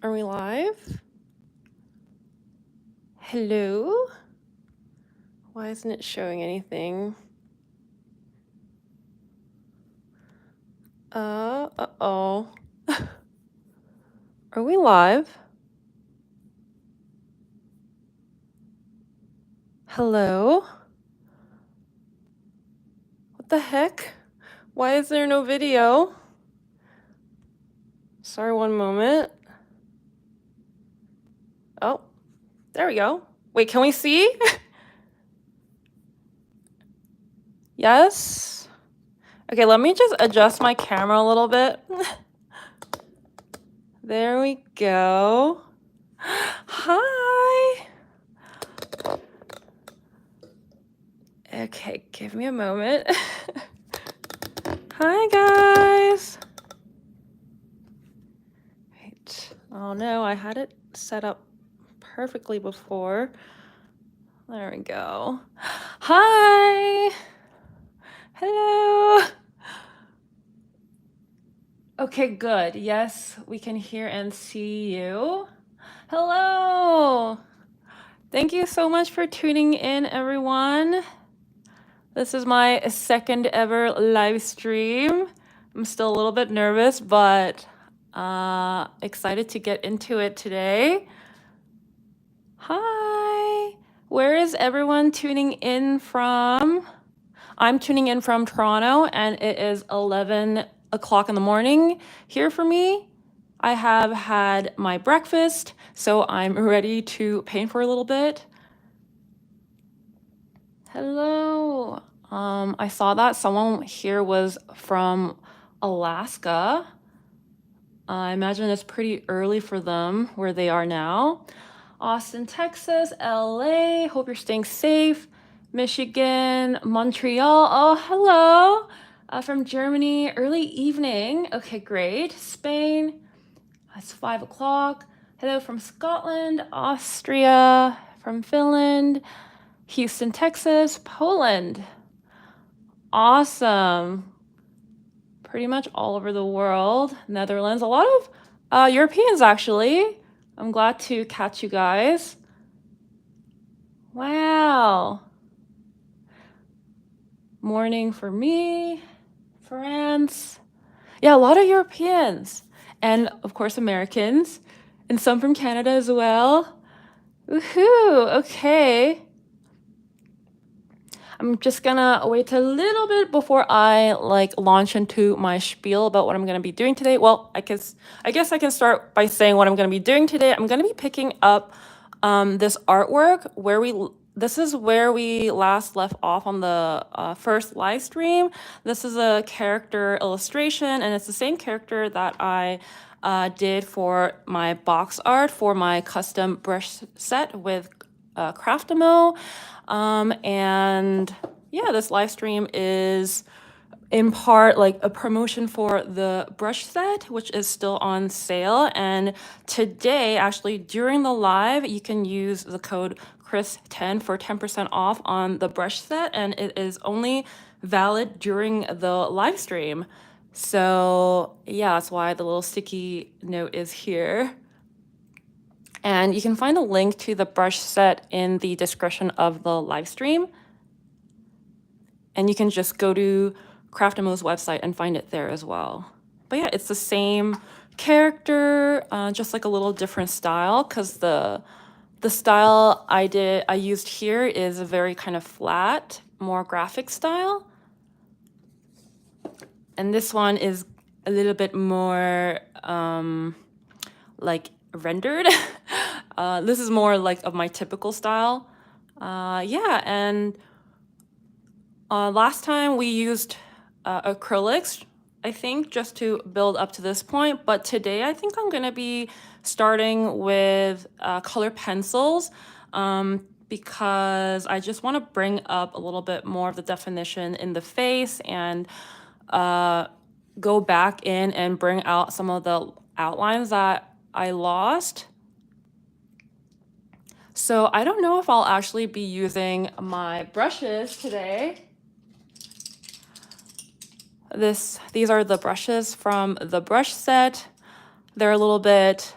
Are we live? Hello? Why isn't it showing anything? Uh-oh. Are we live? Hello? What the heck? Why is there no video? Sorry, one moment. Oh, there we go. Wait, can we see? Yes? Okay, let me just adjust my camera a little bit. There we go. Hi! Okay, give me a moment. Hi, guys! Right. Oh no, I had it set up perfectly before. There we go. Hi! Hello! Okay, good. Yes, we can hear and see you. Hello! Thank you so much for tuning in, everyone. This is my second ever live stream. I'm still a little bit nervous, but excited to get into it today. Hi! Where is everyone tuning in from? I'm tuning in from Toronto, and it is 11 o'clock in the morning here for me. I have had my breakfast, so I'm ready to paint for a little bit. Hello. I saw that someone here was from Alaska. I imagine it's pretty early for them where they are now. Austin, Texas, LA. Hope you're staying safe. Michigan, Montreal. Oh, hello. From Germany, early evening. Okay, great. Spain. It's 5 o'clock. Hello from Scotland, Austria, from Finland, Houston, Texas, Poland. Awesome. Pretty much all over the world. Netherlands, a lot of Europeans actually. I'm glad to catch you guys. Wow. Morning for me, France. Yeah, a lot of Europeans. And of course, Americans. And some from Canada as well. Woohoo, okay. I'm just gonna wait a little bit before I launch into my spiel about what I'm gonna be doing today. Well, I guess I can start by saying what I'm gonna be doing today. I'm gonna be picking up this artwork this is where we last left off on the first live stream. This is a character illustration, and it's the same character that I did for my box art for my custom brush set with Craftamo. And yeah, this live stream is in part like a promotion for the brush set, which is still on sale. And today, actually, during the live, you can use the code Chris10 for 10% off on the brush set, and it is only valid during the live stream. So yeah, that's why the little sticky note is here. And you can find a link to the brush set in the description of the live stream. And you can just go to Craftamo's website and find it there as well. But yeah, it's the same character, just like a little different style, because the style I used here is a very kind of flat, more graphic style. And this one is a little bit more like rendered. This is more like of my typical style. Yeah, and last time we used acrylics, I think, just to build up to this point. But today I think I'm gonna be starting with color pencils because I just wanna bring up a little bit more of the definition in the face and go back in and bring out some of the outlines that I lost. So I don't know if I'll actually be using my brushes today. These are the brushes from the brush set. They're a little bit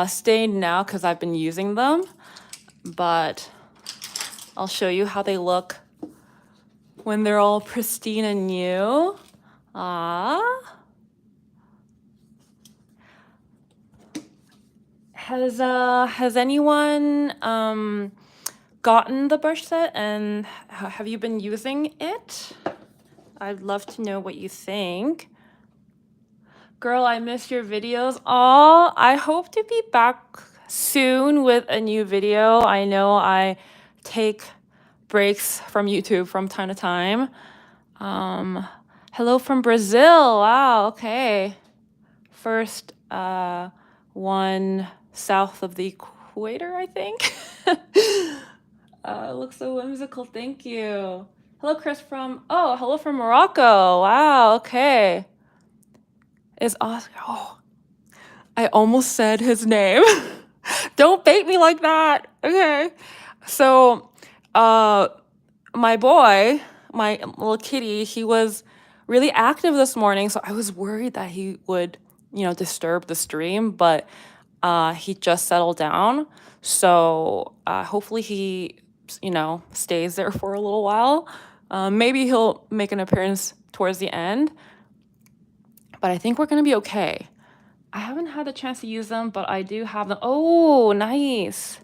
stained now because I've been using them, but I'll show you how they look when they're all pristine and new. Has anyone gotten the brush set, and have you been using it? I'd love to know what you think. Girl, I missed your videos. Aw, I hope to be back soon with a new video. I know I take breaks from YouTube from time to time. Hello from Brazil. Wow, okay. First one south of the equator, I think. It looks so whimsical. Thank you. Hello, Chris from, oh, hello from Morocco. Wow, okay. Is Oscar, oh, I almost said his name. Don't bait me like that. Okay. So, my boy, my little kitty, he was really active this morning. So I was worried that he would, disturb the stream, but he just settled down. So hopefully he, stays there for a little while. Maybe he'll make an appearance towards the end, but I think we're going to be okay. I haven't had the chance to use them, but I do have them. Oh, nice.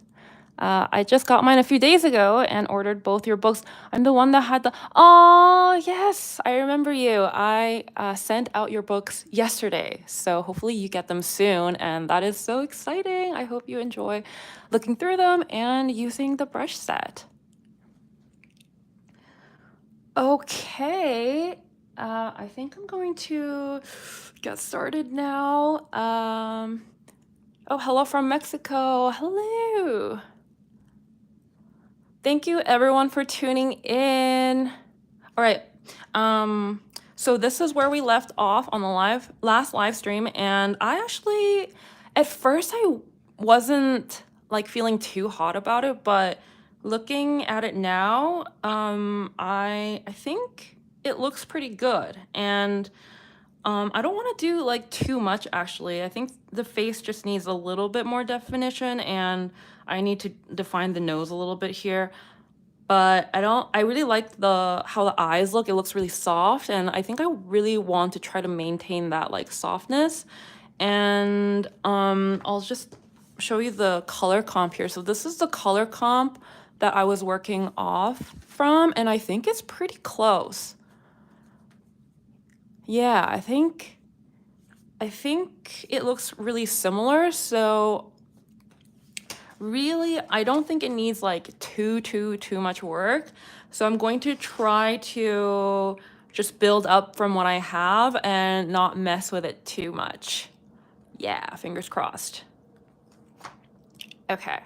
I just got mine a few days ago and ordered both your books. I'm the one that had the, oh, yes, I remember you. I sent out your books yesterday, so hopefully you get them soon, and that is so exciting. I hope you enjoy looking through them and using the brush set. Okay, I think I'm going to get started now. Oh, hello from Mexico. Hello. Thank you everyone for tuning in. All right. So this is where we left off on the last live stream, and I actually, at first I wasn't like feeling too hot about it, but looking at it now, I think it looks pretty good. And I don't want to do like too much actually. I think the face just needs a little bit more definition, and I need to define the nose a little bit here. But I really like how the eyes look. It looks really soft, and I think I really want to try to maintain that like softness. And I'll just show you the color comp here. So this is the color comp that I was working off from, and I think it's pretty close. Yeah, I think it looks really similar. So really, I don't think it needs like too much work. So I'm going to try to just build up from what I have and not mess with it too much. Yeah, fingers crossed. Okay,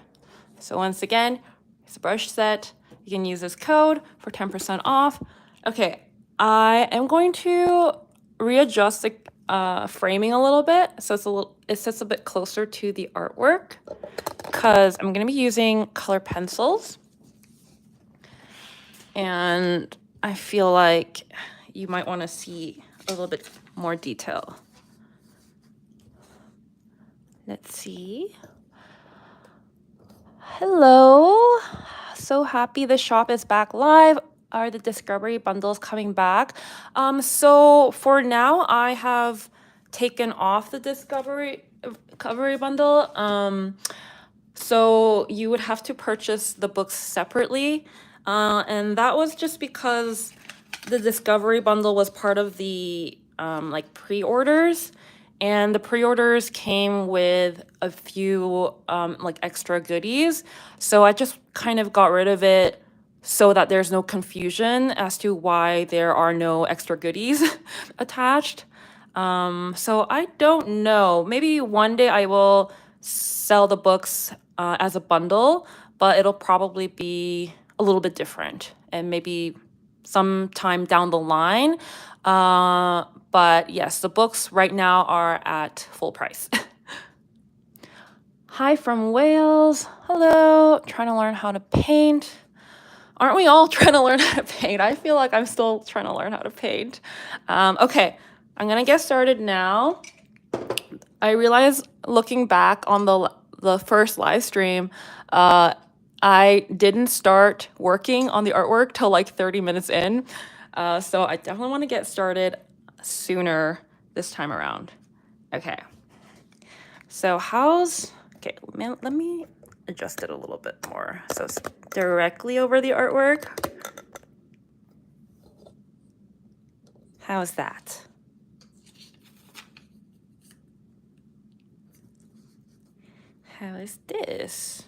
so once again, it's a brush set. You can use this code for 10% off. Okay, I am going to readjust the framing a little bit so it sits a bit closer to the artwork, because I'm going to be using color pencils, and I feel like you might want to see a little bit more detail. Let's see. Hello. So happy the shop is back live. Are the discovery bundles coming back? So for now, I have taken off the discovery bundle. So you would have to purchase the books separately. And that was just because the discovery bundle was part of the like pre-orders, and the pre-orders came with a few like extra goodies. So I just kind of got rid of it so that there's no confusion as to why there are no extra goodies attached. So I don't know. Maybe one day I will sell the books as a bundle, but it'll probably be a little bit different and maybe sometime down the line. But yes, the books right now are at full price. Hi from Wales. Hello. Trying to learn how to paint. Aren't we all trying to learn how to paint? I feel like I'm still trying to learn how to paint. Okay, I'm gonna get started now. I realized looking back on the first live stream, uh, I didn't start working on the artwork till like 30 minutes in. So I definitely want to get started sooner this time around. Okay. So okay, let me adjust it a little bit more. So it's directly over the artwork. How's that? How is this?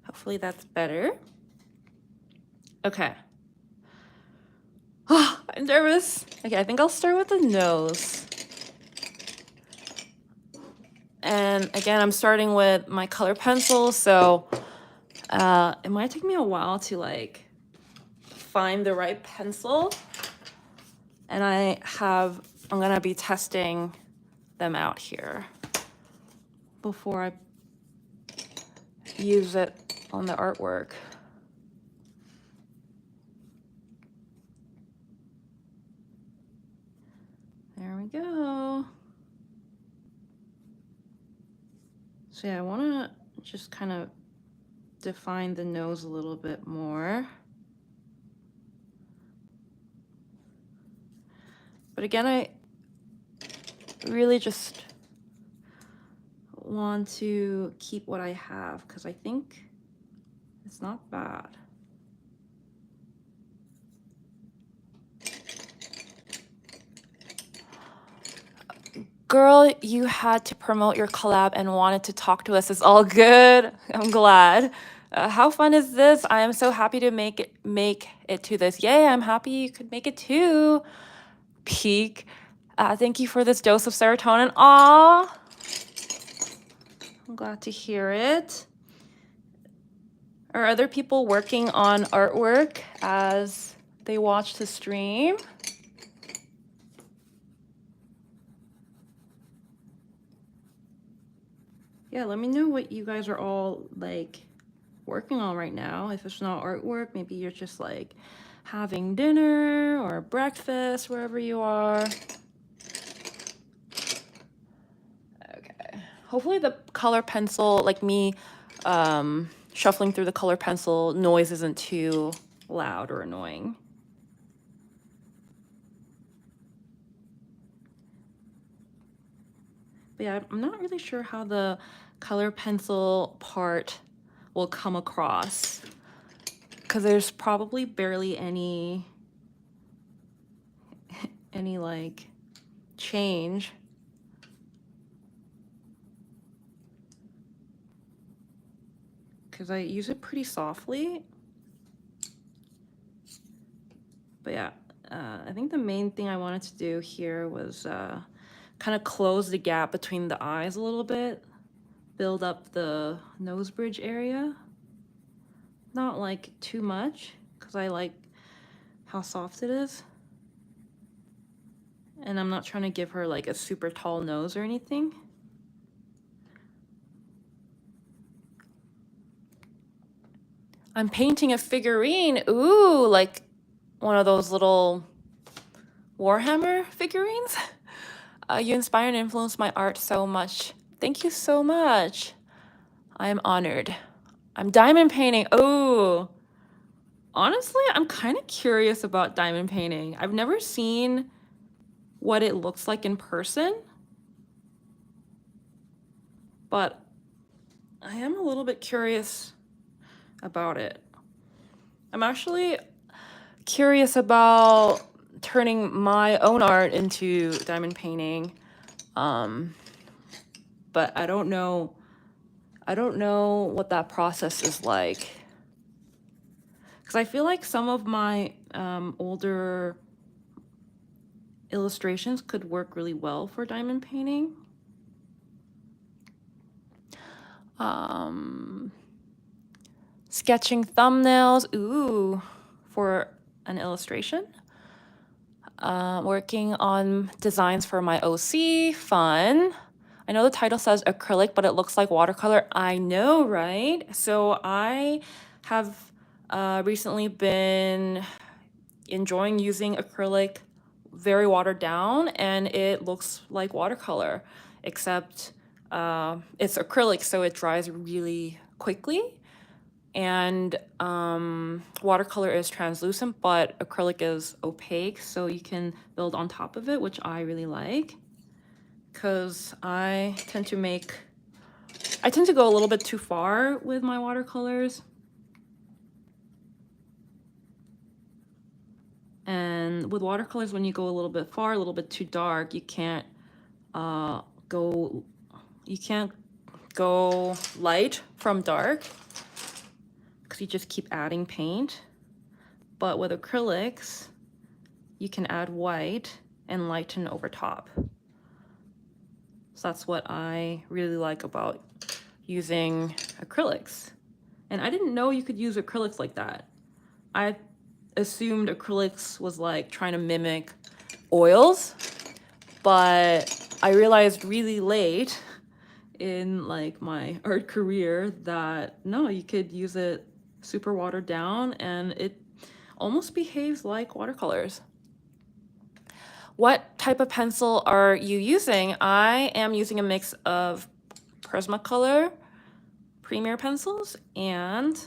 Hopefully that's better. Okay. Oh, I'm nervous. Okay, I think I'll start with the nose. And again, I'm starting with my color pencil, so it might take me a while to like find the right pencil. And I'm gonna be testing them out here before I use it on the artwork. There we go. So yeah, I wanna just kind of define the nose a little bit more. But again, I really just want to keep what I have because I think it's not bad. Girl, you had to promote your collab and wanted to talk to us. It's all good. I'm glad. How fun is this? I am so happy to make it to this. Yay, I'm happy you could make it too. Peak. Thank you for this dose of serotonin. Aw. I'm glad to hear it. Are other people working on artwork as they watch the stream? Yeah, let me know what you guys are all like working on right now. If it's not artwork, maybe you're just like having dinner or breakfast wherever you are. Okay. Hopefully the color pencil, like me shuffling through the color pencil noise isn't too loud or annoying. But yeah, I'm not really sure how the color pencil part will come across because there's probably barely any like change. Because I use it pretty softly. But yeah, I think the main thing I wanted to do here was kind of close the gap between the eyes a little bit, build up the nose bridge area. Not like too much, because I like how soft it is. And I'm not trying to give her like a super tall nose or anything. I'm painting a figurine. Ooh, like one of those little Warhammer figurines. You inspire and influence my art so much. Thank you so much. I am honored. I'm diamond painting. Oh, honestly, I'm kind of curious about diamond painting. I've never seen what it looks like in person, but I am a little bit curious about it. I'm actually curious about turning my own art into diamond painting, but I don't know what that process is like. Because I feel like some of my older illustrations could work really well for diamond painting. Sketching thumbnails, ooh, for an illustration. Working on designs for my OC, fun. I know the title says acrylic, but it looks like watercolor. I know, right? So I have recently been enjoying using acrylic very watered down and it looks like watercolor, except it's acrylic, so it dries really quickly. And watercolor is translucent, but acrylic is opaque, so you can build on top of it, which I really like, because I tend to go a little bit too far with my watercolors. And with watercolors, when you go a little bit far, a little bit too dark, you can't go light from dark, because you just keep adding paint. But with acrylics, you can add white and lighten over top. So that's what I really like about using acrylics. And I didn't know you could use acrylics like that. I assumed acrylics was like trying to mimic oils, but I realized really late in like my art career that no, you could use it super watered down and it almost behaves like watercolors. What type of pencil are you using? I am using a mix of Prismacolor Premier pencils and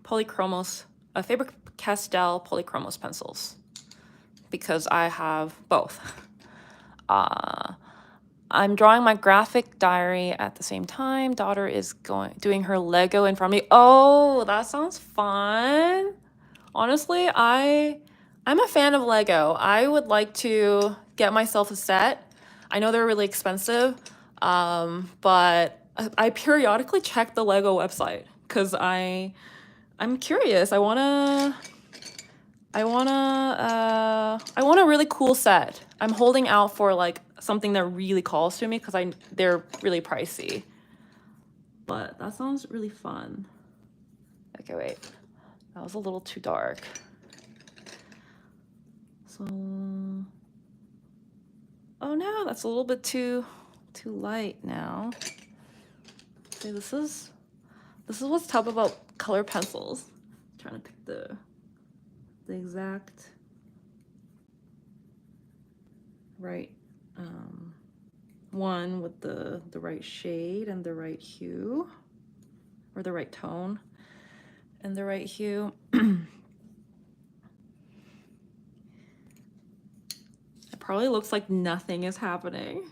Polychromos, Faber-Castell Polychromos pencils, because I have both. I'm drawing my graphic diary at the same time. Daughter is doing her Lego in front of me. Oh, that sounds fun. Honestly, I'm a fan of Lego. I would like to get myself a set. I know they're really expensive, but I periodically check the Lego website because I'm curious. I want a really cool set. I'm holding out for like something that really calls to me because they're really pricey. But that sounds really fun. Okay, wait. That was a little too dark. So, oh no, that's a little bit too light now. Okay, this is what's tough about color pencils. I'm trying to pick the exact right one with the right shade and the right hue, or the right tone and the right hue. It probably looks like nothing is happening.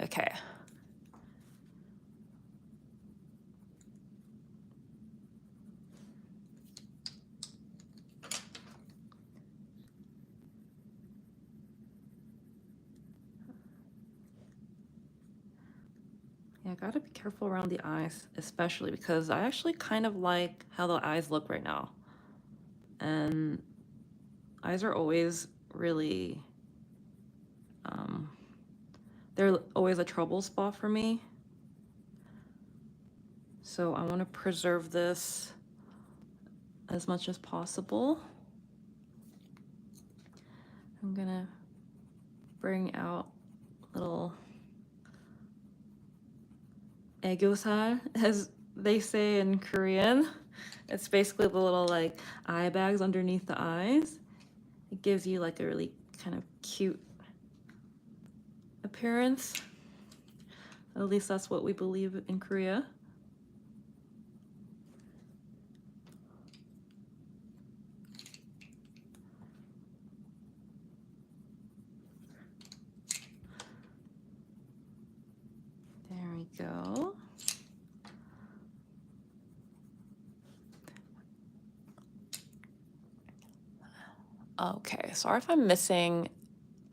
Okay. Yeah, I gotta be careful around the eyes, especially because I actually kind of like how the eyes look right now. And eyes are always really, they're always a trouble spot for me. So I want to preserve this as much as possible. I'm gonna bring out little 애교살, as they say in Korean. It's basically the little like eye bags underneath the eyes. It gives you like a really kind of cute appearance. At least that's what we believe in Korea. There we go. Okay, sorry if I'm missing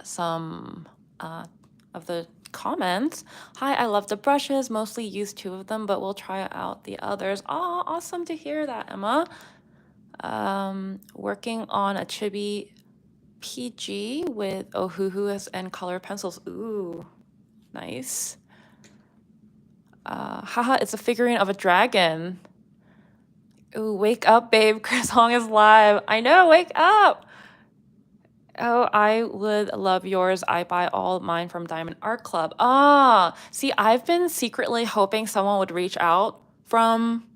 some of the comments. Hi, I love the brushes, mostly use 2 of them, but we'll try out the others. Oh, awesome to hear that, Emma. Working on a chibi PG with Ohuhu and color pencils. Ooh, nice. Haha, it's a figurine of a dragon. Ooh, wake up, babe. Chris Hong is live. I know, wake up. Oh, I would love yours. I buy all mine from Diamond Art Club. Ah, see, I've been secretly hoping someone would reach out from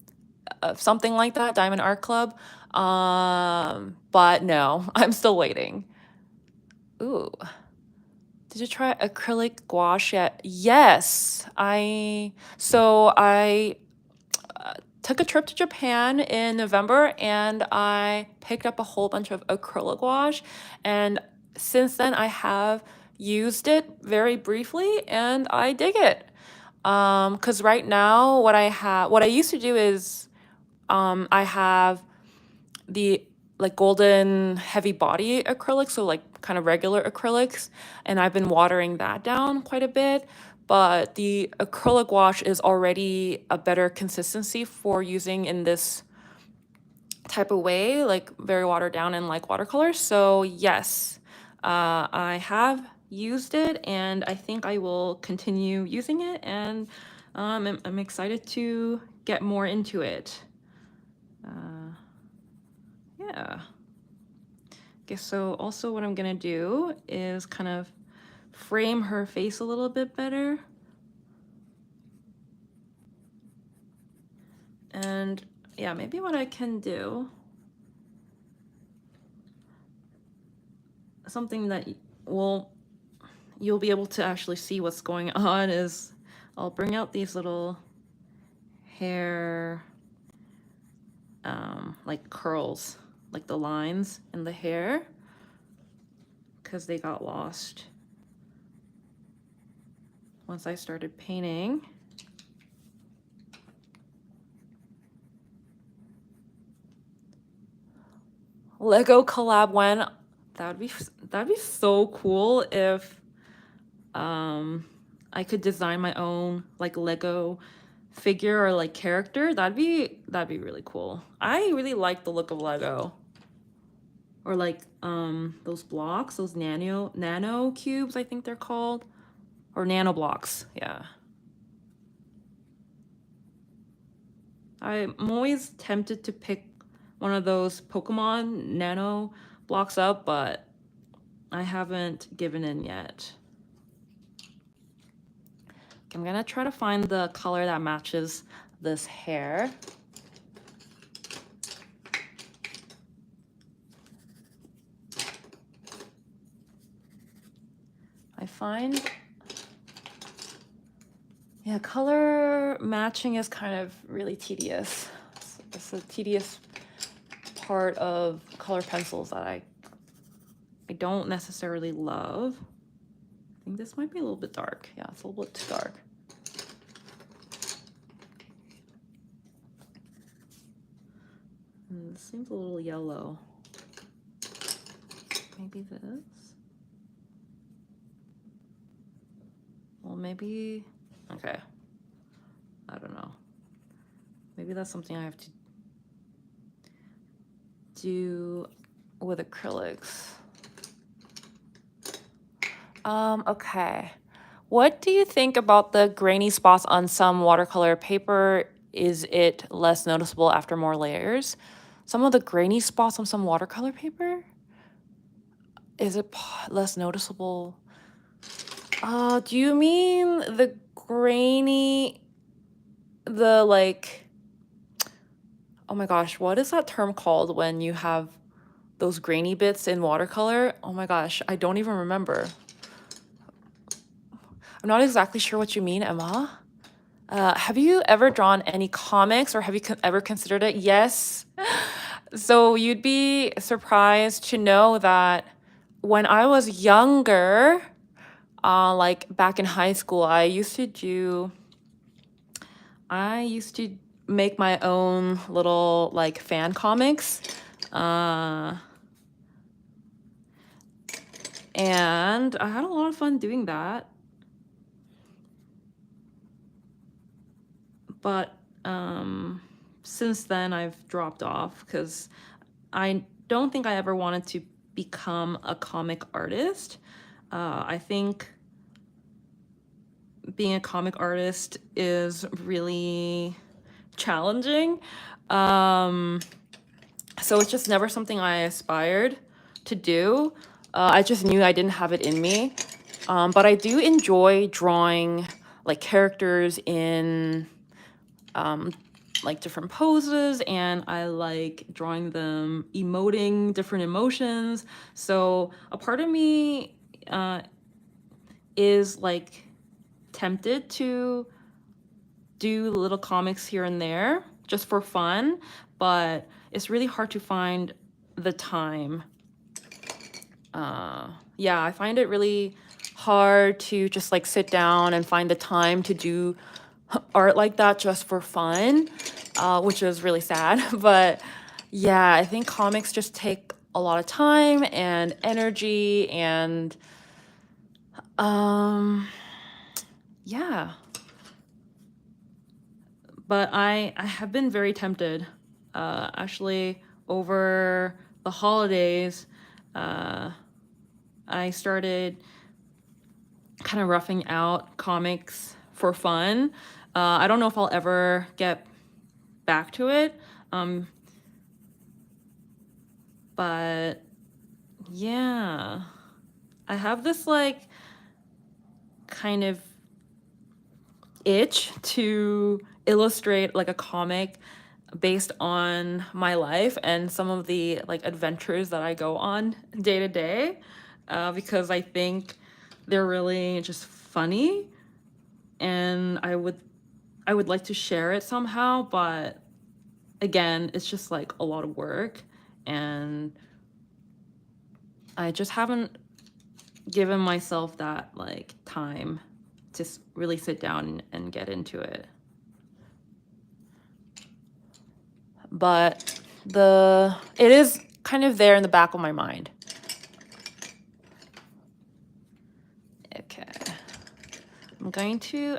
something like that, Diamond Art Club. But no, I'm still waiting. Ooh. Did you try acrylic gouache yet? Yes. So I took a trip to Japan in November and I picked up a whole bunch of acrylic gouache, and since then I have used it very briefly and I dig it. Cuz right now what I used to do is I have the like golden heavy body acrylics, so like kind of regular acrylics, and I've been watering that down quite a bit. But the acrylic wash is already a better consistency for using in this type of way, like very watered down and like watercolor. So yes, I have used it and I think I will continue using it, and I'm excited to get more into it. Yeah. Okay, so also what I'm gonna do is kind of frame her face a little bit better. And yeah, maybe what I can do, something that you'll be able to actually see what's going on, is I'll bring out these little hair like curls, like the lines in the hair, because they got lost once I started painting. Lego collab when? That'd be so cool if I could design my own like Lego figure or like character. That'd be really cool. I really like the look of Lego. Or like those blocks, those nano cubes, I think they're called, or nano blocks. Yeah. I'm always tempted to pick one of those Pokemon nano blocks up, but I haven't given in yet. I'm gonna try to find the color that matches this hair. I find, yeah, color matching is kind of really tedious. It's a tedious part of color pencils that I don't necessarily love. I think this might be a little bit dark. Yeah, it's a little bit too dark. And this seems a little yellow. Maybe this. Well, maybe, okay. I don't know. Maybe that's something I have to do with acrylics. Okay. What do you think about the grainy spots on some watercolor paper? Is it less noticeable after more layers? Some of the grainy spots on some watercolor paper? Is it less noticeable? Do you mean the grainy, the like, oh my gosh, what is that term called when you have those grainy bits in watercolor? Oh my gosh, I don't even remember. I'm not exactly sure what you mean, Emma. Have you ever drawn any comics, or have you ever considered it? Yes. So you'd be surprised to know that when I was younger, like back in high school, I used to make my own little like fan comics. And I had a lot of fun doing that. But since then I've dropped off because I don't think I ever wanted to become a comic artist. I think being a comic artist is really challenging. So it's just never something I aspired to do. I just knew I didn't have it in me. But I do enjoy drawing like characters in like different poses, and I like drawing them emoting different emotions. So a part of me is like tempted to do little comics here and there just for fun, but it's really hard to find the time. Yeah, I find it really hard to just like sit down and find the time to do art like that just for fun, which is really sad. But yeah, I think comics just take a lot of time and energy, and yeah. But I have been very tempted. Actually, over the holidays, I started kind of roughing out comics for fun. I don't know if I'll ever get back to it. But yeah, I have this like kind of itch to illustrate like a comic based on my life and some of the like adventures that I go on day to day, because I think they're really just funny, and I would like to share it somehow, but again, it's just like a lot of work, and I just haven't given myself that like time to really sit down and get into it. But it is kind of there in the back of my mind. Okay.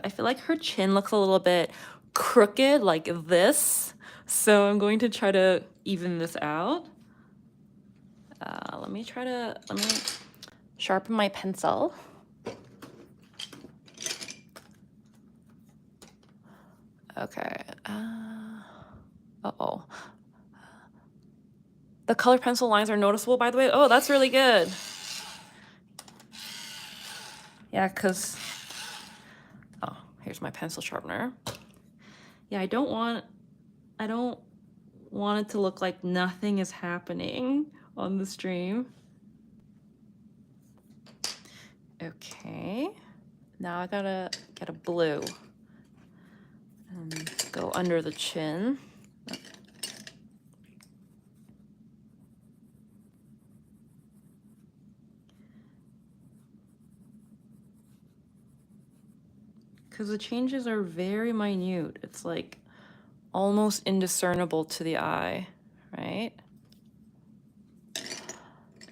I feel like her chin looks a little bit crooked like this. So I'm going to try to even this out. Let me sharpen my pencil. Okay. Uh-oh. The color pencil lines are noticeable, by the way. Oh, that's really good. Yeah, because... Oh, here's my pencil sharpener. Yeah, I don't want it to look like nothing is happening on the stream. Okay. Now I gotta get a blue and go under the chin. Because the changes are very minute. It's like almost indiscernible to the eye, right?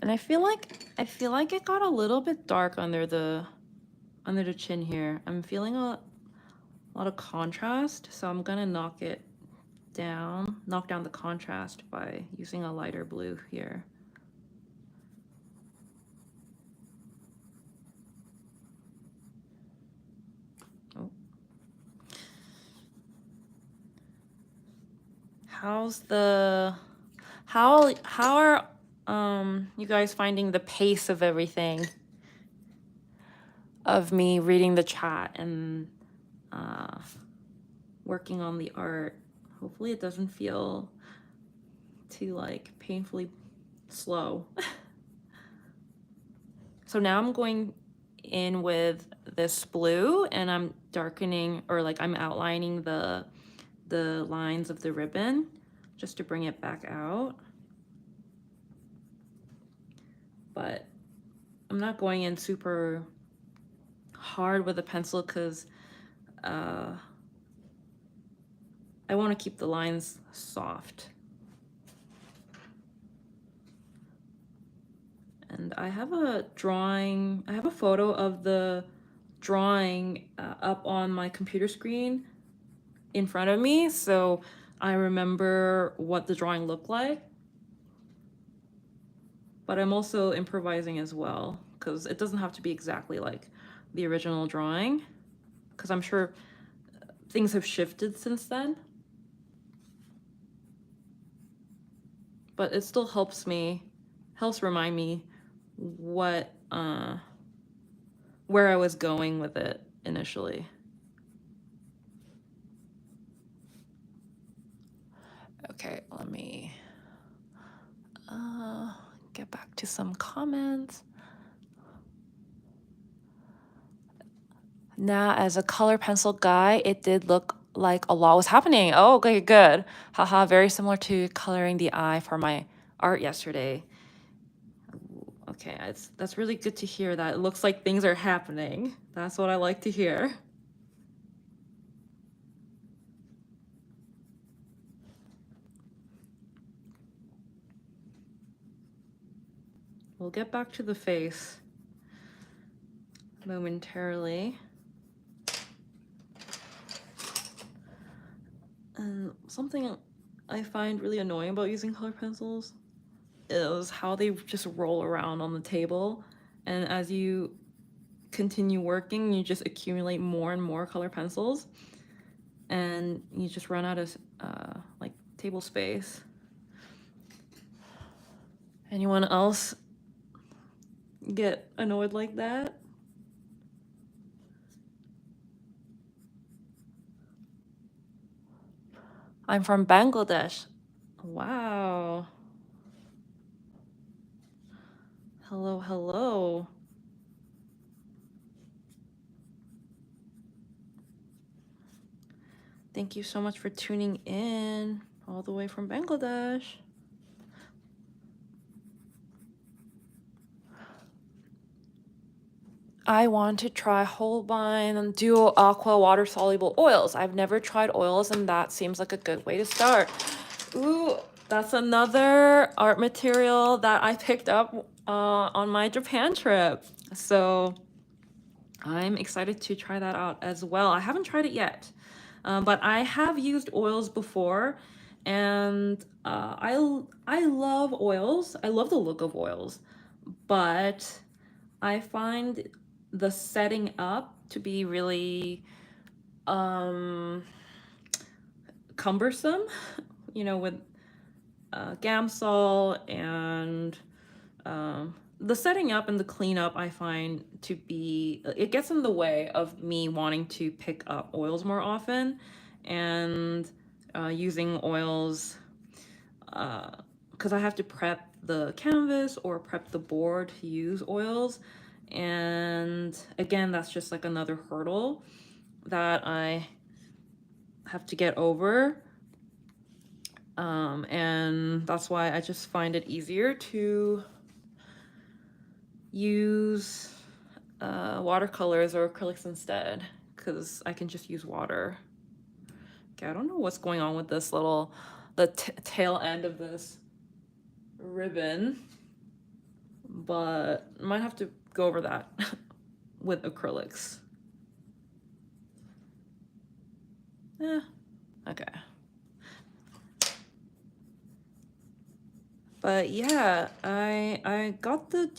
And I feel like it got a little bit dark under the chin here. I'm feeling a lot of contrast, so I'm gonna knock down the contrast by using a lighter blue here. Oh. How are you guys finding the pace of everything? Of me reading the chat and working on the art. Hopefully it doesn't feel too like painfully slow. So now I'm going in with this blue and I'm darkening, or like I'm outlining the lines of the ribbon just to bring it back out. But I'm not going in super hard with a pencil because I want to keep the lines soft. And I have a photo of the drawing up on my computer screen in front of me, so I remember what the drawing looked like. But I'm also improvising as well, because it doesn't have to be exactly like the original drawing, because I'm sure things have shifted since then. But it still helps remind me what where I was going with it initially. Okay, let me get back to some comments. Now, as a color pencil guy, it did look like a lot was happening. Oh, okay, good. Haha, very similar to coloring the eye for my art yesterday. Okay, that's really good to hear that. It looks like things are happening. That's what I like to hear. We'll get back to the face momentarily. And something I find really annoying about using color pencils is how they just roll around on the table. And as you continue working, you just accumulate more and more color pencils. And you just run out of like table space. Anyone else get annoyed like that? I'm from Bangladesh. Wow. Hello, hello. Thank you so much for tuning in all the way from Bangladesh. I want to try Holbein and Duo Aqua water soluble oils. I've never tried oils, and that seems like a good way to start. Ooh, that's another art material that I picked up on my Japan trip. So I'm excited to try that out as well. I haven't tried it yet, but I have used oils before, and I love oils. I love the look of oils, but I find the setting up to be really cumbersome, you know, with Gamsol and the setting up and the cleanup. I find to be, it gets in the way of me wanting to pick up oils more often and using oils because I have to prep the canvas or prep the board to use oils. And again, that's just like another hurdle that I have to get over. And that's why I just find it easier to use watercolors or acrylics instead, because I can just use water. Okay, I don't know what's going on with this little, the tail end of this ribbon, but I might have to go over that with acrylics. Okay. But yeah, I got the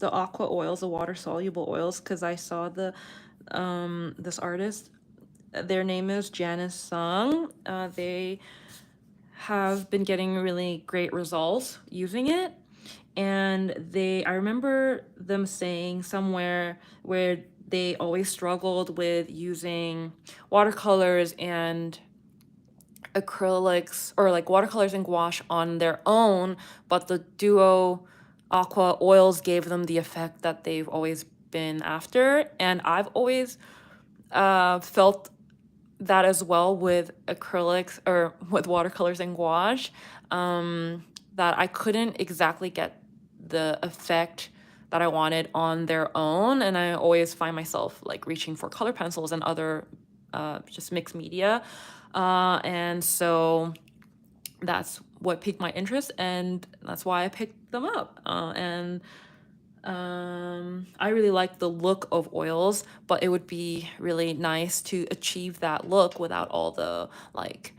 aqua oils, the water soluble oils, because I saw the this artist. Their name is Janice Sung. They have been getting really great results using it. And I remember them saying somewhere where they always struggled with using watercolors and acrylics, or like watercolors and gouache on their own, but the Duo Aqua oils gave them the effect that they've always been after. And I've always felt that as well with acrylics or with watercolors and gouache, that I couldn't exactly get the effect that I wanted on their own. And I always find myself like reaching for color pencils and other just mixed media. And so that's what piqued my interest, and that's why I picked them up. And I really like the look of oils, but it would be really nice to achieve that look without all the like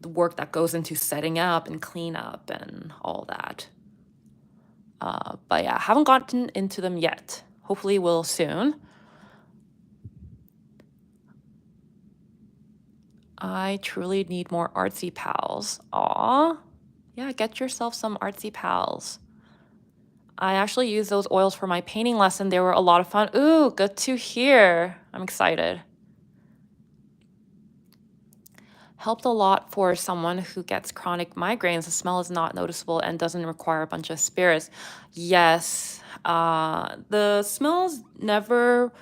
the work that goes into setting up and cleanup and all that. But yeah, I haven't gotten into them yet. Hopefully will soon. I truly need more artsy pals. Aw. Yeah, get yourself some artsy pals. I actually used those oils for my painting lesson. They were a lot of fun. Ooh, good to hear. I'm excited. helped a lot for someone who gets chronic migraines. The smell is not noticeable and doesn't require a bunch of spirits. Yes, the smells never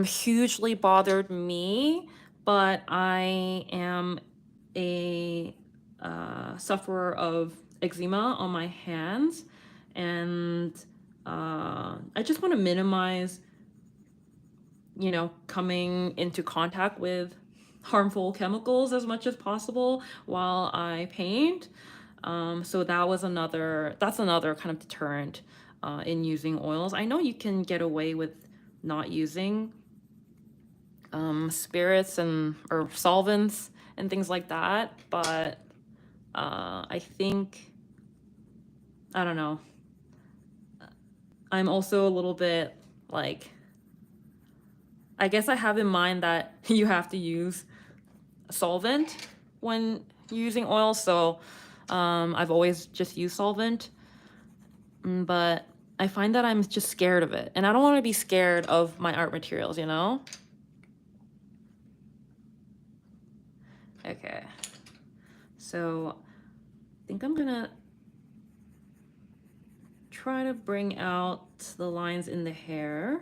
hugely bothered me, but I am a sufferer of eczema on my hands, and I just want to minimize, you know, coming into contact with harmful chemicals as much as possible while I paint. So that's another kind of deterrent in using oils. I know you can get away with not using spirits and or solvents and things like that, but I think, I don't know, I'm also a little bit like, I guess I have in mind that you have to use a solvent when using oil, so I've always just used solvent, but I find that I'm just scared of it, and I don't want to be scared of my art materials, you know? Okay, so I think I'm gonna try to bring out the lines in the hair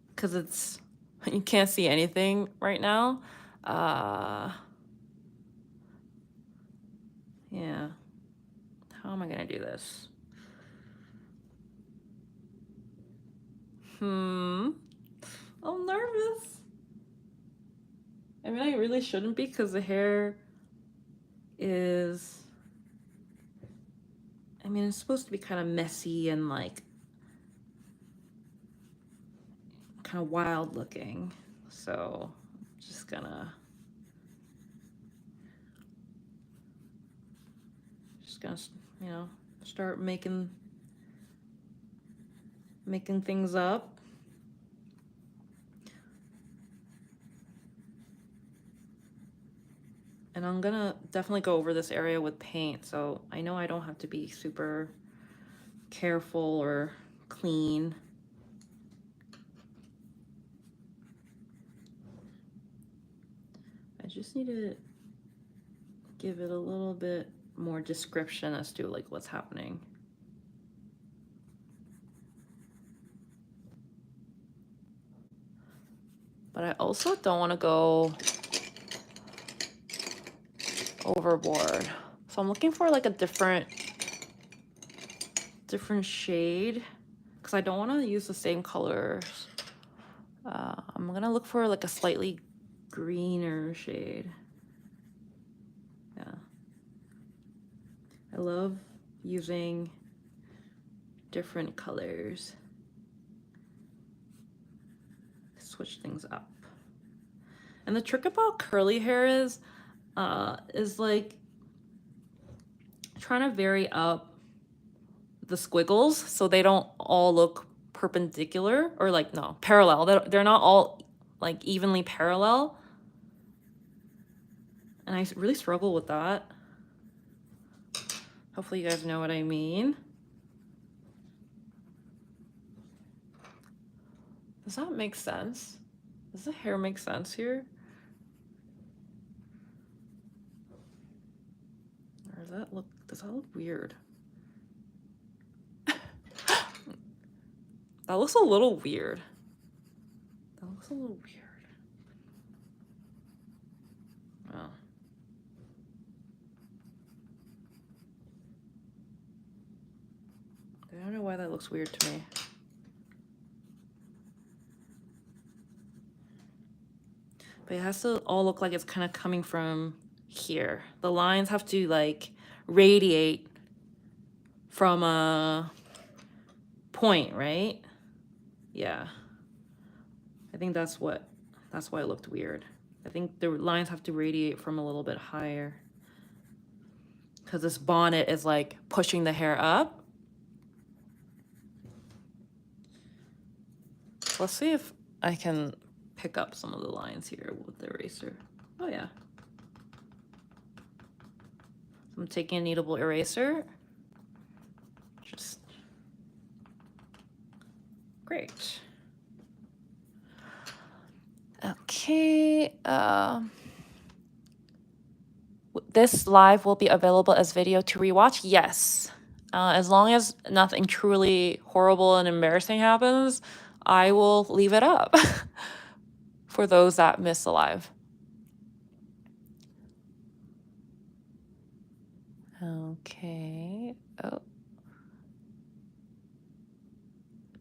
because it's, you can't see anything right now. Yeah, how am I gonna do this? I'm nervous. I mean, I really shouldn't be because the hair is, I mean, it's supposed to be kind of messy and like kind of wild looking. So I'm just gonna you know, start making things up. And I'm gonna definitely go over this area with paint, so I know I don't have to be super careful or clean. I just need to give it a little bit more description as to like what's happening. But I also don't want to go overboard. So I'm looking for like a different shade because I don't want to use the same colors. I'm gonna look for like a slightly greener shade. Yeah, I love using different colors to switch things up. And the trick about curly hair is like trying to vary up the squiggles so they don't all look perpendicular or like, no, parallel. They're not all like evenly parallel. And I really struggle with that. Hopefully you guys know what I mean. Does that make sense? Does the hair make sense here? Or does that look weird? That looks a little weird. That looks a little weird. Oh. I don't know why that looks weird to me. But it has to all look like it's kind of coming from here. The lines have to like radiate from a point, right? Yeah. I think that's why it looked weird. I think the lines have to radiate from a little bit higher because this bonnet is like pushing the hair up. Let's see if I can pick up some of the lines here with the eraser. Oh yeah. I'm taking a kneadable eraser. Just great. Okay. This live will be available as video to rewatch. Yes. As long as nothing truly horrible and embarrassing happens, I will leave it up for those that miss the live. Okay. Oh.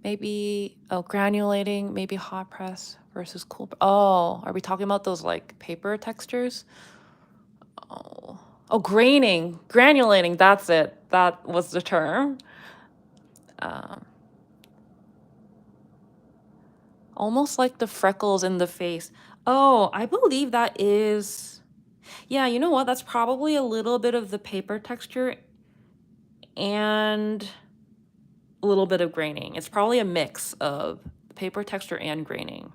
Maybe, oh, granulating, maybe hot press versus cool. Oh, are we talking about those like paper textures? Oh, graining, granulating, that's it. That was the term. Almost like the freckles in the face. Oh, I believe that is, yeah, you know what? That's probably a little bit of the paper texture and a little bit of graining. It's probably a mix of paper texture and graining.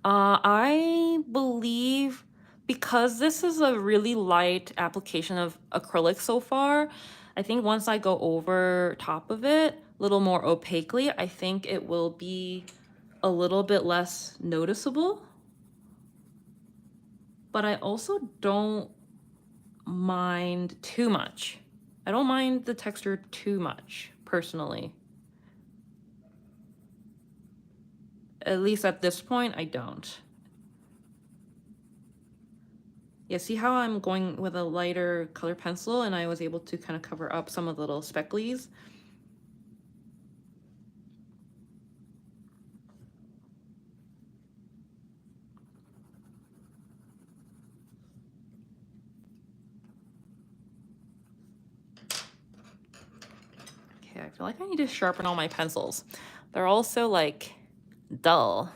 I believe because this is a really light application of acrylic so far, I think once I go over top of it a little more opaquely, I think it will be a little bit less noticeable. But I also don't mind too much. I don't mind the texture too much, personally. At least at this point, I don't. Yeah, see how I'm going with a lighter color pencil and I was able to kind of cover up some of the little specklies? Okay, I feel like I need to sharpen all my pencils. They're also like dull.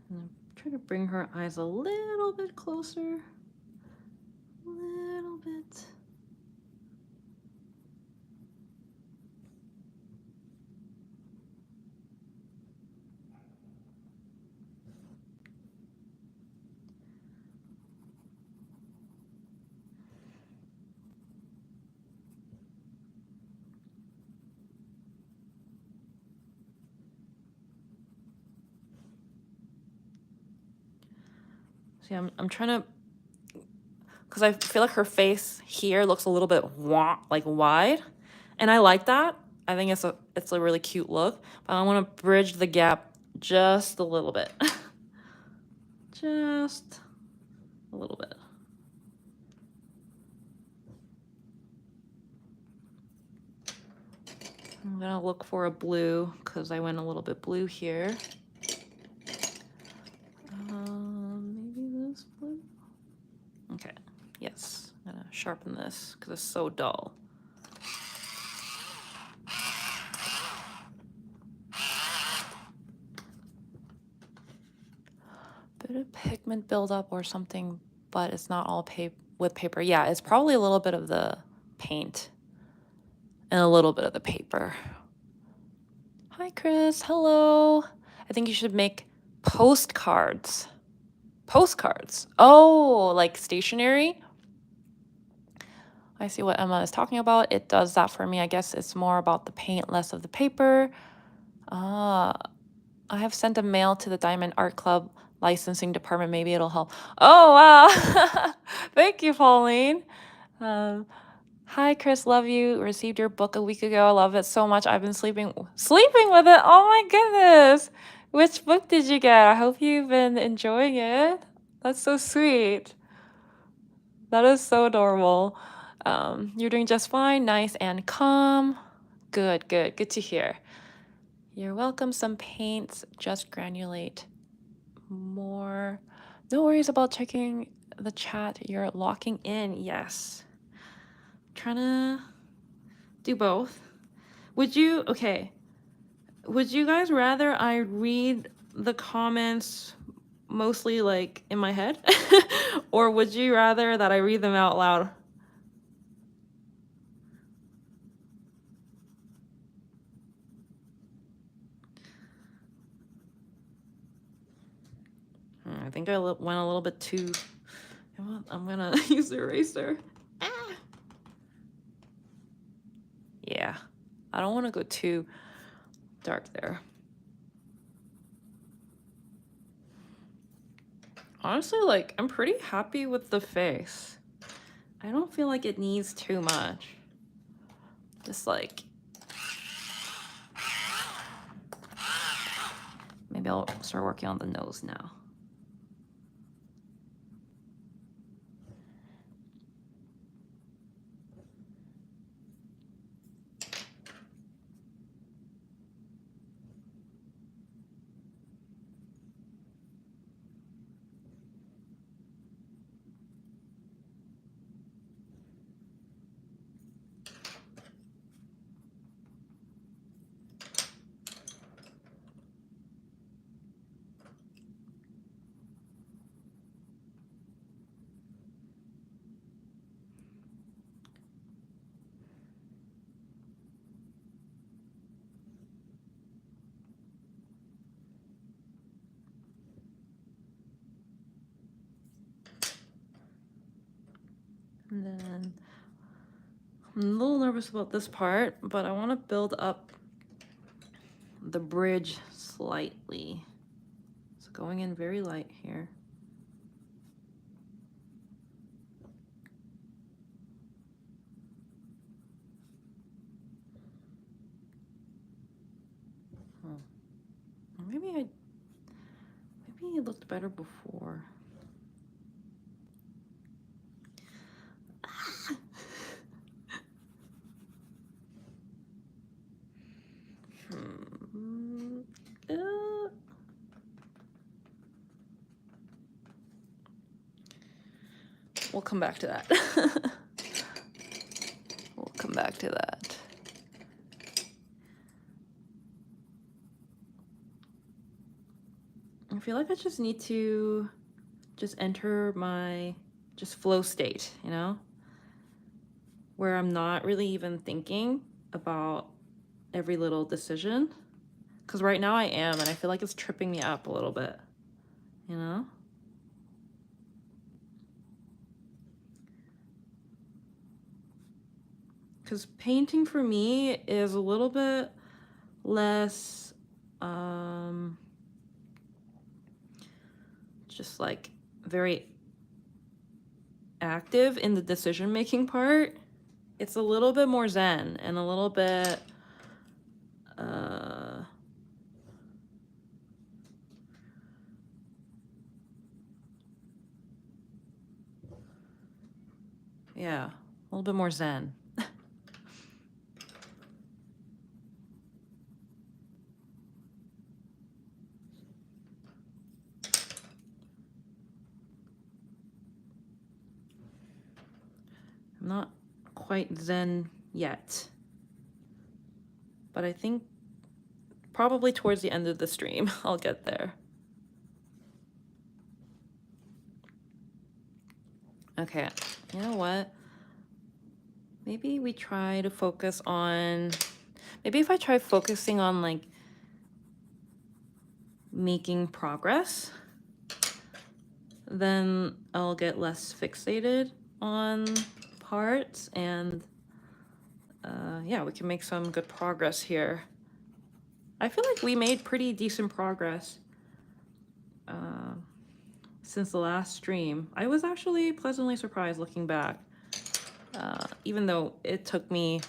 I'm trying to bring her eyes a little bit closer. A little bit. See, I'm trying to, because I feel like her face here looks a little bit like wide, and I like that. I think it's a really cute look, but I want to bridge the gap just a little bit. Just a little bit. I'm gonna look for a blue because I went a little bit blue here. Maybe this blue. Okay, yes, I'm gonna sharpen this because it's so dull. Bit of pigment buildup or something, but it's not all with paper. Yeah, it's probably a little bit of the paint and a little bit of the paper. Hi, Chris. Hello. I think you should make postcards. Postcards. Oh, like stationery? I see what Emma is talking about. It does that for me. I guess it's more about the paint, less of the paper. I have sent a mail to the Diamond Art Club licensing department. Maybe it'll help. Oh, wow. Thank you, Pauline. Hi, Chris. Love you. Received your book a week ago. I love it so much. I've been sleeping with it. Oh my goodness. Which book did you get? I hope you've been enjoying it. That's so sweet. That is so adorable. You're doing just fine, nice and calm. Good to hear. You're welcome. Some paints, just granulate more. No worries about checking the chat. You're locking in, yes. Trying to do both. Would you guys rather I read the comments mostly like in my head? Or would you rather that I read them out loud? I think I went a little bit too... You know what? I'm gonna use the eraser. I don't want to go too dark there. Honestly, like, I'm pretty happy with the face. I don't feel like it needs too much. Just like, maybe I'll start working on the nose now. And then I'm a little nervous about this part, but I want to build up the bridge slightly. So going in very light here. Maybe it looked better before. We'll come back to that. We'll come back to that. I feel like I just need to just enter my flow state, you know? Where I'm not really even thinking about every little decision. Because right now I am, and I feel like it's tripping me up a little bit, you know? Because painting for me is a little bit less, just like very active in the decision-making part. It's a little bit more zen and a little bit, yeah, a little bit more zen. I'm not quite zen yet, but I think probably towards the end of the stream, I'll get there. Okay, you know what? Maybe we try to focus on, maybe if I try focusing on like making progress, then I'll get less fixated on parts, and yeah, we can make some good progress here. I feel like we made pretty decent progress since the last stream. I was actually pleasantly surprised looking back, even though it took me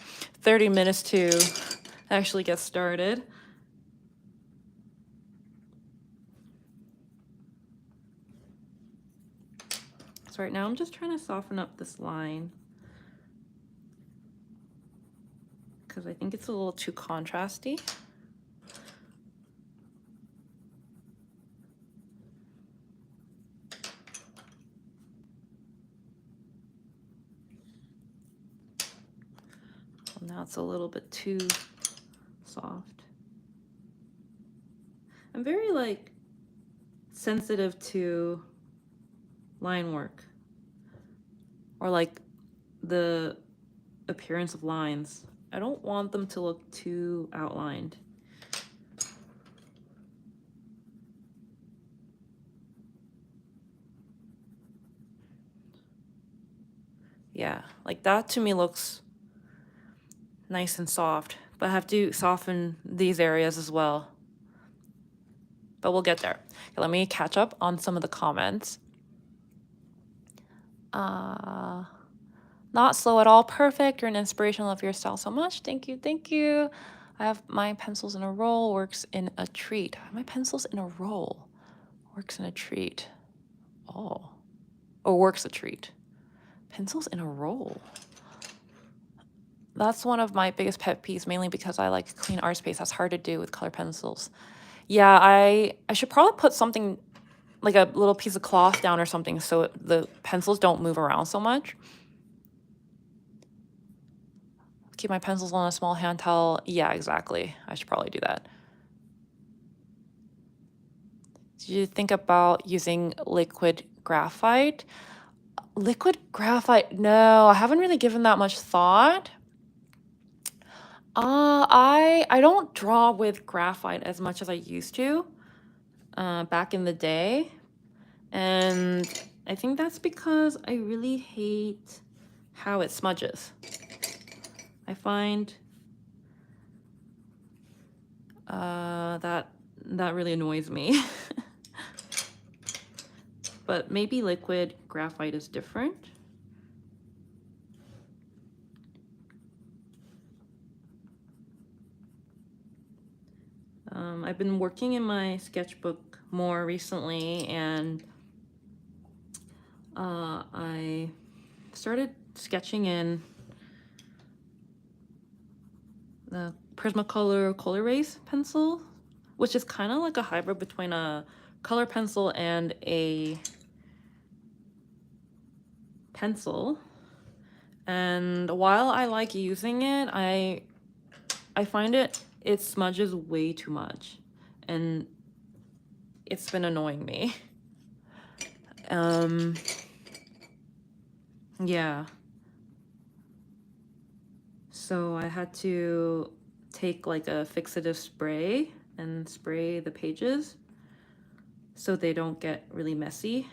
30 minutes to actually get started. So right now I'm just trying to soften up this line because I think it's a little too contrasty. Well, now it's a little bit too soft. I'm very like sensitive to line work or like the appearance of lines. I don't want them to look too outlined. Yeah, like that to me looks nice and soft. but I have to soften these areas as well. But we'll get there. Okay, let me catch up on some of the comments. Not slow at all. Perfect. You're an inspiration. Love your style so much. Thank you. Thank you. I have my pencils in a roll. Works in a treat. I have my pencils in a roll. Works in a treat. Oh. Or works a treat. Pencils in a roll. That's one of my biggest pet peeves, mainly because I like clean art space. That's hard to do with color pencils. Yeah, I should probably put something like a little piece of cloth down or something so the pencils don't move around so much. Keep my pencils on a small handheld. Yeah, exactly. I should probably do that. Did you think about using liquid graphite? Liquid graphite? No, I haven't really given that much thought. I don't draw with graphite as much as I used to back in the day. And I think that's because I really hate how it smudges. I find that really annoys me. But maybe liquid graphite is different. I've been working in my sketchbook more recently, and I started sketching in the Prismacolor Color Erase pencil, which is kind of like a hybrid between a color pencil and a pencil. And while I like using it, I find it smudges way too much, and it's been annoying me. Yeah. So I had to take like a fixative spray and spray the pages so they don't get really messy.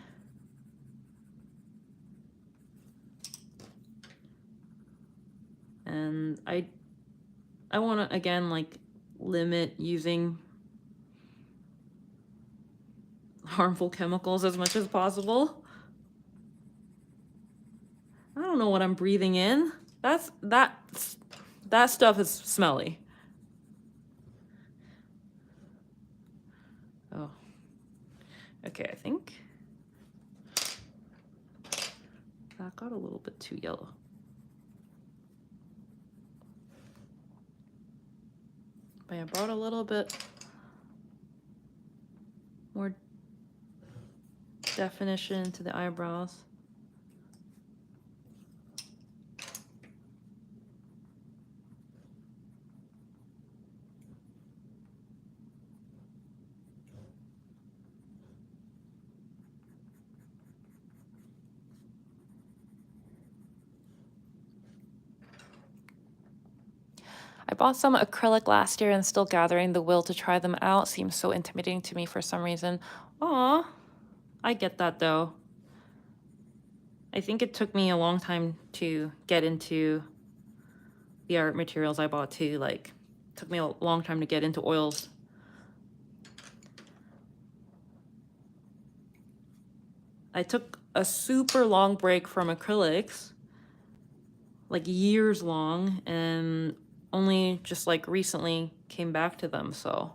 And I want to, again, like, limit using harmful chemicals as much as possible. I don't know what I'm breathing in. That stuff is smelly. Oh. Okay, I think that got a little bit too yellow. But I brought a little bit more definition to the eyebrows. I bought some acrylic last year and still gathering the will to try them out. Seems so intimidating to me for some reason. Aw, I get that though. I think it took me a long time to get into the art materials I bought too. Like, it took me a long time to get into oils. I took a super long break from acrylics, like years long, and only just like recently came back to them. So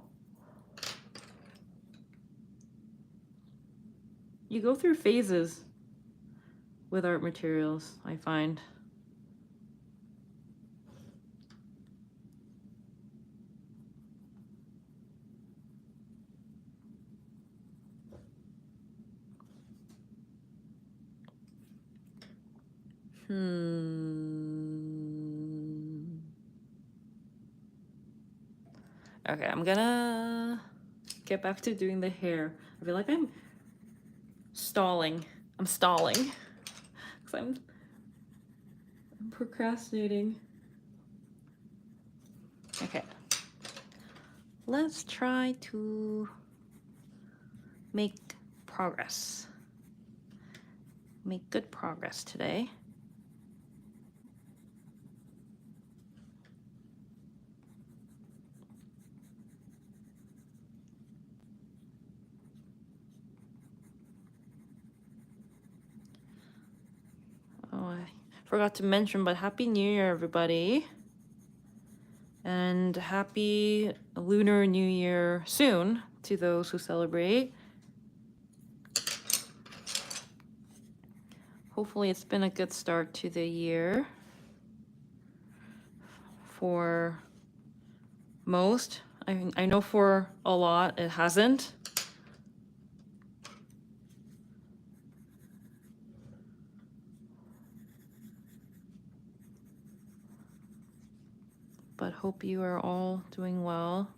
you go through phases with art materials, I find. Okay, I'm gonna get back to doing the hair. I feel like I'm stalling. I'm stalling because I'm procrastinating. Okay, let's try to make progress. Make good progress today. forgot to mention, but Happy New Year, everybody. And Happy Lunar New Year soon to those who celebrate. Hopefully it's been a good start to the year for most. I know for a lot it hasn't. But hope you are all doing well.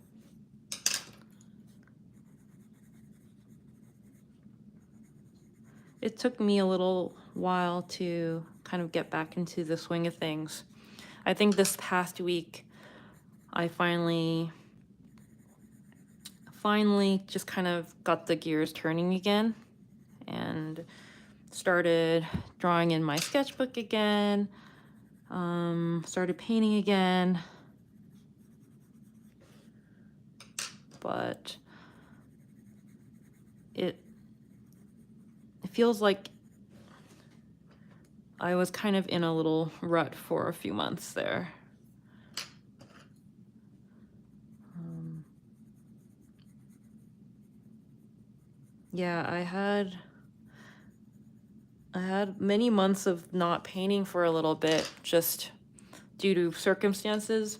It took me a little while to kind of get back into the swing of things. I think this past week, I finally just kind of got the gears turning again and started drawing in my sketchbook again, started painting again. But it feels like I was kind of in a little rut for a few months there. Yeah, I had many months of not painting for a little bit just due to circumstances.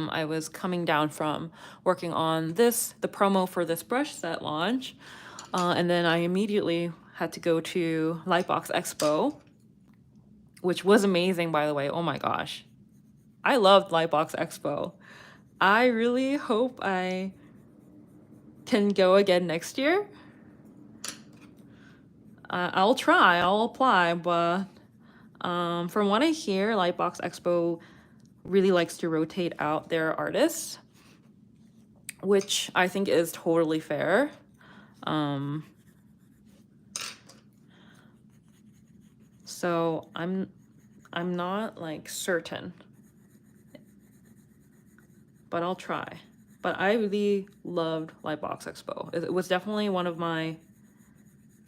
I was coming down from working on the promo for this brush set launch, and then I immediately had to go to Lightbox Expo, which was amazing, by the way. Oh my gosh. I loved Lightbox Expo. I really hope I can go again next year. I'll try, I'll apply, but from what I hear, Lightbox Expo really likes to rotate out their artists, which I think is totally fair. So I'm not like certain, but I'll try. But I really loved Lightbox Expo. It was definitely one of my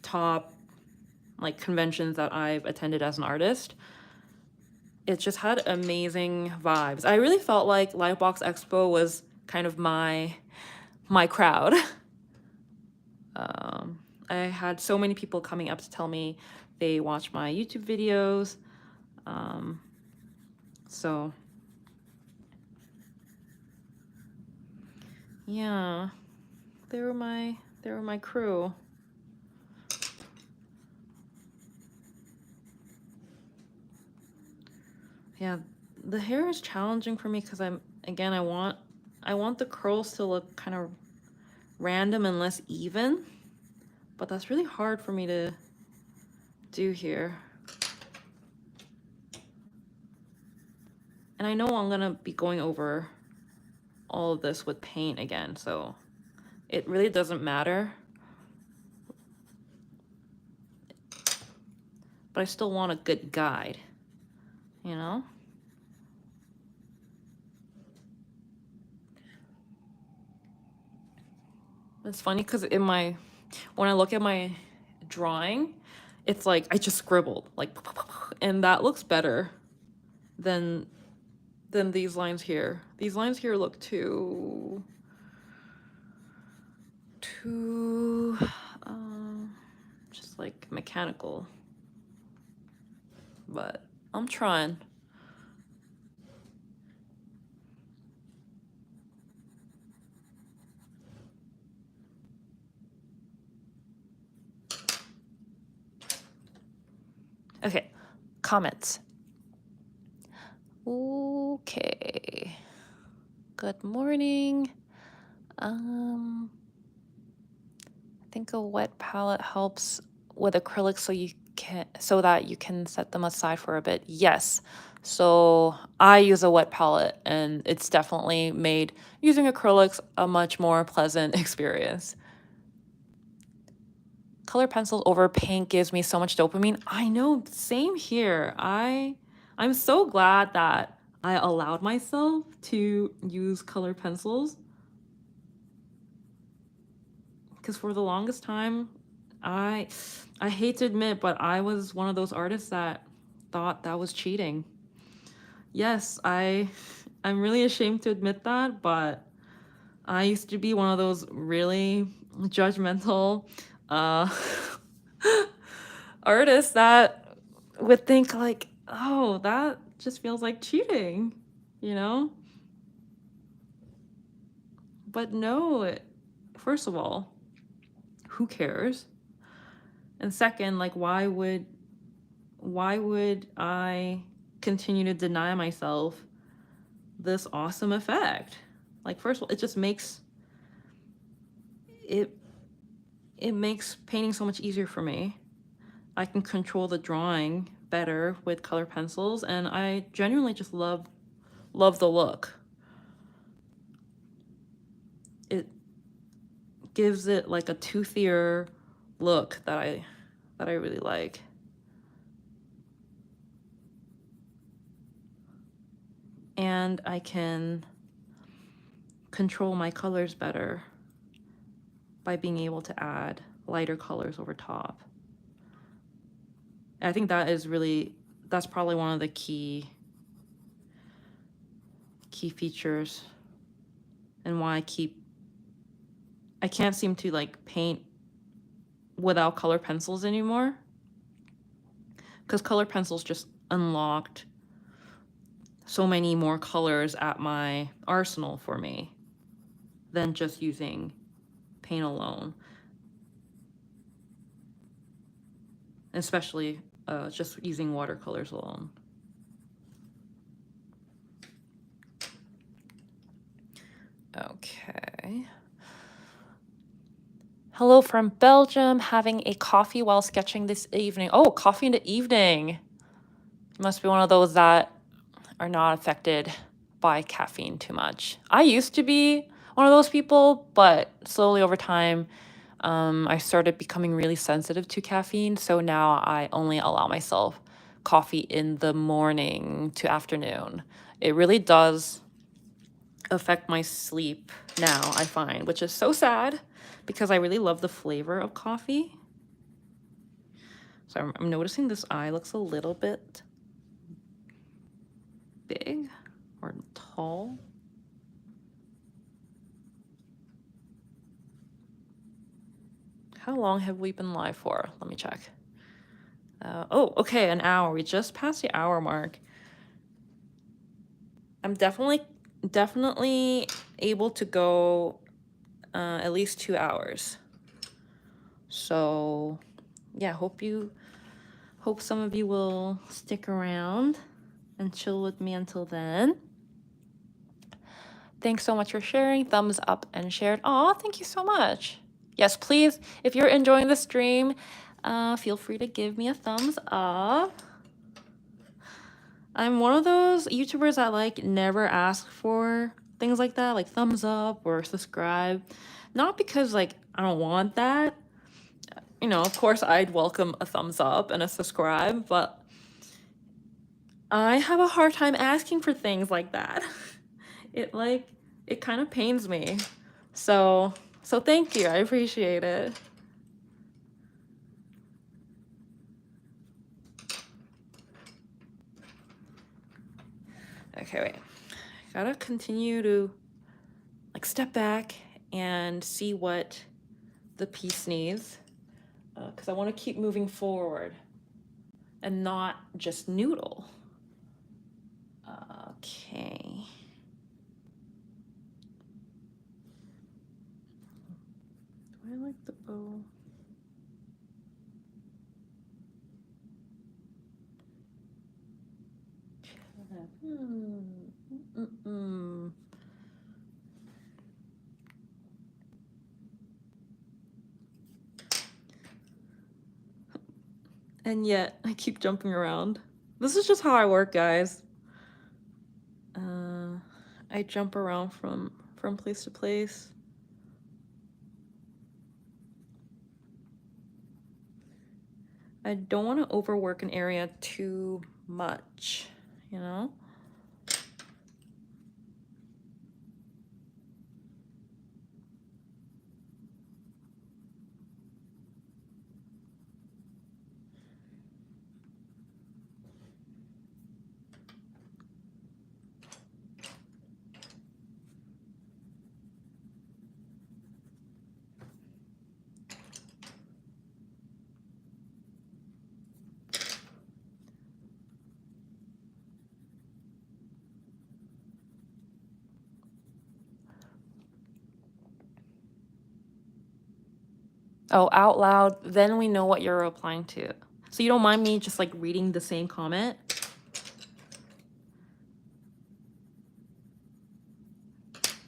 top like conventions that I've attended as an artist. It just had amazing vibes. I really felt like Lightbox Expo was kind of my crowd. I had so many people coming up to tell me they watch my YouTube videos. So yeah, they were my crew. Yeah, the hair is challenging for me because I want the curls to look kind of random and less even, but that's really hard for me to do here. And I know I'm gonna be going over all of this with paint again, so it really doesn't matter. But I still want a good guide, you know? It's funny because when I look at my drawing, it's like I just scribbled, like, and that looks better than these lines here. These lines here look too just like mechanical. But I'm trying. Okay, comments. Okay. Good morning. I think a wet palette helps with acrylics so that you can set them aside for a bit. Yes. So I use a wet palette and it's definitely made using acrylics a much more pleasant experience. Color pencils over paint gives me so much dopamine. I know, same here. I'm so glad that I allowed myself to use color pencils. Because for the longest time, I hate to admit, but I was one of those artists that thought that was cheating. Yes, I'm really ashamed to admit that, but I used to be one of those really judgmental uh artists that would think like, oh, that just feels like cheating, you know? But no, first of all, who cares? And second, like why would I continue to deny myself this awesome effect? Like first of all, it just makes it it makes painting so much easier for me. I can control the drawing better with color pencils, and I genuinely just love the look. It gives it like a toothier look that I really like. And I can control my colors better by being able to add lighter colors over top. And I think that's probably one of the key features and why I can't seem to like paint without color pencils anymore, because color pencils just unlocked so many more colors at my arsenal for me than just using paint alone, especially just using watercolors alone. Okay. Hello from Belgium, having a coffee while sketching this evening. Oh, coffee in the evening. You must be one of those that are not affected by caffeine too much. I used to be one of those people, but slowly over time, I started becoming really sensitive to caffeine. So now I only allow myself coffee in the morning to afternoon. It really does affect my sleep now, I find, which is so sad because I really love the flavor of coffee. So I'm noticing this eye looks a little bit big or tall. How long have we been live for? Let me check. Oh, okay, an hour. We just passed the hour mark. I'm definitely able to go at least 2 hours. So yeah, hope some of you will stick around and chill with me until then. Thanks so much for sharing. Thumbs up and shared. Aw, thank you so much. Yes, please, if you're enjoying the stream, feel free to give me a thumbs up. I'm one of those YouTubers that like never ask for things like that, like thumbs up or subscribe. Not because like I don't want that. You know, of course I'd welcome a thumbs up and a subscribe, but I have a hard time asking for things like that. It kind of pains me. So thank you. I appreciate it. Okay, wait. Gotta continue to like step back and see what the piece needs, because I want to keep moving forward and not just noodle. Okay. Do I like the bow? And yet I keep jumping around. This is just how I work, guys. I jump around from place to place. I don't want to overwork an area too much, you know? Oh, out loud, then we know what you're replying to. So you don't mind me just like reading the same comment?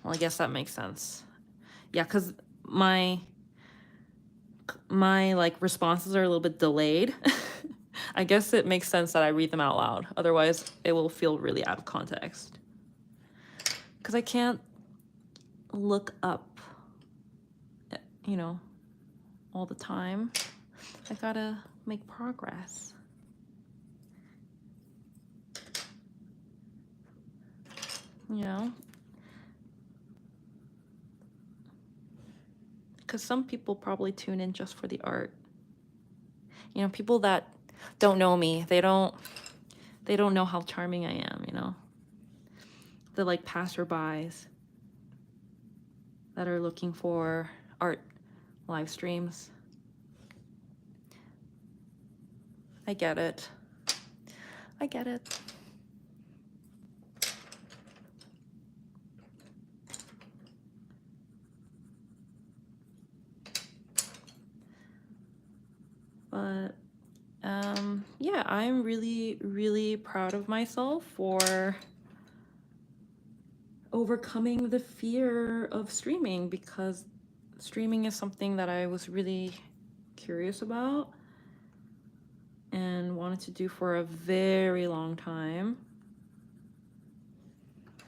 Well, I guess that makes sense. Yeah, because my like responses are a little bit delayed. I guess it makes sense that I read them out loud. Otherwise, it will feel really out of context. Because I can't look up, you know, all the time. I gotta make progress. You know? Because some people probably tune in just for the art. You know, people that don't know me, they don't know how charming I am, you know? The like passerbys that are looking for art live streams. I get it. I get it. But yeah, I'm really, really proud of myself for overcoming the fear of streaming, because streaming is something that I was really curious about and wanted to do for a very long time,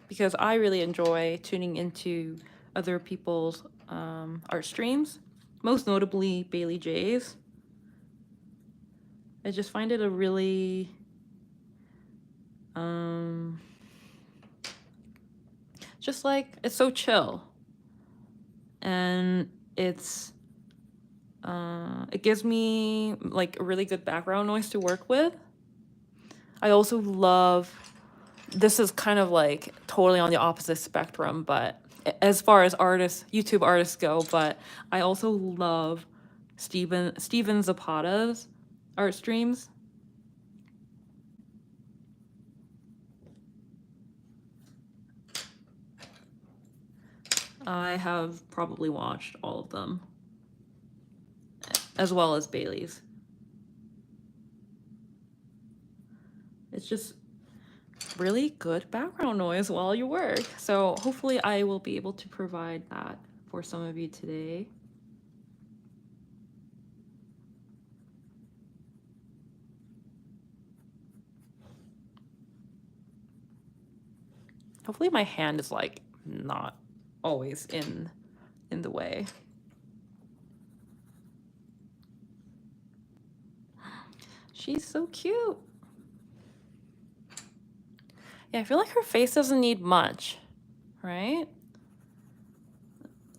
because I really enjoy tuning into other people's art streams, most notably Bailey J's. I just find it a really just like, it's so chill, and it gives me like a really good background noise to work with. I also love, this is kind of like totally on the opposite spectrum, but as far as artists, YouTube artists go, but I also love Steven Zapata's art streams. I have probably watched all of them, as well as Bailey's. It's just really good background noise while you work. So hopefully I will be able to provide that for some of you today. Hopefully my hand is like not always in the way. She's so cute. Yeah, I feel like her face doesn't need much, right?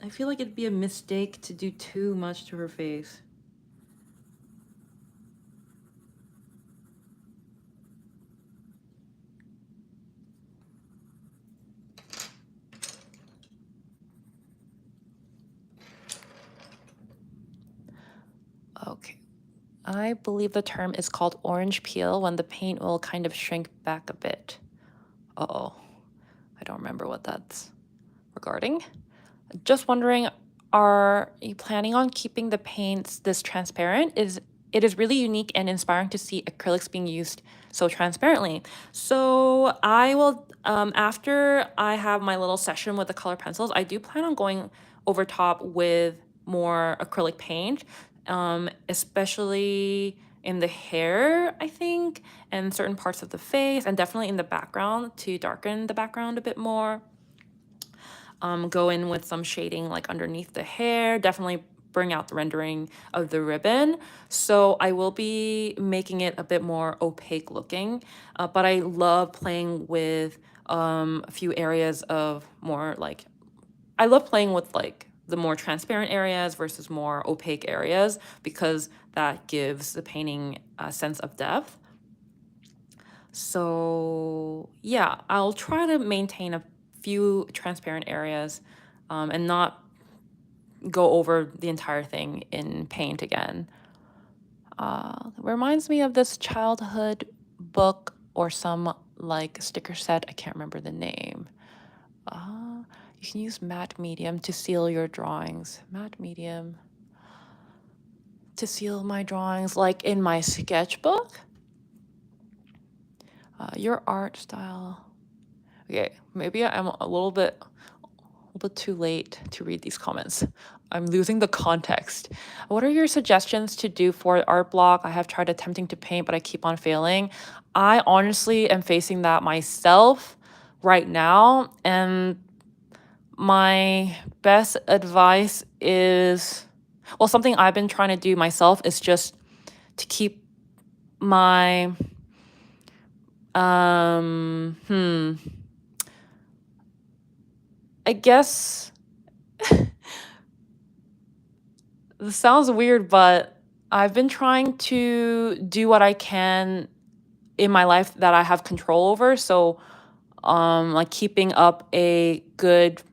I feel like it'd be a mistake to do too much to her face. Okay. I believe the term is called orange peel, when the paint will kind of shrink back a bit. Uh-oh. I don't remember what that's regarding. Just wondering, are you planning on keeping the paints this transparent? It is really unique and inspiring to see acrylics being used so transparently. So I will, after I have my little session with the color pencils, I do plan on going over top with more acrylic paint, especially in the hair, I think, and certain parts of the face, and definitely in the background to darken the background a bit more. Go in with some shading like underneath the hair, definitely bring out the rendering of the ribbon. So I will be making it a bit more opaque looking, but I love playing with a few areas of more like, I love playing with like the more transparent areas versus more opaque areas, because that gives the painting a sense of depth. So yeah, I'll try to maintain a few transparent areas and not go over the entire thing in paint again. Reminds me of this childhood book or some like sticker set. I can't remember the name. You can use matte medium to seal your drawings. Matte medium. to seal my drawings like in my sketchbook. Your art style. Okay, maybe I'm a little bit too late to read these comments. I'm losing the context. What are your suggestions to do for art block? I have tried attempting to paint, but I keep on failing. I honestly am facing that myself right now, and my best advice is, well, something I've been trying to do myself is just to keep my I guess this sounds weird, but I've been trying to do what I can in my life that I have control over. So, like keeping up a good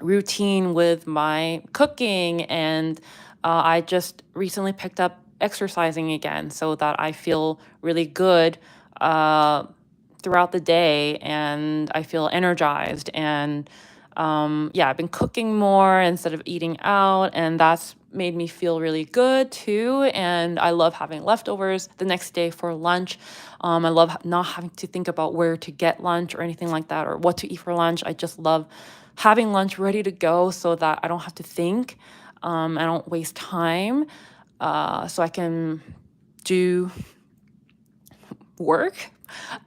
routine with my cooking, and I just recently picked up exercising again so that I feel really good uh, throughout the day, and I feel energized. And yeah, I've been cooking more instead of eating out, and that's made me feel really good too. And I love having leftovers the next day for lunch. I love not having to think about where to get lunch or anything like that, or what to eat for lunch. I just love having lunch ready to go so that I don't have to think. I don't waste time, so I can do work.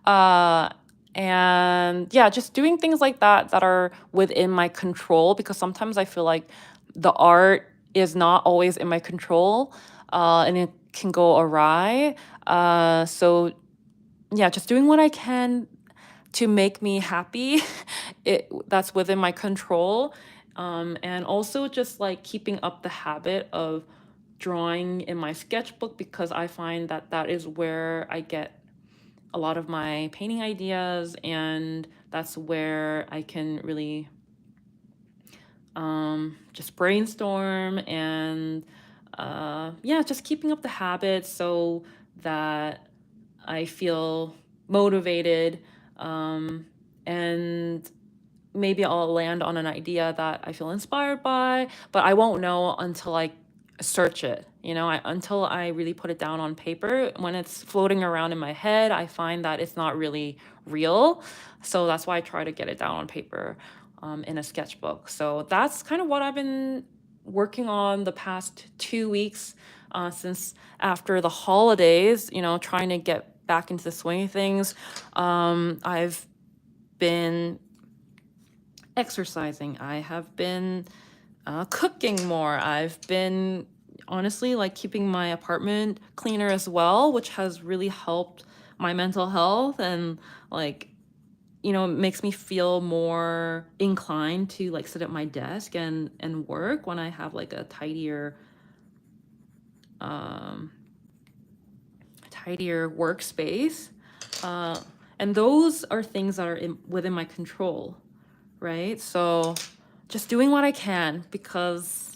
Uh, and yeah, just doing things like that that are within my control, because sometimes I feel like the art is not always in my control, and it can go awry. So yeah, just doing what I can to make me happy. That's within my control. And also just like keeping up the habit of drawing in my sketchbook, because I find that that is where I get a lot of my painting ideas, and that's where I can really just brainstorm. And yeah, just keeping up the habit so that I feel motivated, and maybe I'll land on an idea that I feel inspired by, but I won't know until I search it. Until I really put it down on paper. When it's floating around in my head, I find that it's not really real. So that's why I try to get it down on paper, in a sketchbook. So that's kind of what I've been working on the past 2 weeks, since after the holidays, trying to get back into the swing of things. I've been exercising. I have been cooking more. I've been honestly like keeping my apartment cleaner as well, which has really helped my mental health, and like, it makes me feel more inclined to like sit at my desk and work when I have like a tidier workspace. Uh, and those are things that are within my control, right? So just doing what I can, because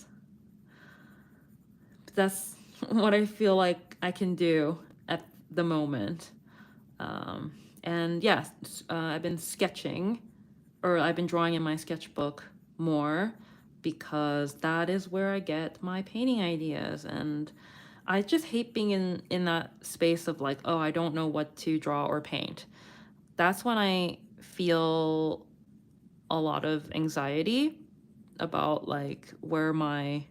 that's what I feel like I can do at the moment. And yeah, I've been sketching, or I've been drawing in my sketchbook more, because that is where I get my painting ideas. And I just hate being in that space of like, oh, I don't know what to draw or paint. That's when I feel a lot of anxiety about like where my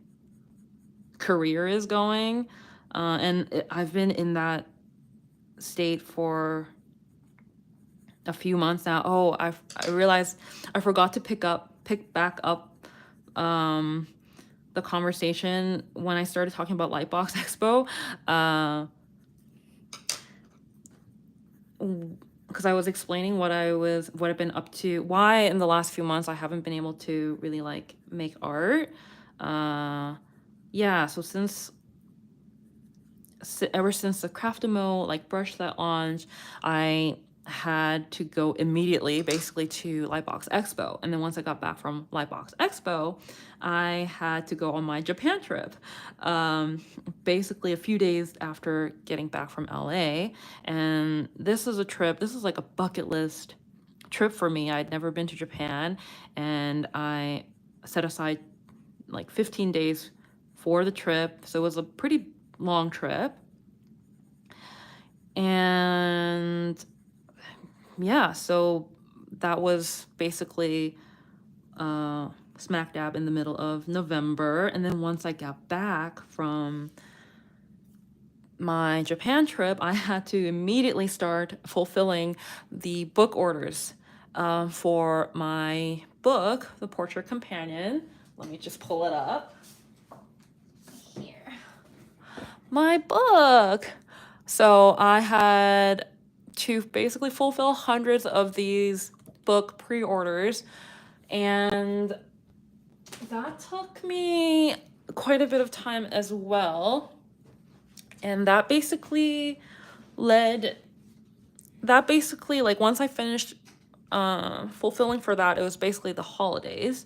career is going. I've been in that state for a few months now. Oh, I realized I forgot to pick back up the conversation when I started talking about Lightbox Expo. Because I was explaining what I've been up to, why in the last few months I haven't been able to really like make art. Yeah, so ever since the Craftamo like brush that launched, I had to go immediately basically to Lightbox Expo. And then once I got back from Lightbox Expo, I had to go on my Japan trip, basically a few days after getting back from LA. And this is like a bucket list trip for me. I'd never been to Japan, and I set aside like 15 days for the trip. So it was a pretty long trip. And yeah, so that was basically smack dab in the middle of November. And then once I got back from my Japan trip, I had to immediately start fulfilling the book orders for my book, The Portrait Companion. Let me just pull it up. Here. My book. So I had to basically fulfill hundreds of these book pre-orders, and that took me quite a bit of time as well. And that basically like once I finished fulfilling for that, it was basically the holidays.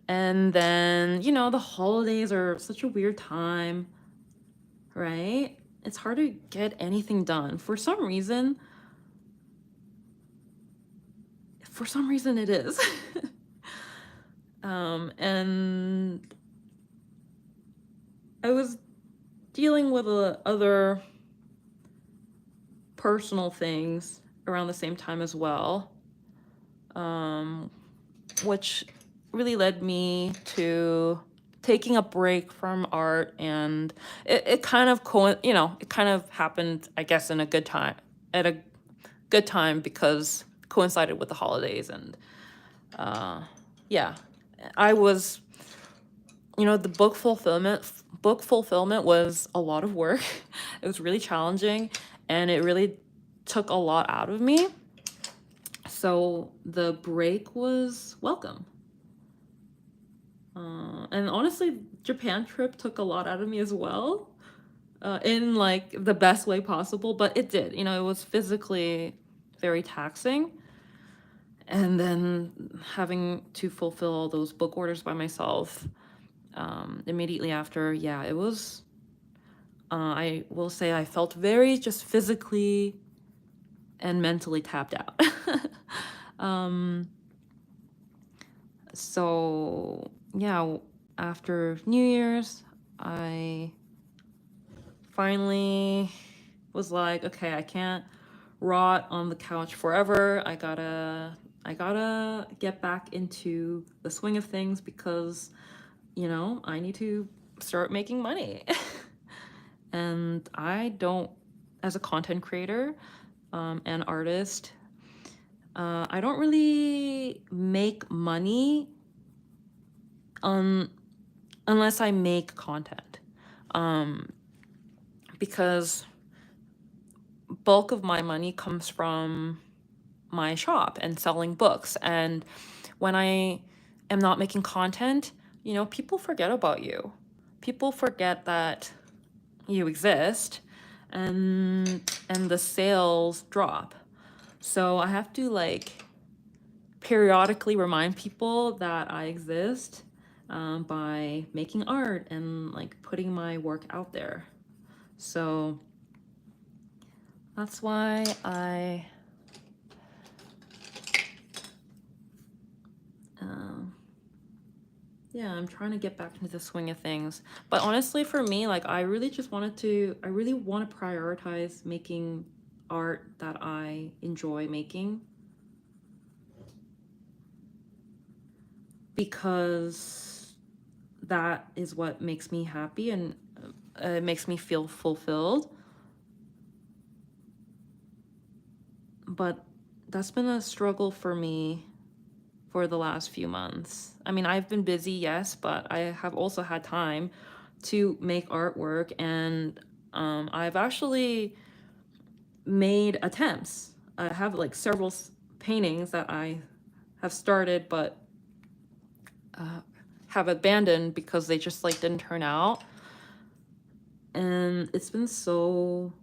And then, the holidays are such a weird time, right? It's hard to get anything done. For some reason it is. And I was dealing with other personal things around the same time as well, which really led me to taking a break from art. And it kind of happened, I guess, at a good time because it coincided with the holidays. And yeah, I was, the book fulfillment was a lot of work. It was really challenging, and it really took a lot out of me. So the break was welcome. And honestly, Japan trip took a lot out of me as well, in like the best way possible, but it did. It was physically very taxing. And then having to fulfill all those book orders by myself immediately after, yeah, it was, I will say I felt very just physically and mentally tapped out. So yeah, after New Year's, I finally was like, okay, I can't rot on the couch forever. I gotta get back into the swing of things because, I need to start making money. And I don't, as a content creator and artist, I don't really make money unless I make content, because bulk of my money comes from my shop and selling books. And when I am not making content, people forget about you. People forget that you exist, and the sales drop. So I have to periodically remind people that I exist by making art and putting my work out there. So that's why I'm trying to get back into the swing of things. But honestly, for me, I really want to prioritize making art that I enjoy making, because that is what makes me happy, and it makes me feel fulfilled. But that's been a struggle for me for the last few months. I mean, I've been busy, yes, but I have also had time to make artwork, and I've actually made attempts. I have several paintings that I have started but have abandoned because they just didn't turn out. And it's been so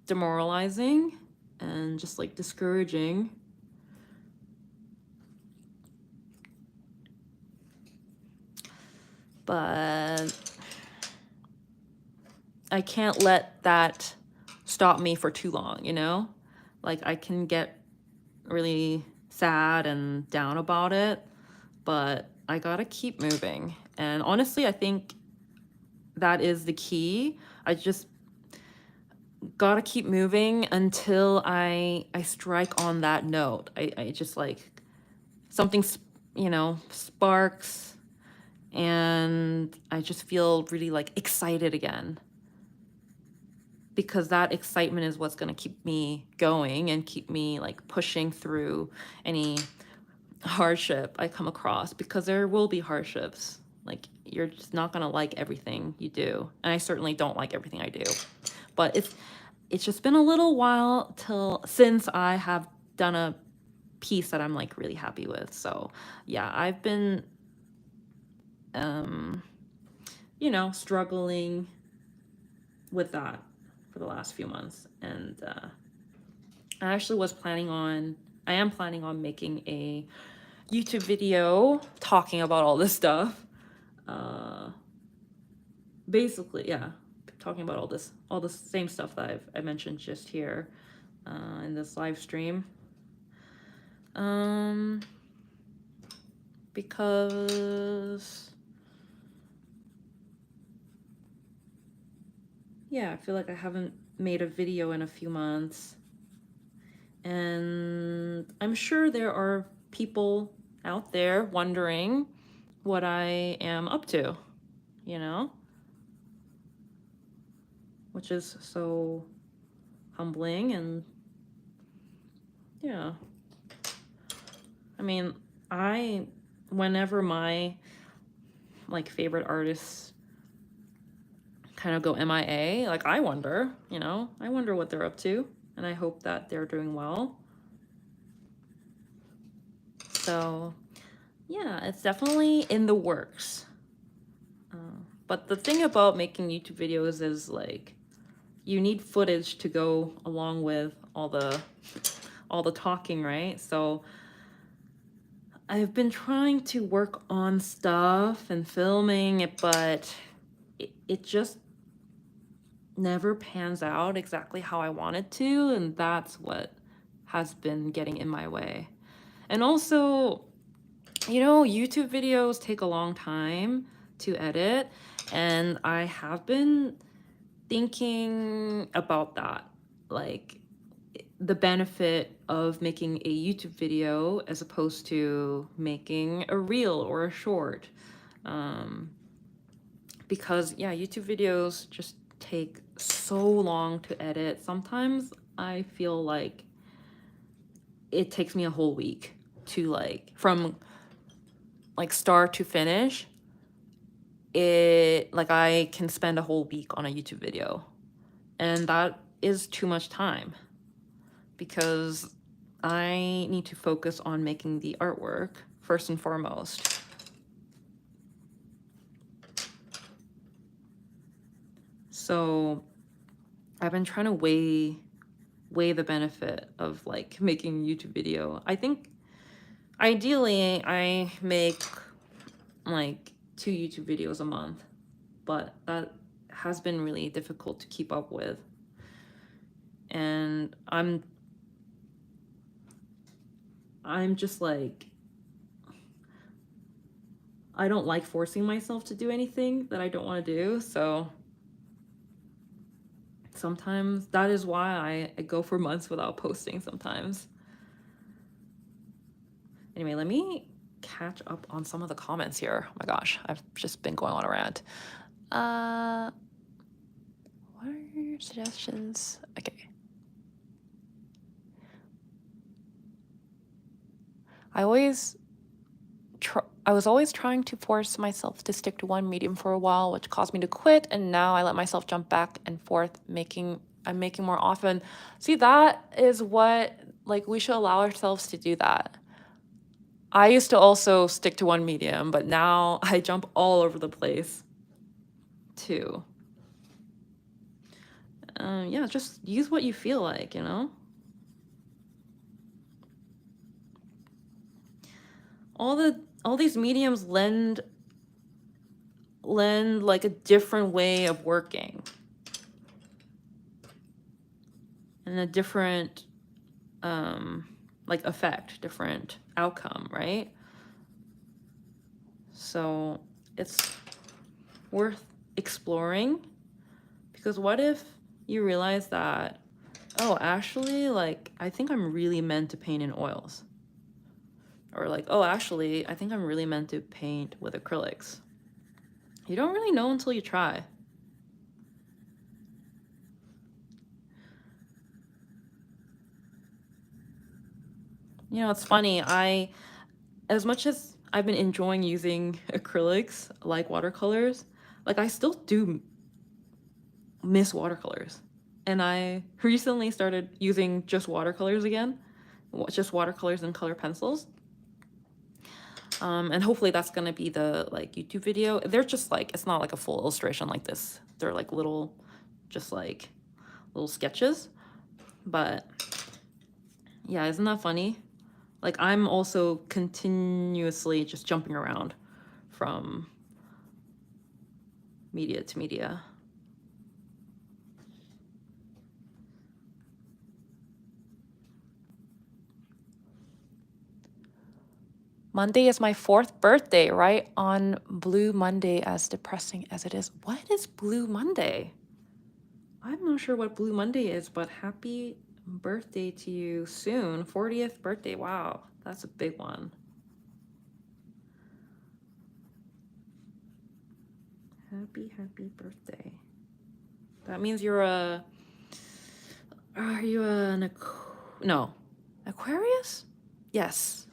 demoralizing and just discouraging. But I can't let that stop me for too long, I can get really sad and down about it, but I gotta keep moving. And honestly, I think that is the key. I just gotta keep moving until I strike on that note. I just like something, you know, sparks, and I just feel really like excited again, because that excitement is what's going to keep me going and keep me like pushing through any hardship I come across, because there will be hardships. Like, you're just not going to like everything you do, and I certainly don't like everything I do. But it's just been a little while since I have done a piece that I'm like really happy with. So yeah, I've been you know, struggling with that for the last few months. And I actually I am planning on making a YouTube video talking about all this stuff. Basically, yeah, talking about all the same stuff that I mentioned just here in this live stream. Because yeah, I feel like I haven't made a video in a few months. And I'm sure there are people out there wondering what I am up to, you know? Which is so humbling. And yeah. I mean, whenever my like favorite artists kind of go MIA, like I wonder, you know, I wonder what they're up to, and I hope that they're doing well. So yeah, it's definitely in the works. But the thing about making YouTube videos is like, you need footage to go along with all the talking, right? So I've been trying to work on stuff and filming it, but it just never pans out exactly how I want it to, and that's what has been getting in my way. And also, you know, YouTube videos take a long time to edit, and I have been thinking about that, like the benefit of making a YouTube video as opposed to making a reel or a short. Because yeah, YouTube videos just take so long to edit. Sometimes I feel like it takes me a whole week to like, from like start to finish. Like I can spend a whole week on a YouTube video, and that is too much time, because I need to focus on making the artwork first and foremost. So I've been trying to weigh the benefit of like making a YouTube video. I think ideally I make like 2 YouTube videos a month, but that has been really difficult to keep up with. And I'm just like, I don't like forcing myself to do anything that I don't want to do. So sometimes that is why I go for months without posting sometimes. Anyway, let me catch up on some of the comments here. Oh my gosh, I've just been going on a rant. What are your suggestions? Okay. I was always trying to force myself to stick to one medium for a while, which caused me to quit, and now I let myself jump back and forth, I'm making more often. See, that is what, like, we should allow ourselves to do that. I used to also stick to one medium, but now I jump all over the place too. Yeah, just use what you feel like, you know? All these mediums lend like a different way of working and a different like effect, different outcome, right? So it's worth exploring, because what if you realize that, oh, actually, like, I think I'm really meant to paint in oils. Or like, oh, actually, I think I'm really meant to paint with acrylics. You don't really know until you try. You know, it's funny, as much as I've been enjoying using acrylics like watercolors, like I still do miss watercolors. And I recently started using just watercolors again, just watercolors and color pencils. And hopefully that's gonna be the like YouTube video. They're just like, it's not like a full illustration like this. They're like little, just like little sketches. But yeah, isn't that funny? Like I'm also continuously just jumping around from media to media. Monday is my 4th birthday, right on Blue Monday, as depressing as it is. What is Blue Monday? I'm not sure what Blue Monday is, but happy birthday to you soon. 40th birthday. Wow, that's a big one. Happy birthday. That means you're a... Are you an... No. Aquarius? Yes.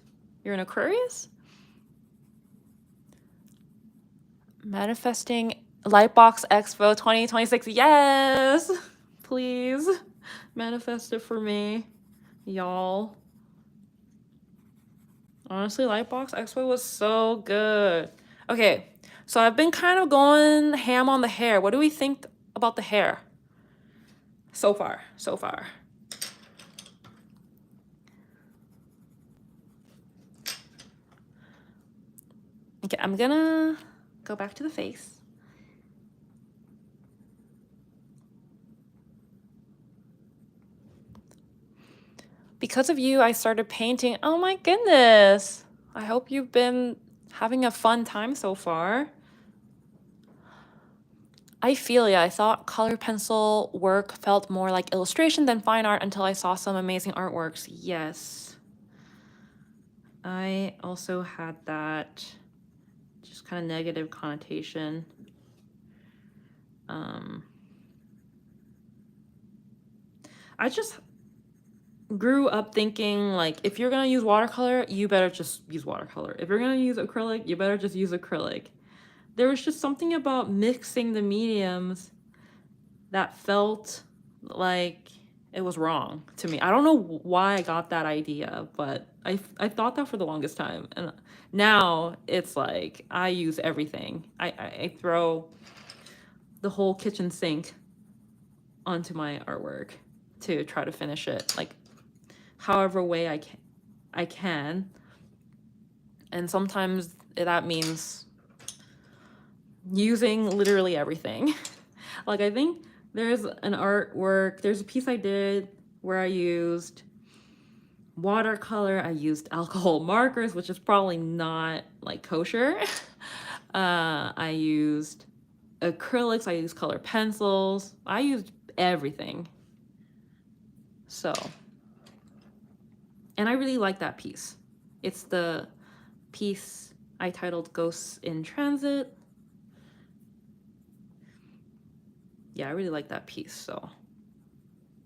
You're an Aquarius? Manifesting Lightbox Expo 2026. Yes! Please. Manifest it for me, y'all. Honestly, Lightbox Expo was so good. Okay, so I've been kind of going ham on the hair. What do we think about the hair? So far. Okay, I'm gonna go back to the face. Because of you, I started painting. Oh my goodness. I hope you've been having a fun time so far. I feel ya. I thought color pencil work felt more like illustration than fine art until I saw some amazing artworks. Yes. I also had that just kind of negative connotation. I just grew up thinking, like, if you're gonna use watercolor, you better just use watercolor. If you're gonna use acrylic, you better just use acrylic. There was just something about mixing the mediums that felt like it was wrong to me. I don't know why I got that idea, but I thought that for the longest time. And now it's like I use everything. I throw the whole kitchen sink onto my artwork to try to finish it, like however way I can. And sometimes that means using literally everything. Like I think there's a piece I did where I used watercolor, I used alcohol markers, which is probably not like kosher. I used acrylics, I used color pencils, I used everything. So, and I really like that piece. It's the piece I titled Ghosts in Transit. Yeah, I really like that piece. So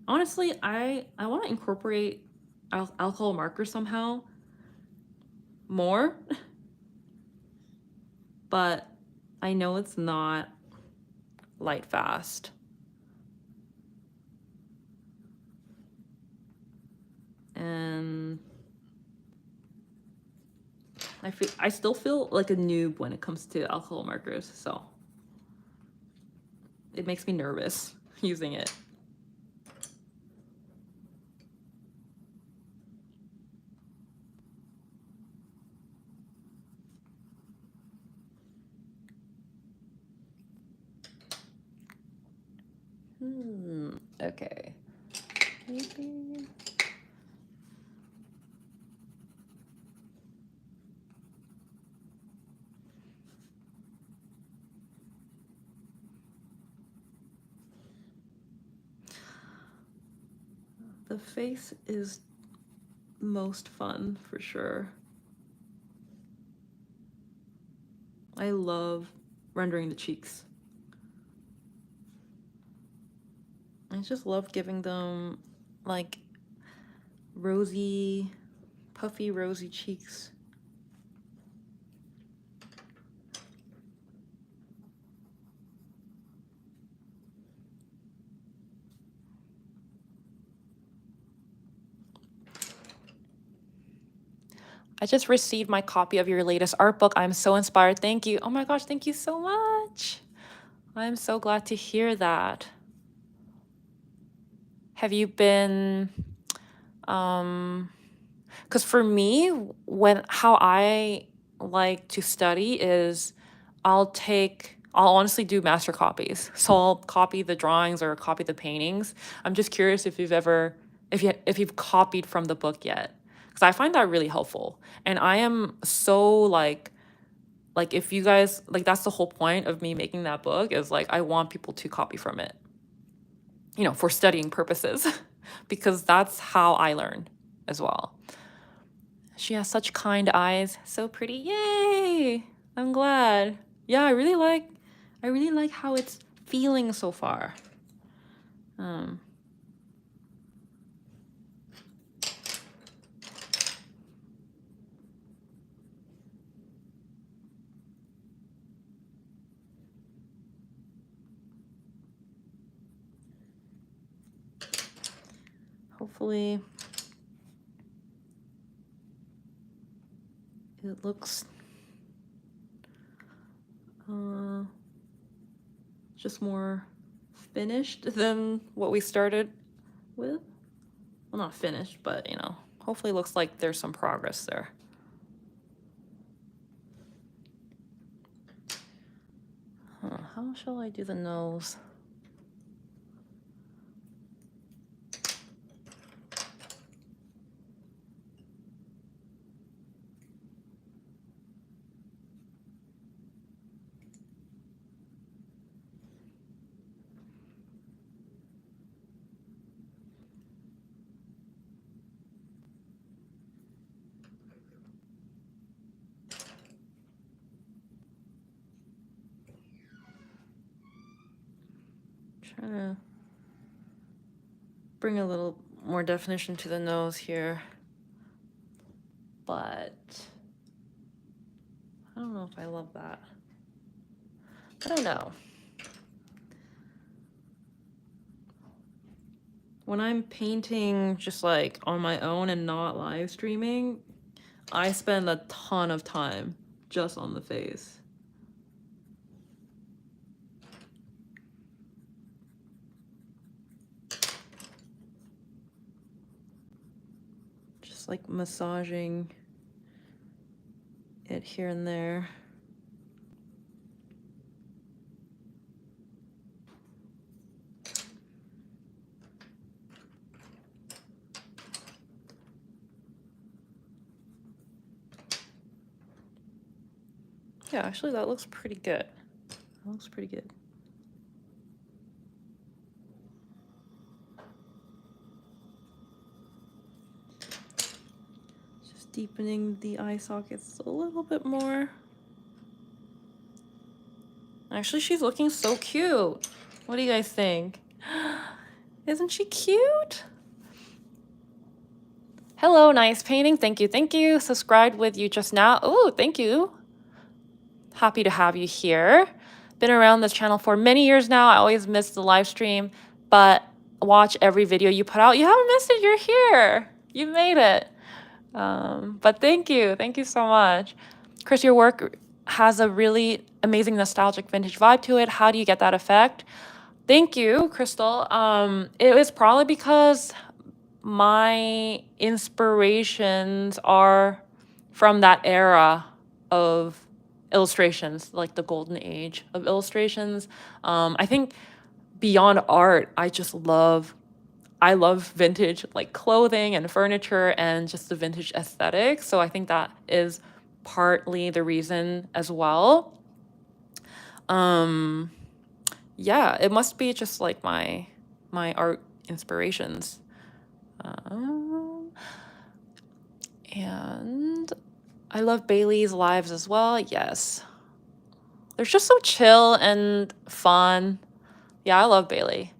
honestly, I want to incorporate alcohol markers somehow more, but I know it's not light fast. And I still feel like a noob when it comes to alcohol markers, so it makes me nervous using it. Okay. Maybe. the face is most fun for sure. I love rendering the cheeks. I just love giving them like rosy, puffy, rosy cheeks. I just received my copy of your latest art book. I'm so inspired. Thank you. Oh my gosh, thank you so much. I'm so glad to hear that. Have you been, because for me, how I like to study is I'll honestly do master copies. So I'll copy the drawings or copy the paintings. I'm just curious if you've copied from the book yet, because I find that really helpful. And I am so like if you guys like, that's the whole point of me making that book, is like I want people to copy from it, for studying purposes, because that's how I learn as well. She has such kind eyes, so pretty. Yay! I'm glad. Yeah, I really like how it's feeling so far. Hopefully it looks just more finished than what we started with. Well, not finished, but hopefully it looks like there's some progress there. How shall I do the nose? Trying to bring a little more definition to the nose here, but I don't know if I love that. I don't know. When I'm painting just like on my own and not live streaming, I spend a ton of time just on the face. Just like massaging it here and there. Yeah, actually that looks pretty good. That looks pretty good. Just deepening the eye sockets a little bit more. Actually, she's looking so cute. What do you guys think? Isn't she cute? Hello, nice painting. Thank you, thank you. Subscribed with you just now. Oh, thank you. Happy to have you here. Been around this channel for many years now. I always miss the live stream, but watch every video you put out. You haven't missed it. You're here. You made it. But thank you. Thank you so much. Chris, your work has a really amazing nostalgic vintage vibe to it. How do you get that effect? Thank you, Crystal. It was probably because my inspirations are from that era of illustrations, like the golden age of illustrations. I think beyond art, I love vintage like clothing and furniture and just the vintage aesthetic. So I think that is partly the reason as well. Yeah, it must be just like my art inspirations. And I love Bailey's lives as well. Yes. They're just so chill and fun. Yeah, I love Bailey.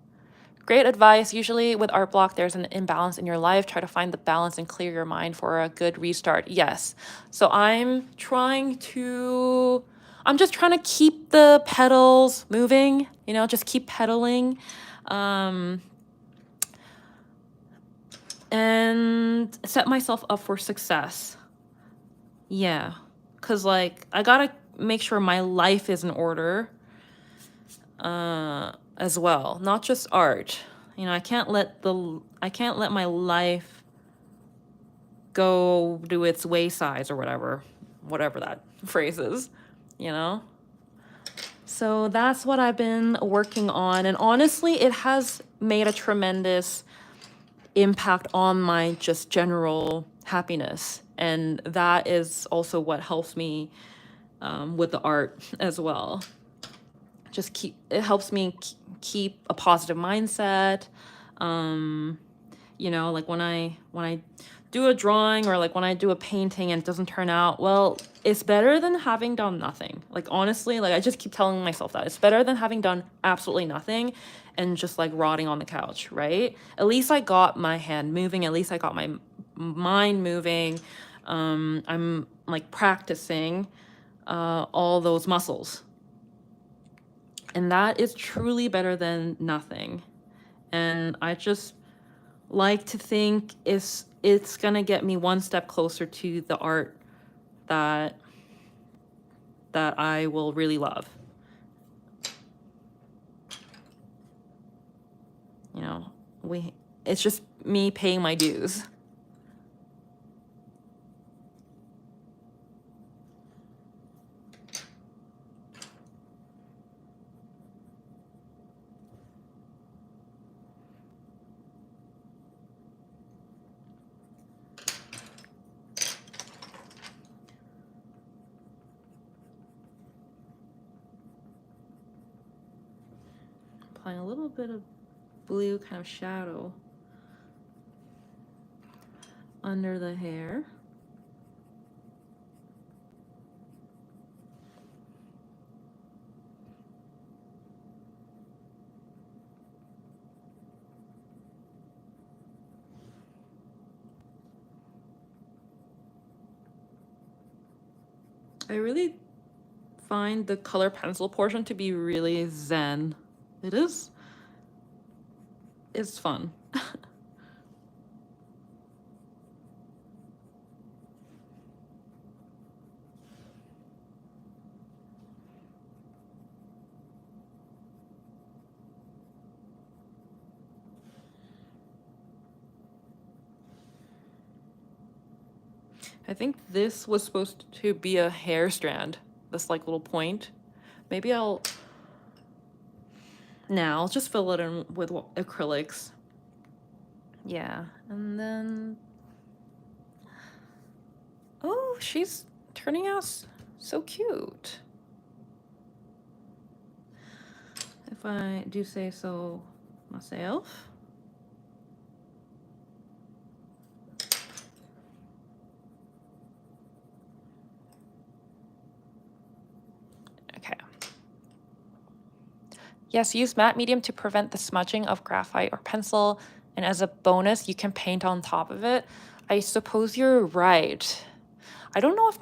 Great advice. Usually with art block, there's an imbalance in your life. Try to find the balance and clear your mind for a good restart. Yes. So I'm just trying to keep the pedals moving, just keep pedaling. And set myself up for success. Yeah. Because, I gotta make sure my life is in order as well, not just art. I can't let my life go to its waysides or whatever that phrase is, So that's what I've been working on. And honestly, it has made a tremendous impact on my just general happiness. And that is also what helps me with the art as well. It helps me keep a positive mindset. Like when I do a drawing or like when I do a painting and it doesn't turn out well, it's better than having done nothing. Honestly, I just keep telling myself that it's better than having done absolutely nothing and just rotting on the couch, right? At least I got my hand moving, at least I got my mind moving. I'm practicing all those muscles, and that is truly better than nothing. And I just like to think it's gonna get me one step closer to the art that I will really love. It's just me paying my dues. Applying a little bit of blue kind of shadow under the hair. I really find the color pencil portion to be really zen. It is. It's fun. I think this was supposed to be a hair strand, this little point. Maybe I'll just fill it in with acrylics. Yeah, and then, oh, she's turning out so cute. If I do say so myself. Okay. Yes, use matte medium to prevent the smudging of graphite or pencil, and as a bonus, you can paint on top of it. I suppose you're right. I don't know if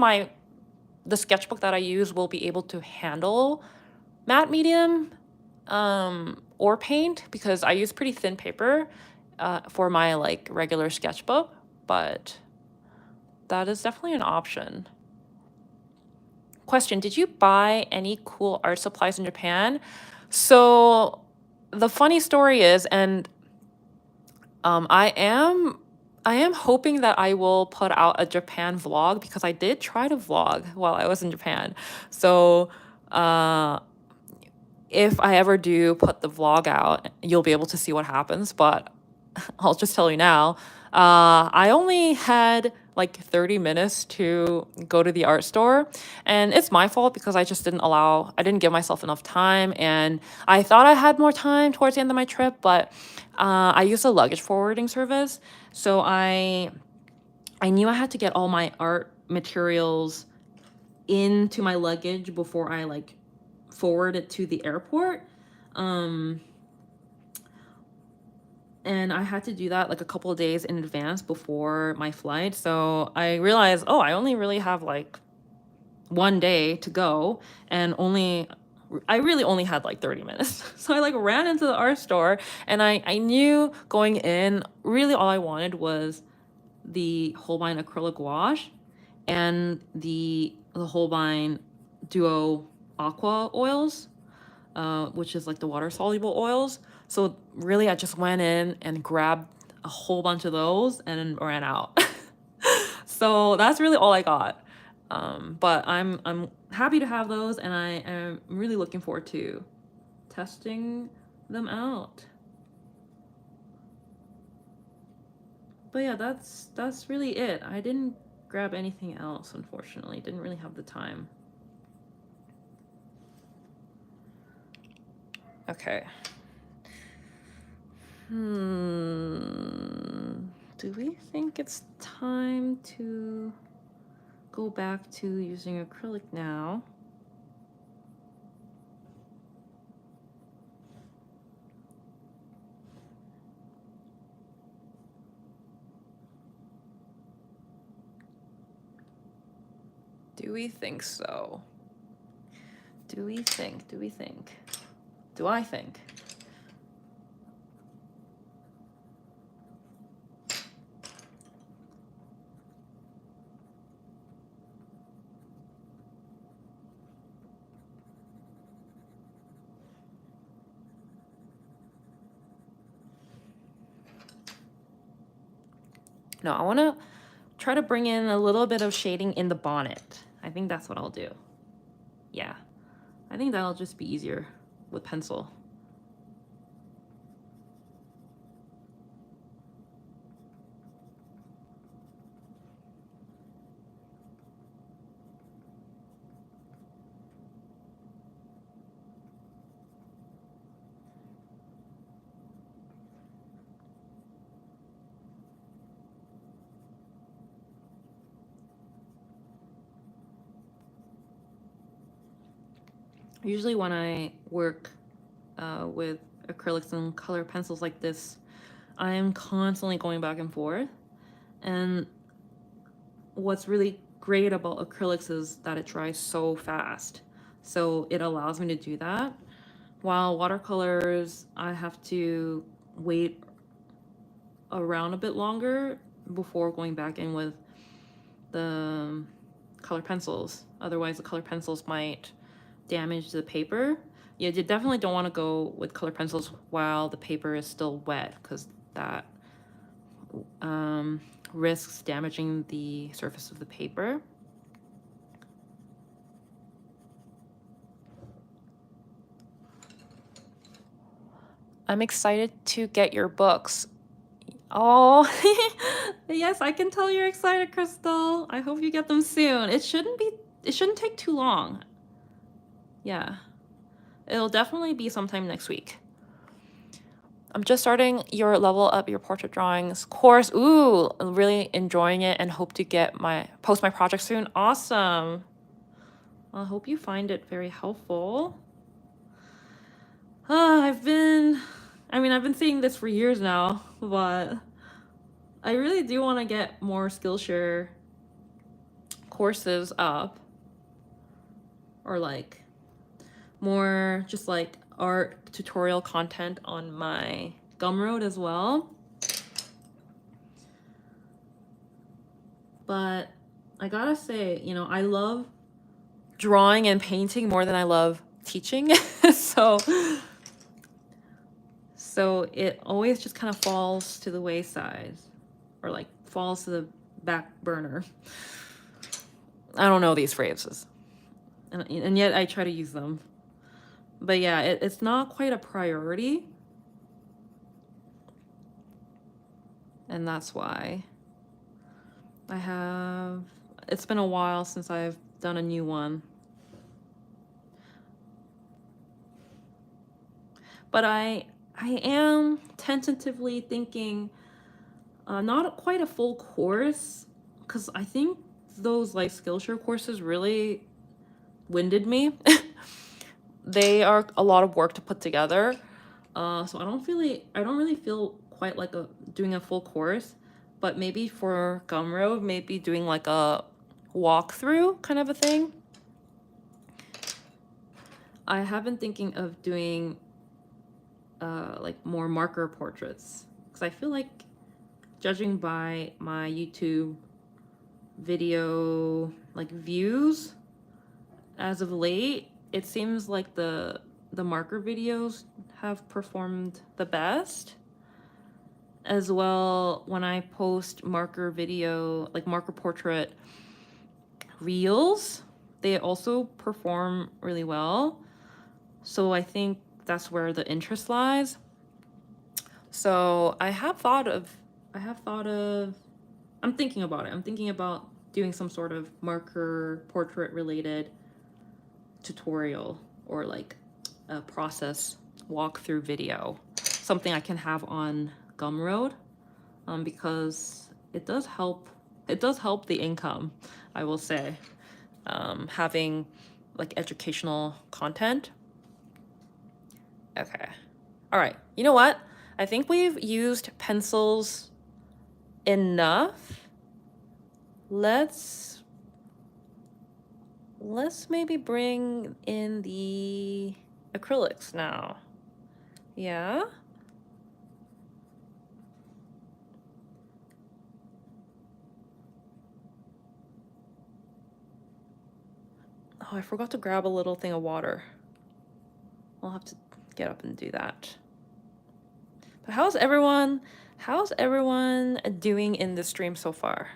the sketchbook that I use will be able to handle matte medium or paint, because I use pretty thin paper for my regular sketchbook, but that is definitely an option. Question, did you buy any cool art supplies in Japan? So the funny story is, and I am hoping that I will put out a Japan vlog, because I did try to vlog while I was in Japan. So if I ever do put the vlog out, you'll be able to see what happens, but I'll just tell you now, I only had like 30 minutes to go to the art store, and it's my fault because I didn't give myself enough time, and I thought I had more time towards the end of my trip, but I used a luggage forwarding service, so I knew I had to get all my art materials into my luggage before I like forward it to the airport. Um, and I had to do that like a couple of days in advance before my flight. So I realized, oh, I only really have like one day to go, and I really only had like 30 minutes. So I like ran into the art store, and I knew going in, really all I wanted was the Holbein acrylic wash and the Holbein Duo Aqua oils, which is like the water soluble oils. So really, I just went in and grabbed a whole bunch of those and ran out. So that's really all I got. But I'm happy to have those, and I am really looking forward to testing them out. But yeah, that's really it. I didn't grab anything else, unfortunately. Didn't really have the time. Okay. Do we think it's time to go back to using acrylic now? Do we think so? Do we think? Do we think? Do I think? No, I want to try to bring in a little bit of shading in the bonnet. I think that's what I'll do. Yeah, I think that'll just be easier with pencil. Usually when I work with acrylics and color pencils like this, I am constantly going back and forth. And what's really great about acrylics is that it dries so fast. So it allows me to do that. While watercolors, I have to wait around a bit longer before going back in with the color pencils. Otherwise, the color pencils might damage the paper. Yeah, you definitely don't want to go with color pencils while the paper is still wet, because that risks damaging the surface of the paper. I'm excited to get your books. Oh, yes, I can tell you're excited, Crystal. I hope you get them soon. It shouldn't take too long. Yeah. It'll definitely be sometime next week. I'm just starting your Level Up Your Portrait Drawings course. Ooh, really enjoying it and hope to post my project soon. Awesome. Well, I hope you find it very helpful. I've been saying this for years now, but I really do want to get more Skillshare courses up, or like more just like art tutorial content on my Gumroad as well. But I gotta say, I love drawing and painting more than I love teaching. So it always just kind of falls to the wayside, or like falls to the back burner. I don't know these phrases, and yet I try to use them. But yeah, it's not quite a priority. and that's why it's been a while since I've done a new one. But I am tentatively thinking not quite a full course, because I think those like Skillshare courses really winded me. They are a lot of work to put together. So I don't really feel quite like doing a full course, but maybe for Gumroad, maybe doing like a walkthrough kind of a thing. I have been thinking of doing like more marker portraits, because I feel like, judging by my YouTube video like views as of late, it seems like the marker videos have performed the best. As well, when I post marker video, like marker portrait reels, they also perform really well. So I think that's where the interest lies. So I'm thinking about it. I'm thinking about doing some sort of marker portrait related tutorial, or like a process walkthrough video, something I can have on Gumroad, because it does help the income, I will say, having like educational content. Okay. All right. You know what? I think we've used pencils enough. Let's maybe bring in the acrylics now. Yeah. Oh, I forgot to grab a little thing of water. I'll have to get up and do that. But how's everyone doing in the stream so far?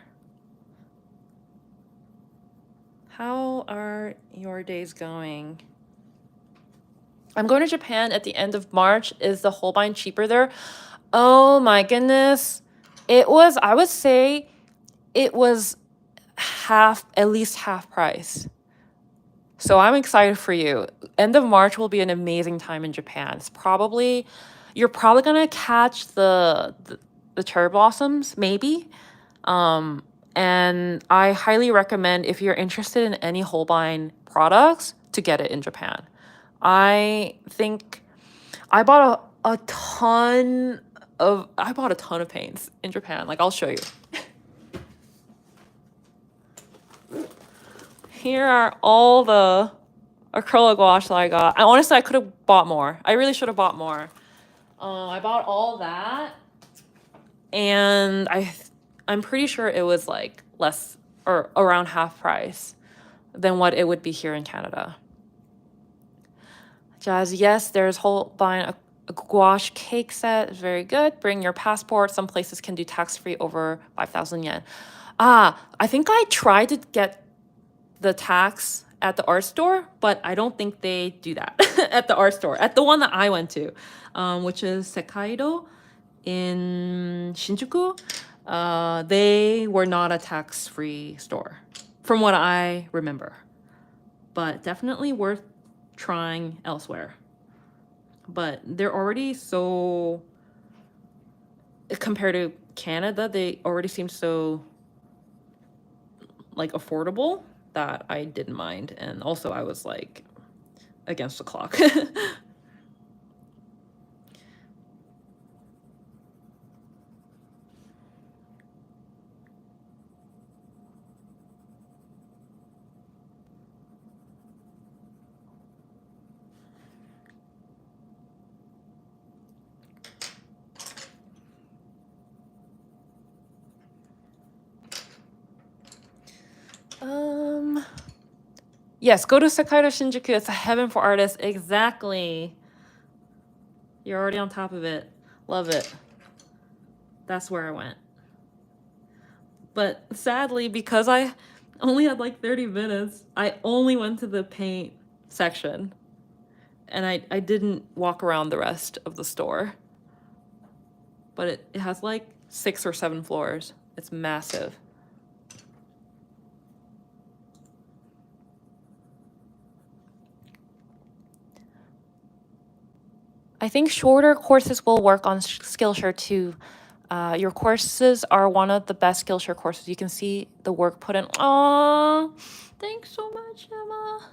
How are your days going? I'm going to Japan at the end of March. Is the Holbein cheaper there? Oh my goodness. I would say it was at least half price. So I'm excited for you. End of March will be an amazing time in Japan. You're probably gonna catch the cherry blossoms, maybe. And I highly recommend, if you're interested in any Holbein products, to get it in Japan. I think I bought a ton of paints in Japan. Like, I'll show you. Here are all the acrylic wash that I got. Honestly, I could have bought more. I really should have bought more. I bought all that, and I'm pretty sure it was like less, or around half price than what it would be here in Canada. Jazz, yes, there's Holbein a gouache cake set. Very good. Bring your passport. Some places can do tax-free over 5,000 yen. I think I tried to get the tax at the art store, but I don't think they do that at the art store. At the one that I went to, which is Sekaido in Shinjuku, they were not a tax-free store, from what I remember. But definitely worth trying elsewhere. But they're already so, compared to Canada, they already seem so like affordable that I didn't mind. And also I was like against the clock. Yes, go to Sekaido Shinjuku. It's a heaven for artists. Exactly. You're already on top of it. Love it. That's where I went. But sadly, because I only had like 30 minutes, I only went to the paint section. And I didn't walk around the rest of the store. But it has like 6 or 7 floors. It's massive. I think shorter courses will work on Skillshare too. Your courses are one of the best Skillshare courses. You can see the work put in. Aww, thanks so much, Emma.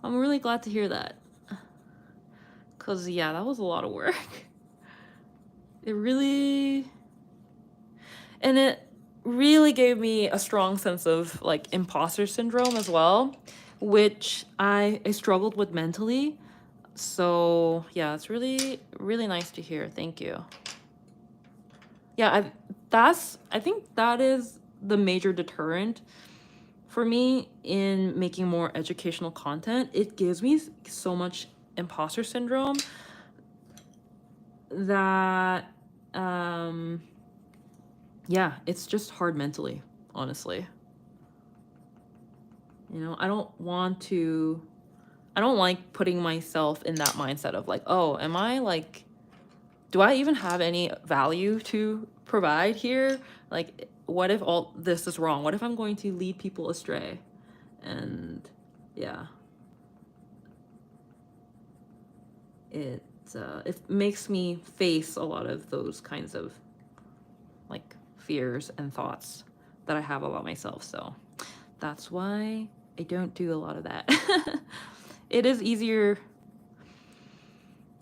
I'm really glad to hear that. Because, yeah, that was a lot of work. It really gave me a strong sense of, like, imposter syndrome as well, which I struggled with mentally. So, yeah, it's really, really nice to hear. Thank you. Yeah, I think that is the major deterrent for me in making more educational content. It gives me so much imposter syndrome that yeah, it's just hard mentally, honestly. You know, I don't like putting myself in that mindset of like, oh, am I like, do I even have any value to provide here? Like, what if all this is wrong? What if I'm going to lead people astray? And yeah, it makes me face a lot of those kinds of like fears and thoughts that I have about myself. So that's why I don't do a lot of that. It is easier.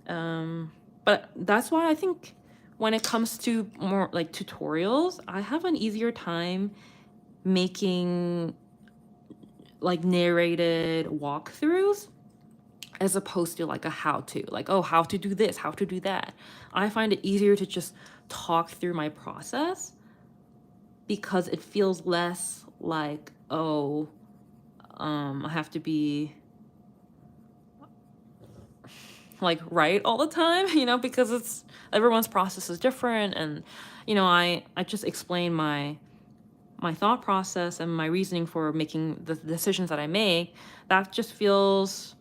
But that's why I think when it comes to more like tutorials, I have an easier time making like narrated walkthroughs as opposed to like a how to, like, oh, how to do this, how to do that. I find it easier to just talk through my process because it feels less like, oh, I have to be like right all the time, you know, because it's everyone's process is different. And, you know, I just explain my thought process and my reasoning for making the decisions that I make. That just feels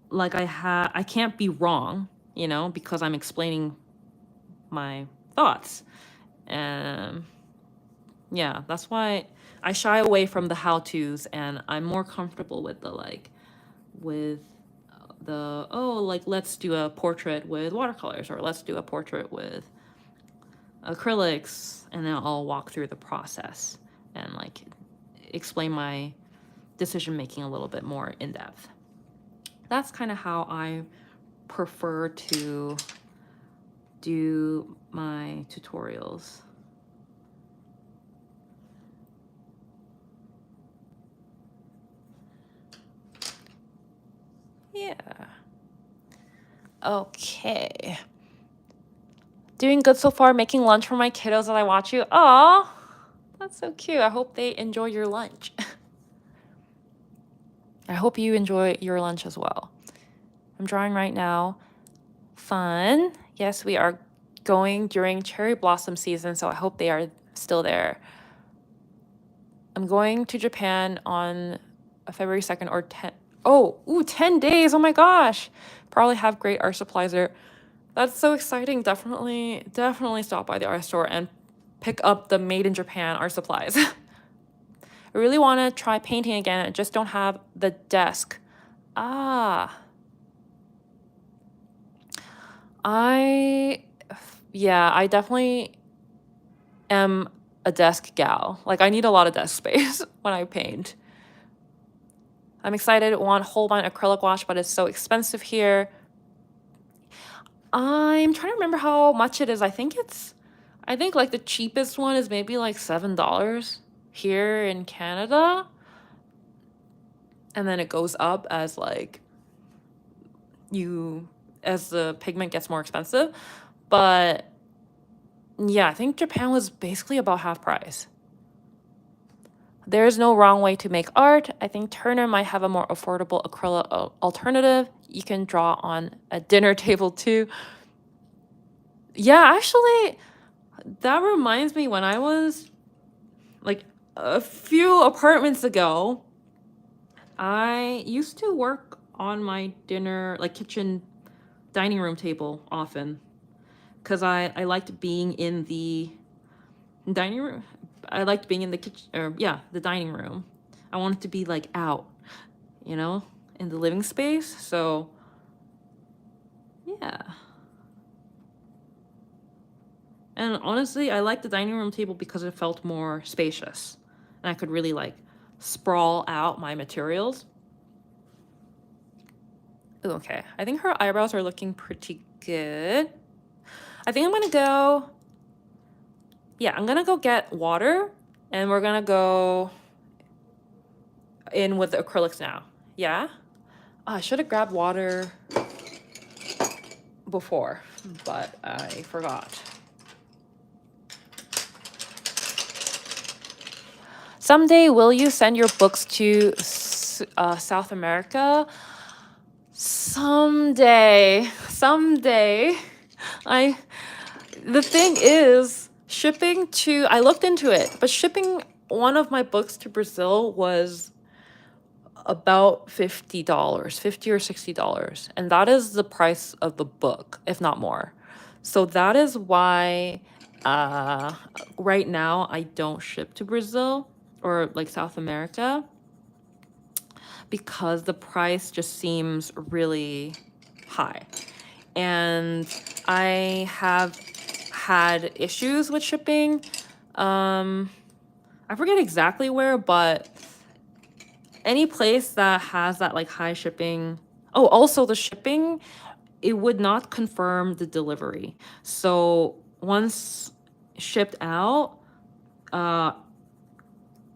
like I can't be wrong, you know, because I'm explaining my thoughts. And yeah, that's why I shy away from the how-tos, and I'm more comfortable with the like with the, oh, like let's do a portrait with watercolors, or let's do a portrait with acrylics, and then I'll walk through the process and like explain my decision making a little bit more in depth. That's kind of how I prefer to do my tutorials. Yeah. Okay. Doing good so far, making lunch for my kiddos as I watch you. Aw, that's so cute. I hope they enjoy your lunch. I hope you enjoy your lunch as well. I'm drawing right now. Fun. Yes, we are going during cherry blossom season, so I hope they are still there. I'm going to Japan on February 2nd or 10. Oh, 10 days. Oh my gosh. Probably have great art supplies there. That's so exciting. Definitely stop by the art store and pick up the made in Japan art supplies. I really want to try painting again. I just don't have the desk. I definitely am a desk gal. Like, I need a lot of desk space when I paint. I'm excited. Want Holbein acrylic wash, but it's so expensive here. I'm trying to remember how much it is. I think like the cheapest one is maybe like $7 here in Canada. And then it goes up as like as the pigment gets more expensive. But yeah, I think Japan was basically about half price. There's no wrong way to make art. I think Turner might have a more affordable acrylic alternative. You can draw on a dinner table too. Yeah, actually, that reminds me, when I was like a few apartments ago, I used to work on my dinner, like kitchen dining room table often. because I liked being in the dining room. I liked being in the kitchen, or yeah, the dining room. I wanted to be like out, you know, in the living space. So yeah. And honestly, I liked the dining room table because it felt more spacious. And I could really like sprawl out my materials. Ooh, okay, I think her eyebrows are looking pretty good. I think I'm gonna go, yeah, I'm gonna go get water and we're gonna go in with the acrylics now. Yeah? Oh, I should have grabbed water before, but I forgot. Someday, will you send your books to South America? Someday. The thing is, shipping to, I looked into it, but shipping one of my books to Brazil was about $50, 50 or $60. And that is the price of the book, if not more. So that is why right now I don't ship to Brazil or like South America, because the price just seems really high. And I have had issues with shipping. I forget exactly where, but any place that has that like high shipping. Oh, also the shipping, it would not confirm the delivery. So once shipped out,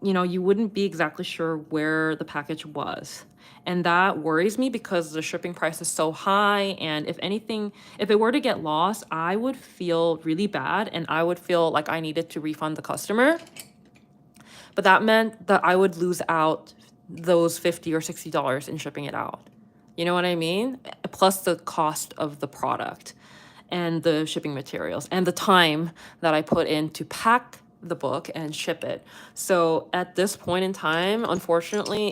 you know, you wouldn't be exactly sure where the package was. And that worries me because the shipping price is so high. And if anything, if it were to get lost, I would feel really bad and I would feel like I needed to refund the customer. But that meant that I would lose out those $50 or $60 in shipping it out. You know what I mean? Plus the cost of the product and the shipping materials and the time that I put in to pack the book and ship it. So at this point in time, unfortunately,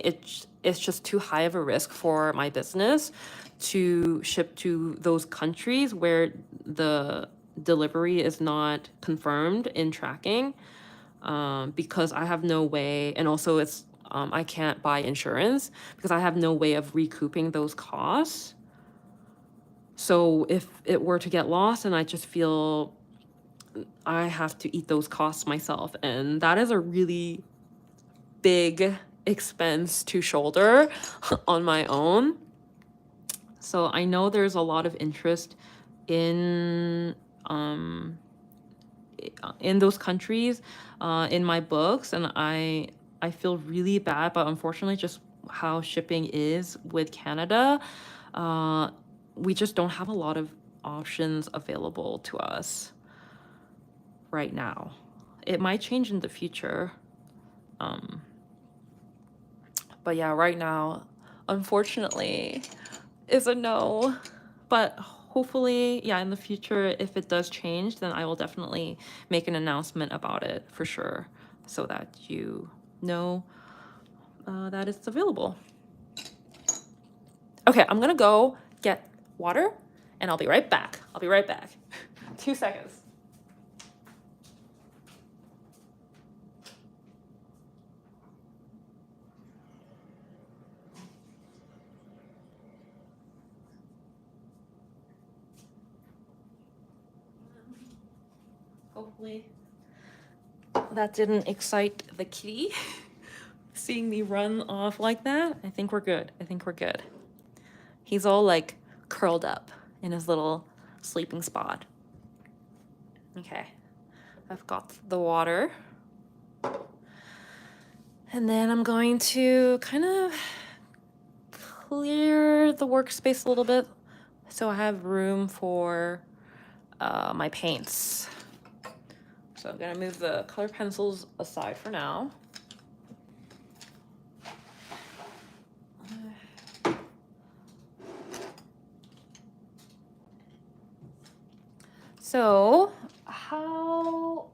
it's just too high of a risk for my business to ship to those countries where the delivery is not confirmed in tracking, because I have no way, and also it's I can't buy insurance because I have no way of recouping those costs. So if it were to get lost, and I just feel I have to eat those costs myself, and that is a really big expense to shoulder on my own. So I know there's a lot of interest in those countries, in my books, and I feel really bad, but unfortunately, just how shipping is with Canada, we just don't have a lot of options available to us right now. It might change in the future. But yeah, right now, unfortunately, is a no. But hopefully, yeah, in the future, if it does change, then I will definitely make an announcement about it for sure, so that you know that it's available. Okay, I'm gonna go get water and I'll be right back. 2 seconds. Hopefully that didn't excite the kitty. Seeing me run off like that, I think we're good. He's all like curled up in his little sleeping spot. Okay, I've got the water. And then I'm going to kind of clear the workspace a little bit so I have room for my paints. So I'm gonna move the color pencils aside for now. So how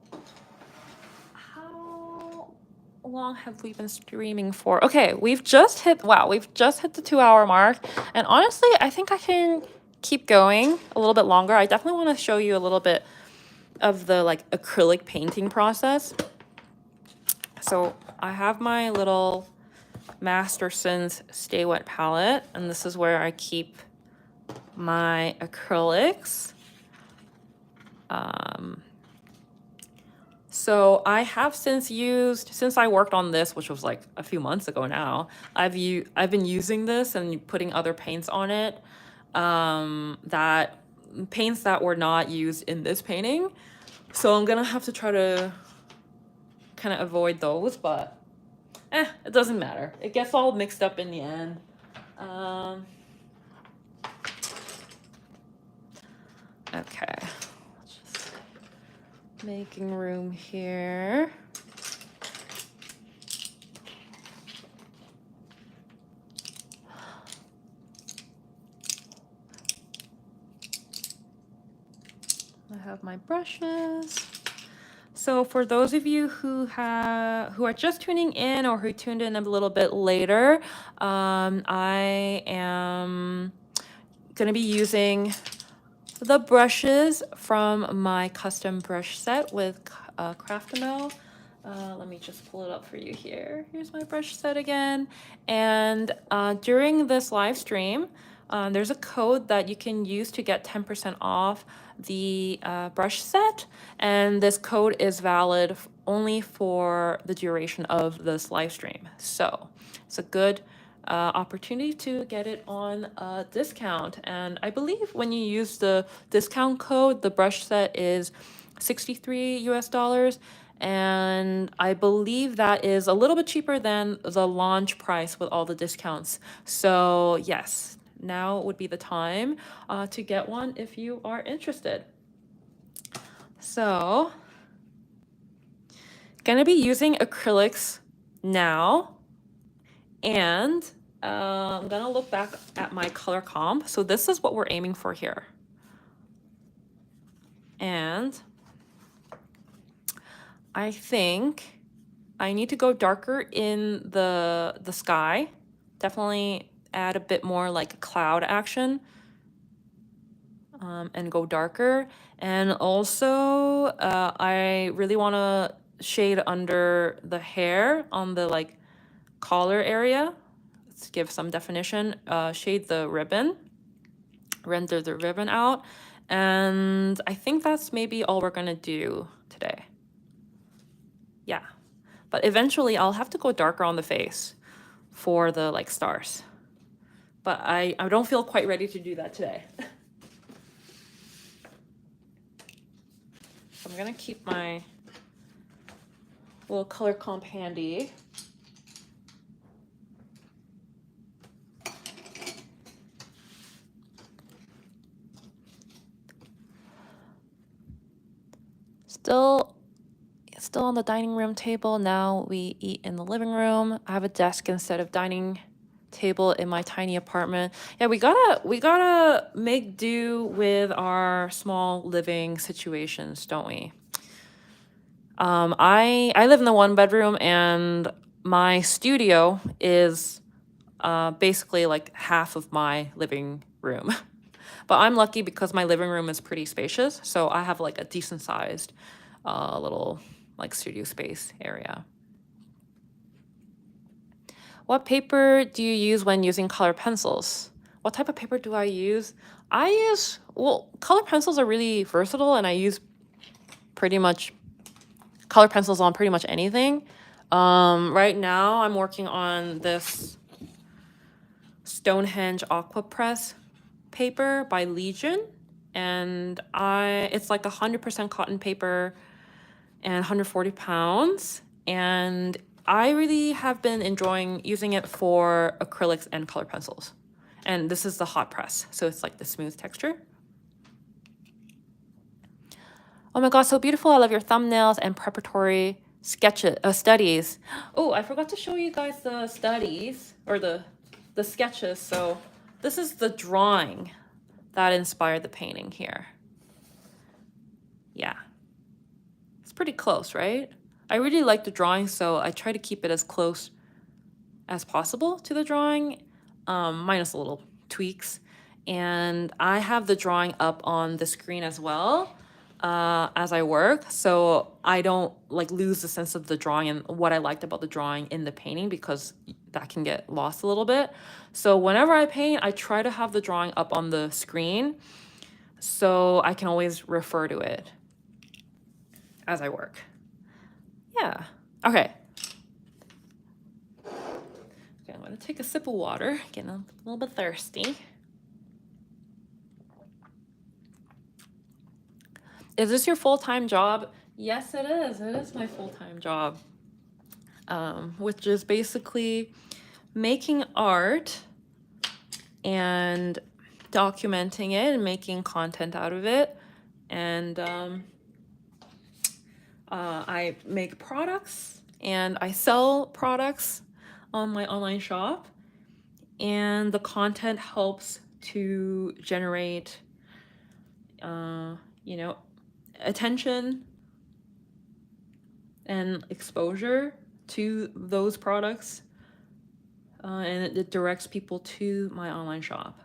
long have we been streaming for? Okay, we've just hit the 2-hour mark, and honestly, I think I can keep going a little bit longer. I definitely want to show you a little bit of the like acrylic painting process. So I have my little Masterson's Stay Wet palette, and this is where I keep my acrylics. So I have since I worked on this, which was like a few months ago now, I've been using this and putting other paints on it, that paints that were not used in this painting. So I'm gonna have to try to kind of avoid those, but it doesn't matter. It gets all mixed up in the end. Okay, just making room here. I have my brushes. So for those of you who are just tuning in or who tuned in a little bit later, I am gonna be using the brushes from my custom brush set with Craftamel. Let me just pull it up for you here. Here's my brush set again. And during this live stream, there's a code that you can use to get 10% off the brush set. And this code is valid only for the duration of this live stream. So it's a good opportunity to get it on a discount. And I believe when you use the discount code, the brush set is $63 US. And I believe that is a little bit cheaper than the launch price with all the discounts. So yes, now would be the time to get one if you are interested. So, gonna be using acrylics now, and I'm gonna look back at my color comp. So this is what we're aiming for here. And I think I need to go darker in the sky. Definitely add a bit more like cloud action, and go darker. And also, I really want to shade under the hair on the like collar area. Let's give some definition. Shade the ribbon, render the ribbon out. And I think that's maybe all we're gonna do today. Yeah, but eventually I'll have to go darker on the face for the like stars. But I don't feel quite ready to do that today. So I'm gonna keep my little color comp handy. Still on the dining room table. Now we eat in the living room. I have a desk instead of dining table in my tiny apartment. Yeah, we gotta make do with our small living situations, don't we? I live in the 1 bedroom, and my studio is basically like half of my living room. But I'm lucky because my living room is pretty spacious, so I have like a decent sized little like studio space area. What paper do you use when using color pencils? What type of paper do I use? Well, color pencils are really versatile, and I use pretty much color pencils on pretty much anything. Right now I'm working on this Stonehenge Aqua Press paper by Legion, and it's like 100% cotton paper and 140 pounds, and I really have been enjoying using it for acrylics and color pencils. And this is the hot press, so it's like the smooth texture. Oh my god, so beautiful. I love your thumbnails and preparatory studies. Oh, I forgot to show you guys the studies, or the sketches. So this is the drawing that inspired the painting here. Yeah. It's pretty close, right? I really like the drawing, so I try to keep it as close as possible to the drawing, minus a little tweaks. and I have the drawing up on the screen as well as I work, so I don't like lose the sense of the drawing and what I liked about the drawing in the painting, because that can get lost a little bit. So whenever I paint, I try to have the drawing up on the screen so I can always refer to it as I work. Yeah. Okay. Okay, I'm gonna take a sip of water, getting a little bit thirsty. Is this your full-time job? Yes, it is. It is my full-time job, which is basically making art and documenting it and making content out of it. And I make products and I sell products on my online shop. And the content helps to generate, you know, attention and exposure to those products, and it directs people to my online shop.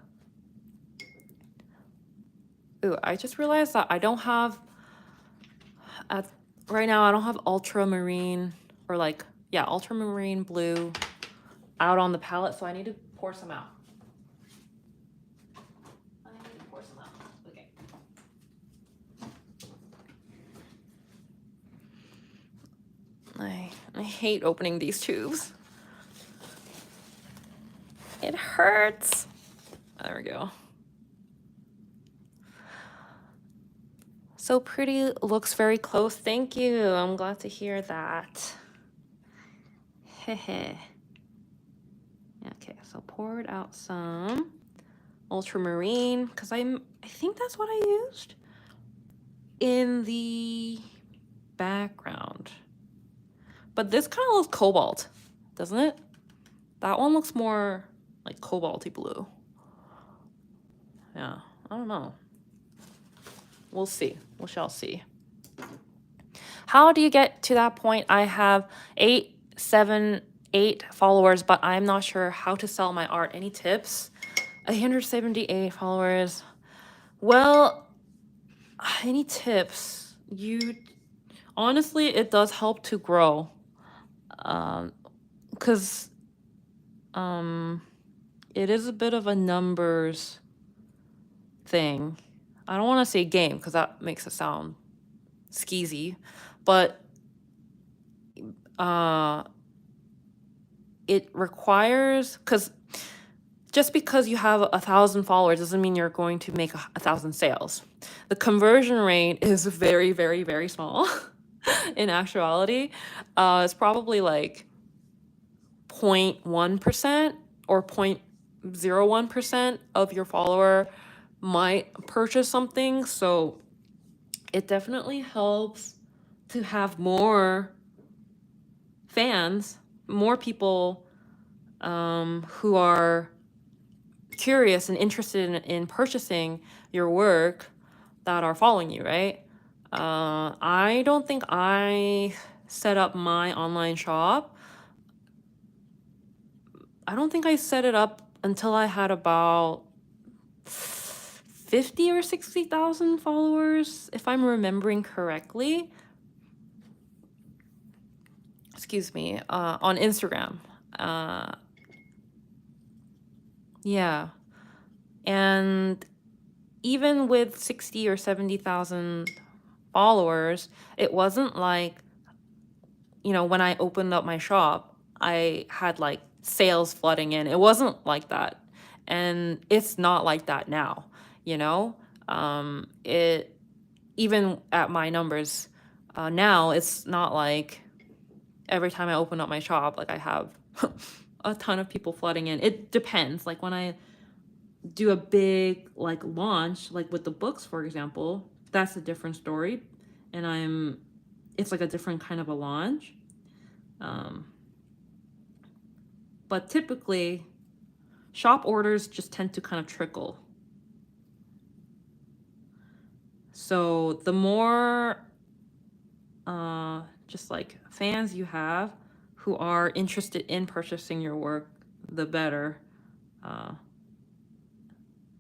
Ooh, I just realized that I don't have, right now I don't have ultramarine, or like, yeah, ultramarine blue out on the palette, so I need to pour some out. Okay. I hate opening these tubes. It hurts. There we go. So pretty, looks very close. Thank you. I'm glad to hear that. Hehe. Okay, so poured out some ultramarine, because I think that's what I used in the background. But this kind of looks cobalt, doesn't it? That one looks more like cobalty blue. Yeah, I don't know. We'll see. We shall see. How do you get to that point? I have 8 followers, but I'm not sure how to sell my art. Any tips? 178 followers. Well, any tips? Honestly, it does help to grow. Because it is a bit of a numbers thing. I don't want to say game because that makes it sound skeezy, but it requires, because just because you have 1,000 followers doesn't mean you're going to make 1,000 sales. The conversion rate is very, very, very small in actuality. It's probably like 0.1% or 0.01% of your follower might purchase something. So it definitely helps to have more fans, more people who are curious and interested in purchasing your work that are following you, right? I don't think I set up my online shop. I don't think I set it up until I had about 50 or 60,000 followers, if I'm remembering correctly. Excuse me, on Instagram. Yeah. And even with 60 or 70,000 followers, it wasn't like, when I opened up my shop, I had like sales flooding in. It wasn't like that. And it's not like that now, it, even at my numbers now, it's not like every time I open up my shop, like I have a ton of people flooding in. It depends. Like when I do a big like launch, like with the books, for example, that's a different story. And it's like a different kind of a launch. But typically shop orders just tend to kind of trickle. So the more just like fans you have who are interested in purchasing your work, the better.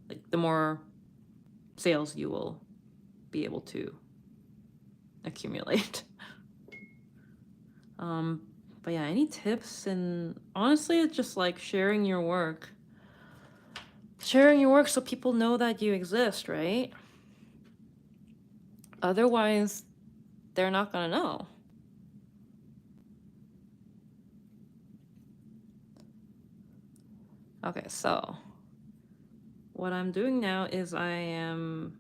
Like the more sales you will be able to accumulate. But yeah, any tips? And honestly, it's just like sharing your work. Sharing your work so people know that you exist, right? Otherwise, they're not gonna know. Okay, so what I'm doing now is I am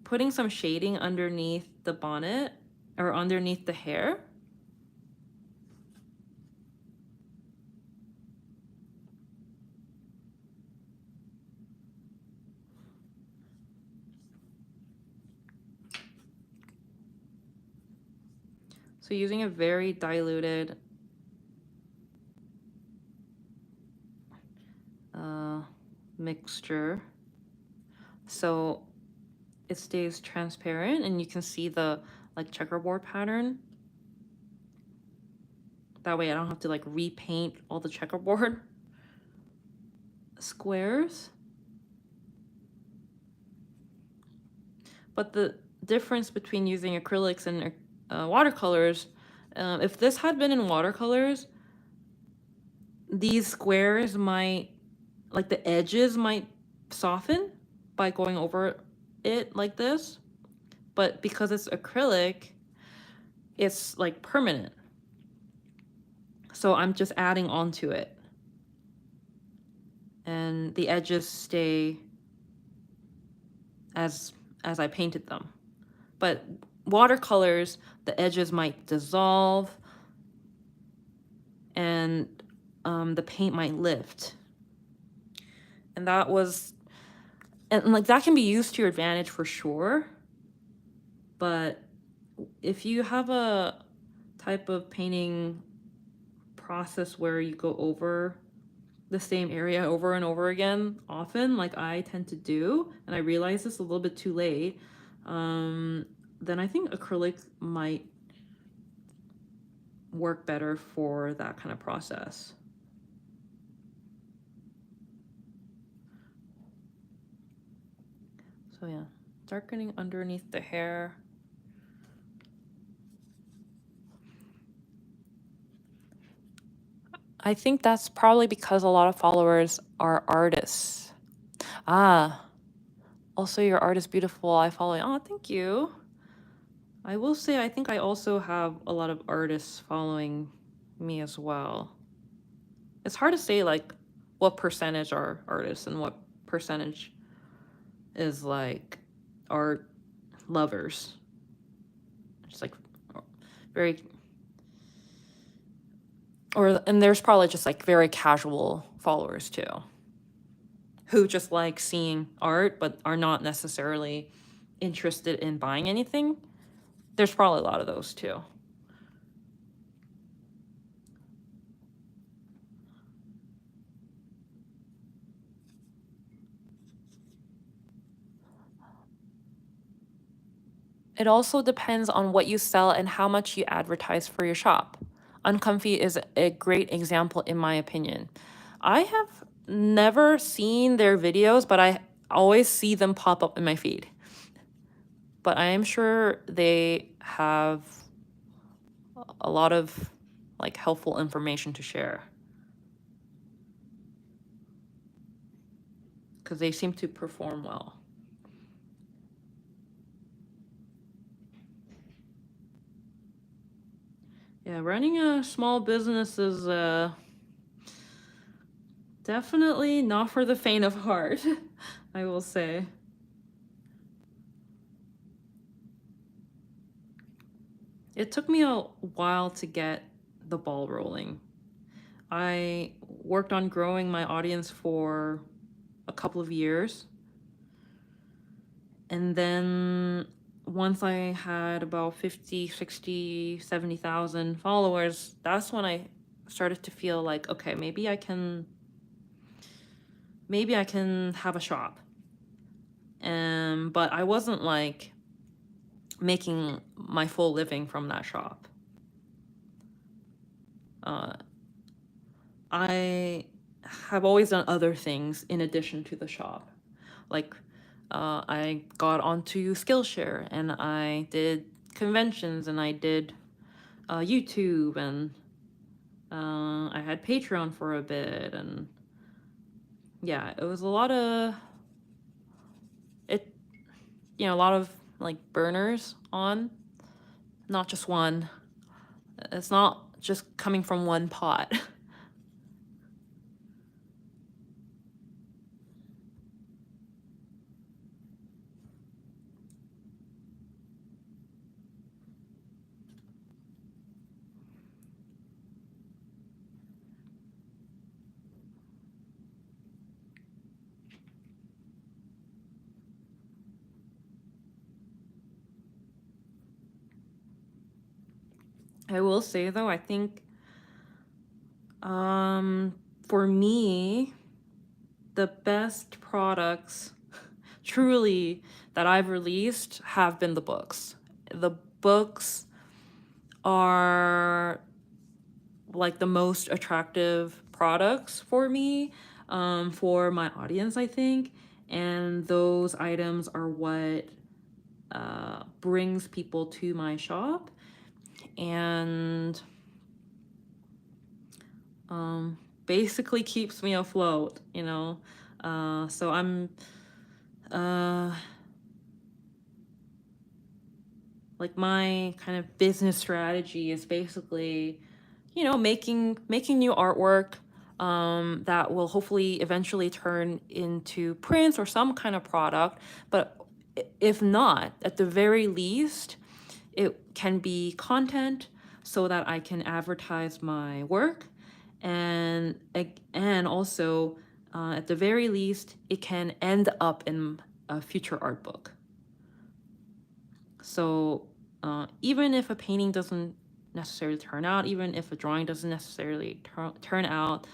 putting some shading underneath the bonnet or underneath the hair. So using a very diluted mixture so it stays transparent and you can see the like checkerboard pattern. That way I don't have to like repaint all the checkerboard squares. But the difference between using acrylics and watercolors, if this had been in watercolors, these squares might, like the edges might soften by going over it like this. But because it's acrylic, it's like permanent. So I'm just adding onto it. And the edges stay as I painted them. But watercolors, the edges might dissolve and the paint might lift. And that was, and like that can be used to your advantage for sure. But if you have a type of painting process where you go over the same area over and over again often, like I tend to do, and I realize this a little bit too late, then I think acrylic might work better for that kind of process. So yeah, darkening underneath the hair. I think that's probably because a lot of followers are artists. Ah, also your art is beautiful. I follow. Oh, thank you. I will say I think I also have a lot of artists following me as well. It's hard to say like what percentage are artists and what percentage is like art lovers. It's like very, and there's probably just like very casual followers too, who just like seeing art but are not necessarily interested in buying anything. There's probably a lot of those too. It also depends on what you sell and how much you advertise for your shop. Uncomfy is a great example in my opinion. I have never seen their videos, but I always see them pop up in my feed. But I am sure they have a lot of like helpful information to share. Because they seem to perform well. Yeah, running a small business is definitely not for the faint of heart, I will say. It took me a while to get the ball rolling. I worked on growing my audience for a couple of years. And then once I had about 50, 60, 70,000 followers, that's when I started to feel like, okay, maybe I can have a shop. But I wasn't like making my full living from that shop. I have always done other things in addition to the shop. Like I got onto Skillshare and I did conventions and I did YouTube and I had Patreon for a bit, and yeah, it was a lot of it, a lot of like burners on, not just one. It's not just coming from one pot. I will say though, I think for me, the best products truly that I've released have been the books. The books are like the most attractive products for me, for my audience, I think. And those items are what brings people to my shop and basically keeps me afloat, so I'm like my kind of business strategy is basically, making new artwork that will hopefully eventually turn into prints or some kind of product. But if not, at the very least, it can be content so that I can advertise my work, and also at the very least, it can end up in a future art book. So even if a painting doesn't necessarily turn out, even if a drawing doesn't necessarily turn out,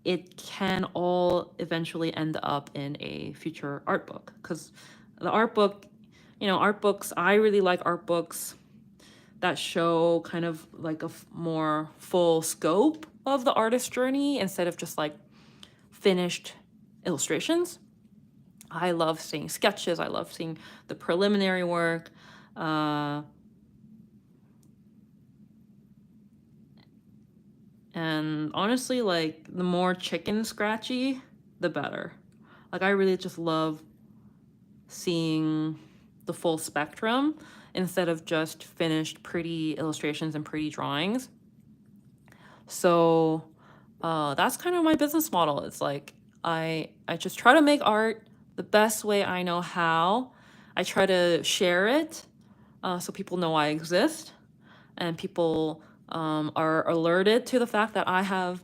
it can all eventually end up in a future art book. Because the art book, art books, I really like art books that show kind of like a more full scope of the artist's journey instead of just like finished illustrations. I love seeing sketches. I love seeing the preliminary work. And honestly, like the more chicken scratchy, the better. Like I really just love seeing the full spectrum instead of just finished pretty illustrations and pretty drawings. So that's kind of my business model. It's like I just try to make art the best way I know how. I try to share it so people know I exist and people are alerted to the fact that I have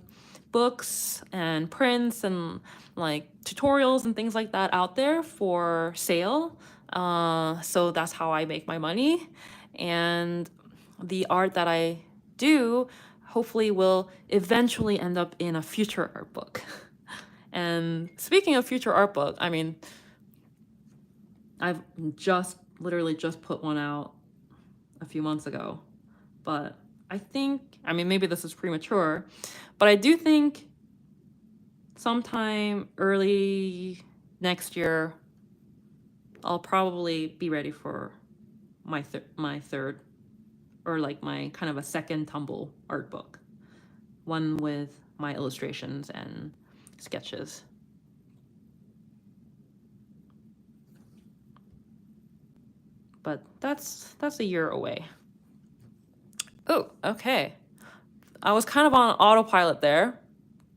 books and prints and like tutorials and things like that out there for sale. So that's how I make my money. And the art that I do hopefully will eventually end up in a future art book. And speaking of future art book, I mean, I've literally just put one out a few months ago, but I mean, maybe this is premature, but I do think sometime early next year, I'll probably be ready for my third, or like my kind of a second tumble art book, one with my illustrations and sketches. But that's a year away. Oh, okay. I was kind of on autopilot there,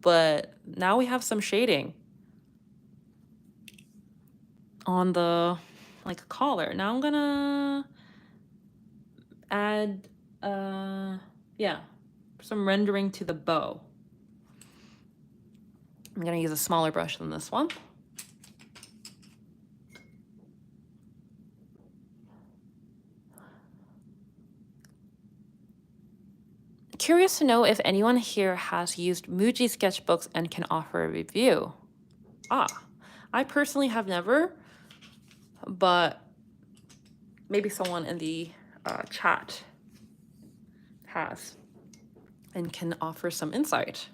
but now we have some shading on the like collar. Now I'm gonna add yeah, some rendering to the bow. I'm gonna use a smaller brush than this one. Curious to know if anyone here has used Muji sketchbooks and can offer a review. I personally have never, but maybe someone in the chat has and can offer some insight.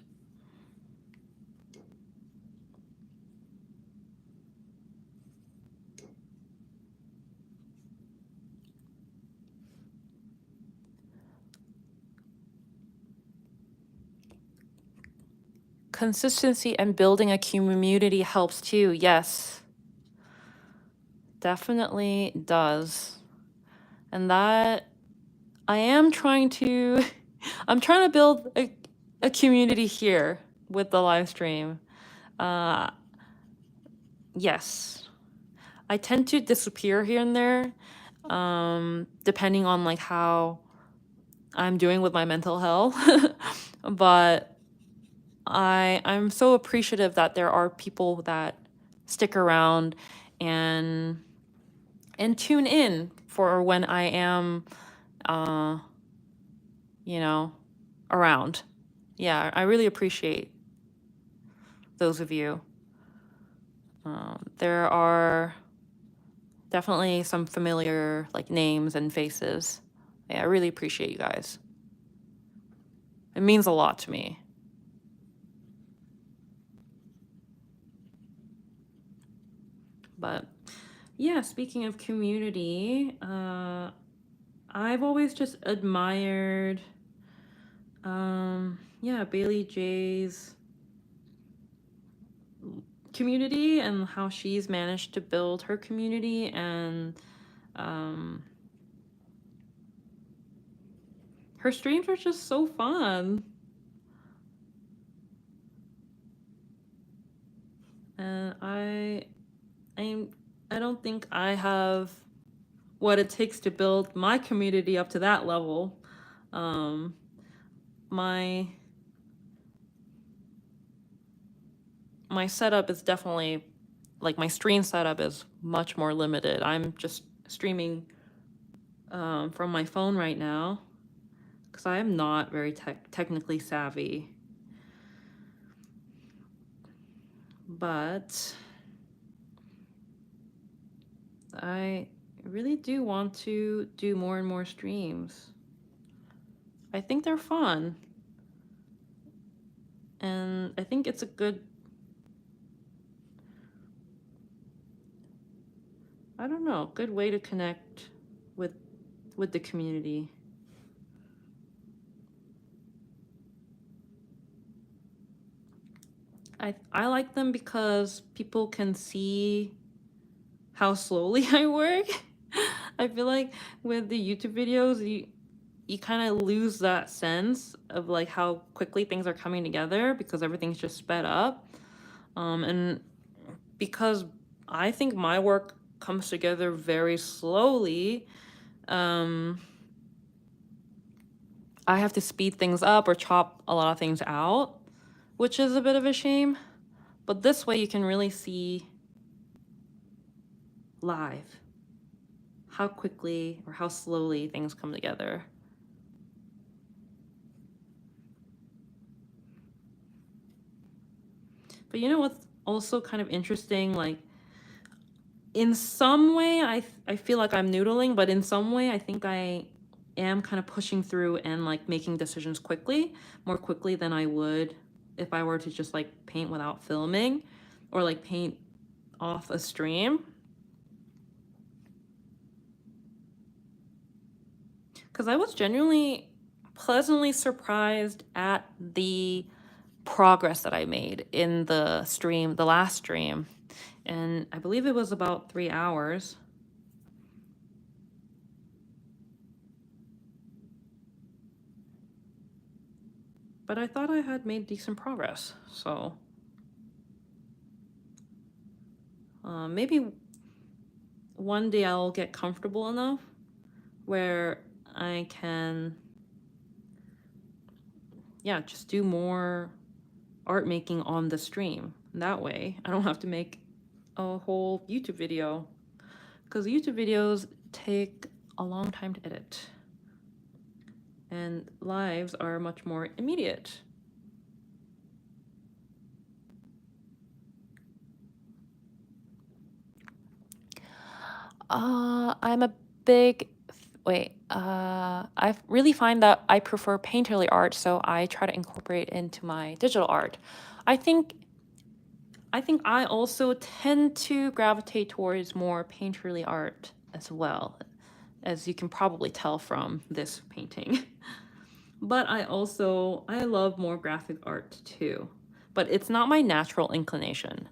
consistency and building a community helps too. Yes, definitely does. And that I am trying to, I'm trying to build a community here with the live stream. Yes, I tend to disappear here and there, depending on like how I'm doing with my mental health. But I'm so appreciative that there are people that stick around and tune in for when I am, you know, around. Yeah, I really appreciate those of you. There are definitely some familiar like names and faces. Yeah, I really appreciate you guys. It means a lot to me. But yeah, speaking of community, I've always just admired, yeah, Bailey J's community and how she's managed to build her community, and her streams are just so fun. And I don't think I have what it takes to build my community up to that level. My setup is definitely, like, my stream setup is much more limited. I'm just streaming from my phone right now because I am not very technically savvy. But I really do want to do more and more streams. I think they're fun. And I think it's a good, I don't know, good way to connect with the community. I like them because people can see how slowly I work. I feel like with the YouTube videos, you kind of lose that sense of like how quickly things are coming together because everything's just sped up. And because I think my work comes together very slowly, I have to speed things up or chop a lot of things out, which is a bit of a shame. But this way you can really see live how quickly or how slowly things come together. But you know what's also kind of interesting? Like, in some way, I feel like I'm noodling, but in some way, I think I am kind of pushing through and like making decisions quickly, more quickly than I would if I were to just like paint without filming or like paint off a stream. Because I was genuinely pleasantly surprised at the progress that I made in the stream, the last stream. And I believe it was about 3 hours. But I thought I had made decent progress, so maybe one day I'll get comfortable enough where I can, yeah, just do more art making on the stream. That way I don't have to make a whole YouTube video, because YouTube videos take a long time to edit and lives are much more immediate. I'm a big, I really find that I prefer painterly art, so I try to incorporate it into my digital art. I think I also tend to gravitate towards more painterly art as well, as you can probably tell from this painting. But I love more graphic art too. but it's not my natural inclination.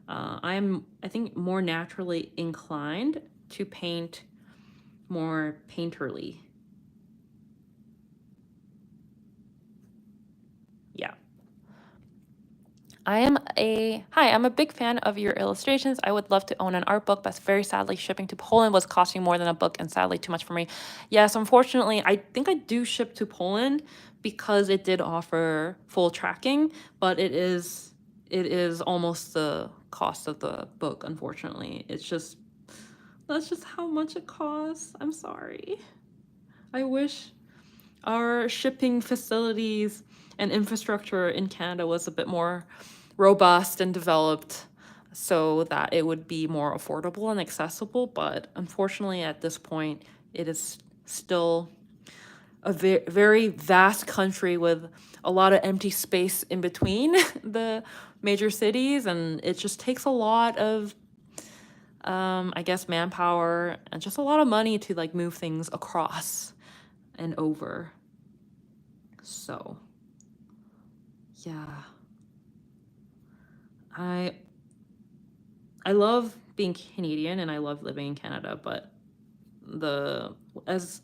I'm, I think, more naturally inclined to paint more painterly. Yeah. I'm a big fan of your illustrations. I would love to own an art book, but very sadly shipping to Poland was costing more than a book and sadly too much for me. Yes, unfortunately, I think I do ship to Poland because it did offer full tracking, but it is almost the cost of the book, unfortunately. That's just how much it costs. I'm sorry. I wish our shipping facilities and infrastructure in Canada was a bit more robust and developed so that it would be more affordable and accessible. But unfortunately, at this point, it is still a very vast country with a lot of empty space in between the major cities. And it just takes a lot of, I guess, manpower and just a lot of money to like move things across and over. So, yeah. I I love being Canadian and I love living in Canada, but the as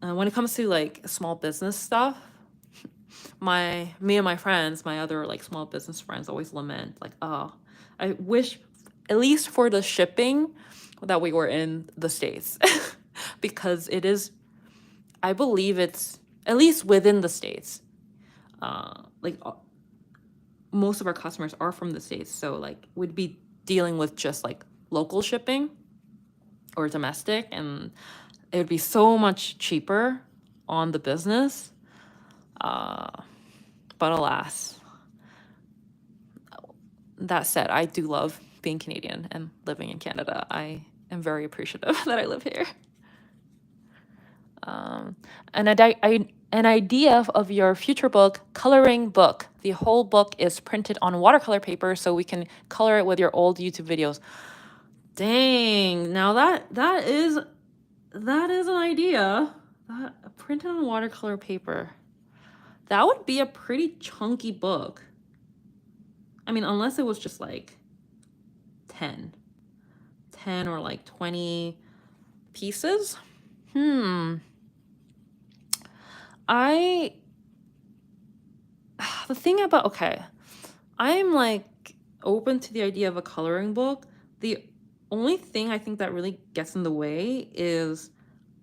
when it comes to like small business stuff, me and my friends, my other like small business friends always lament like, oh, I wish at least for the shipping that we were in the States because it is, I believe it's at least within the States. Like most of our customers are from the States, so like we'd be dealing with just like local shipping or domestic, and it would be so much cheaper on the business. But alas, that said, I do love being Canadian and living in Canada. I am very appreciative that I live here. An idea of your future book, coloring book. The whole book is printed on watercolor paper so we can color it with your old YouTube videos. Dang, now that is an idea. That printed on watercolor paper. That would be a pretty chunky book. I mean, unless it was just like 10 or like 20 pieces. I the thing about, okay, I'm like open to the idea of a coloring book. The only thing I think that really gets in the way is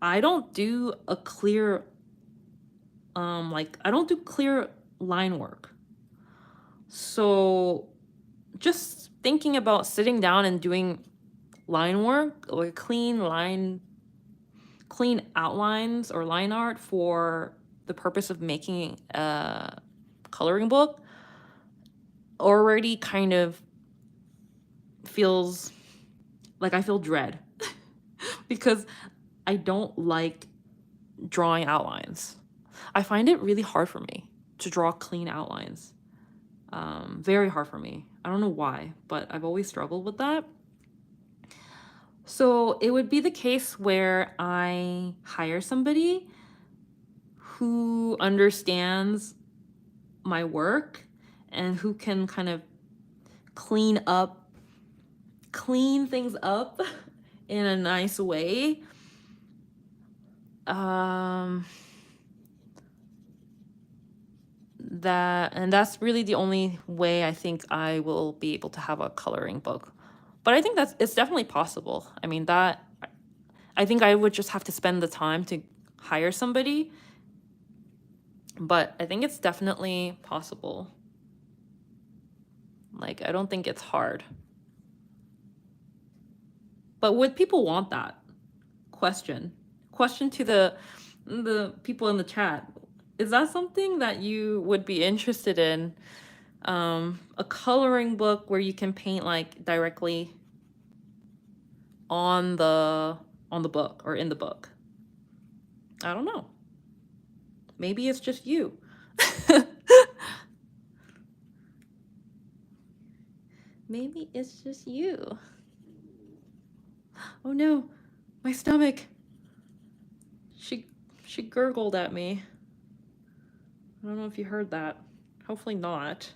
I don't do a clear I don't do clear line work. So just thinking about sitting down and doing line work, like clean outlines or line art for the purpose of making a coloring book already kind of feels like I feel dread because I don't like drawing outlines. I find it really hard for me to draw clean outlines. Very hard for me. I don't know why, but I've always struggled with that. So it would be the case where I hire somebody who understands my work and who can kind of clean things up in a nice way. That's really the only way I think I will be able to have a coloring book. But I think it's definitely possible. I mean, I think I would just have to spend the time to hire somebody. But I think it's definitely possible. Like, I don't think it's hard. But would people want that? Question to the people in the chat. Is that something that you would be interested in? A coloring book where you can paint like directly on the book or in the book. I don't know. Maybe it's just you. Maybe it's just you. Oh no, my stomach. She gurgled at me. I don't know if you heard that. Hopefully not.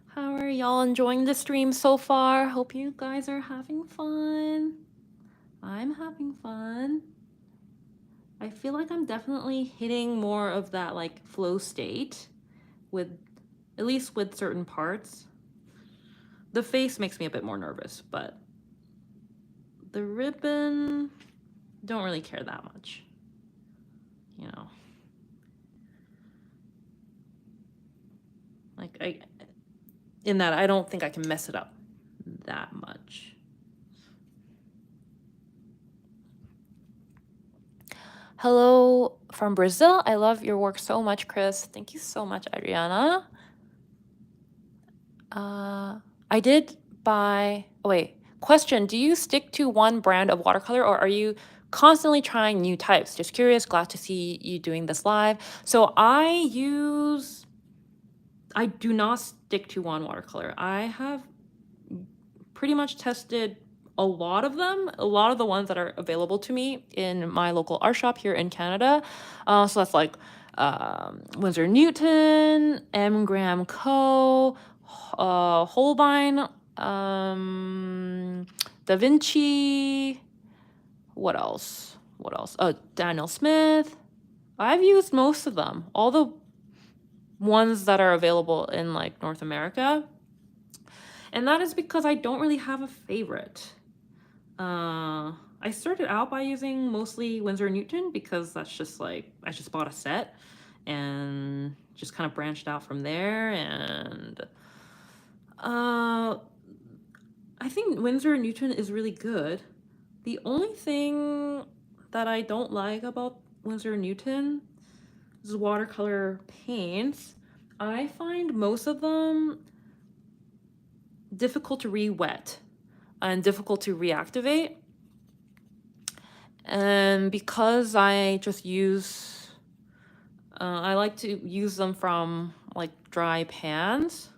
How are y'all enjoying the stream so far? Hope you guys are having fun. I'm having fun. I feel like I'm definitely hitting more of that like flow state with, at least with certain parts. The face makes me a bit more nervous, but the ribbon, don't really care that much, you know. Like in that I don't think I can mess it up that much. Hello from Brazil. I love your work so much, Chris. Thank you so much, Adriana. I did buy, oh wait, question, do you stick to one brand of watercolor or are you constantly trying new types? Just curious, glad to see you doing this live. So I do not stick to one watercolor. I have pretty much tested a lot of them, a lot of the ones that are available to me in my local art shop here in Canada. So that's like Winsor Newton, M. Graham Co., Holbein, Da Vinci. What else? Daniel Smith. I've used most of them, all the ones that are available in like North America. And that is because I don't really have a favorite. I started out by using mostly Winsor Newton because that's just like, I just bought a set and just kind of branched out from there. And I think Winsor Newton is really good. The only thing that I don't like about Winsor Newton is watercolor paints. I find most of them difficult to re-wet and difficult to reactivate. And because I just use, I like to use them from like dry pans.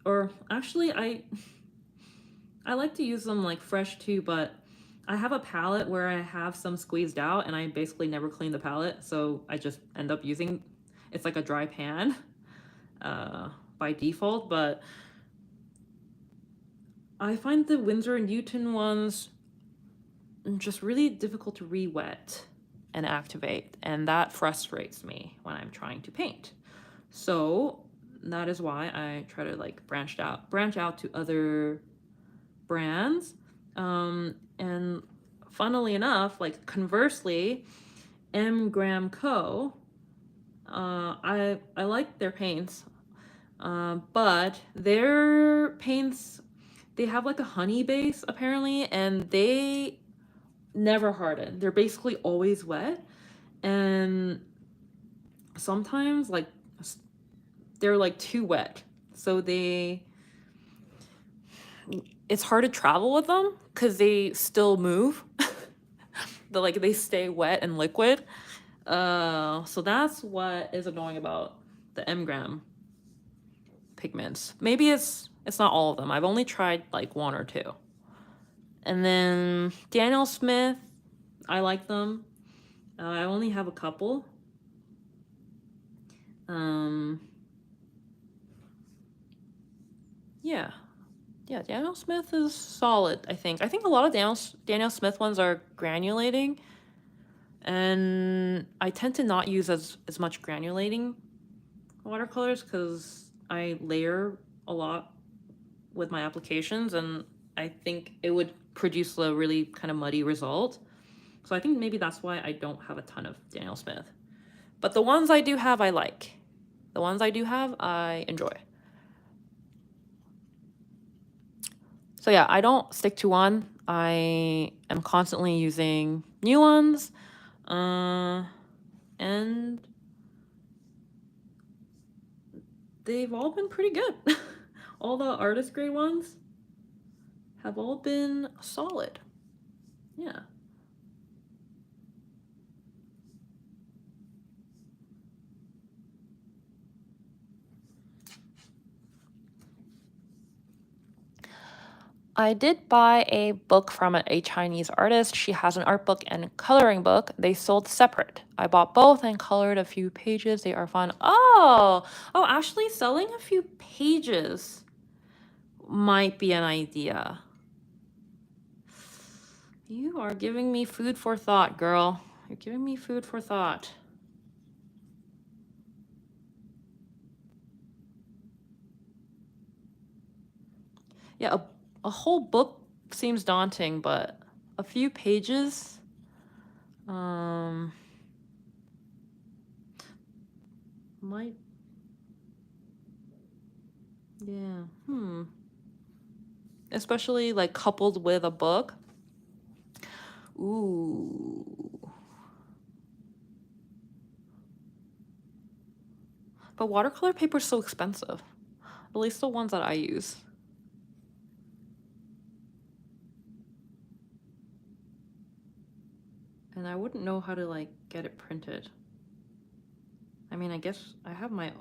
Or actually I like to use them like fresh too, but I have a palette where I have some squeezed out and I basically never clean the palette. So I just end up using, it's like a dry pan by default, but I find the Winsor & Newton ones just really difficult to re-wet and activate, and that frustrates me when I'm trying to paint. So that is why I try to like branch out to other brands. And funnily enough, like conversely, M. Graham Co. I like their paints, but their paints, they have like a honey base apparently, and they never harden. They're basically always wet, and sometimes like they're like too wet, so it's hard to travel with them because they still move. They stay wet and liquid. So that's what is annoying about the M. Graham pigments. Maybe it's not all of them. I've only tried like one or two. And then Daniel Smith, I like them. I only have a couple. Yeah, Daniel Smith is solid, I think. I think a lot of Daniel Smith ones are granulating, and I tend to not use as much granulating watercolors because I layer a lot with my applications, and I think it would produce a really kind of muddy result. So I think maybe that's why I don't have a ton of Daniel Smith. But the ones I do have, I like. The ones I do have, I enjoy. So yeah, I don't stick to one. I am constantly using new ones. And they've all been pretty good. All the artist grade ones have all been solid. Yeah. I did buy a book from a Chinese artist. She has an art book and coloring book. They sold separate. I bought both and colored a few pages. They are fun. Oh, actually selling a few pages might be an idea. You are giving me food for thought, girl. You're giving me food for thought. Yeah, a whole book seems daunting, but a few pages, might, yeah, especially like coupled with a book. Ooh. But watercolor paper is so expensive, at least the ones that I use. And I wouldn't know how to like get it printed. I mean, I guess I have my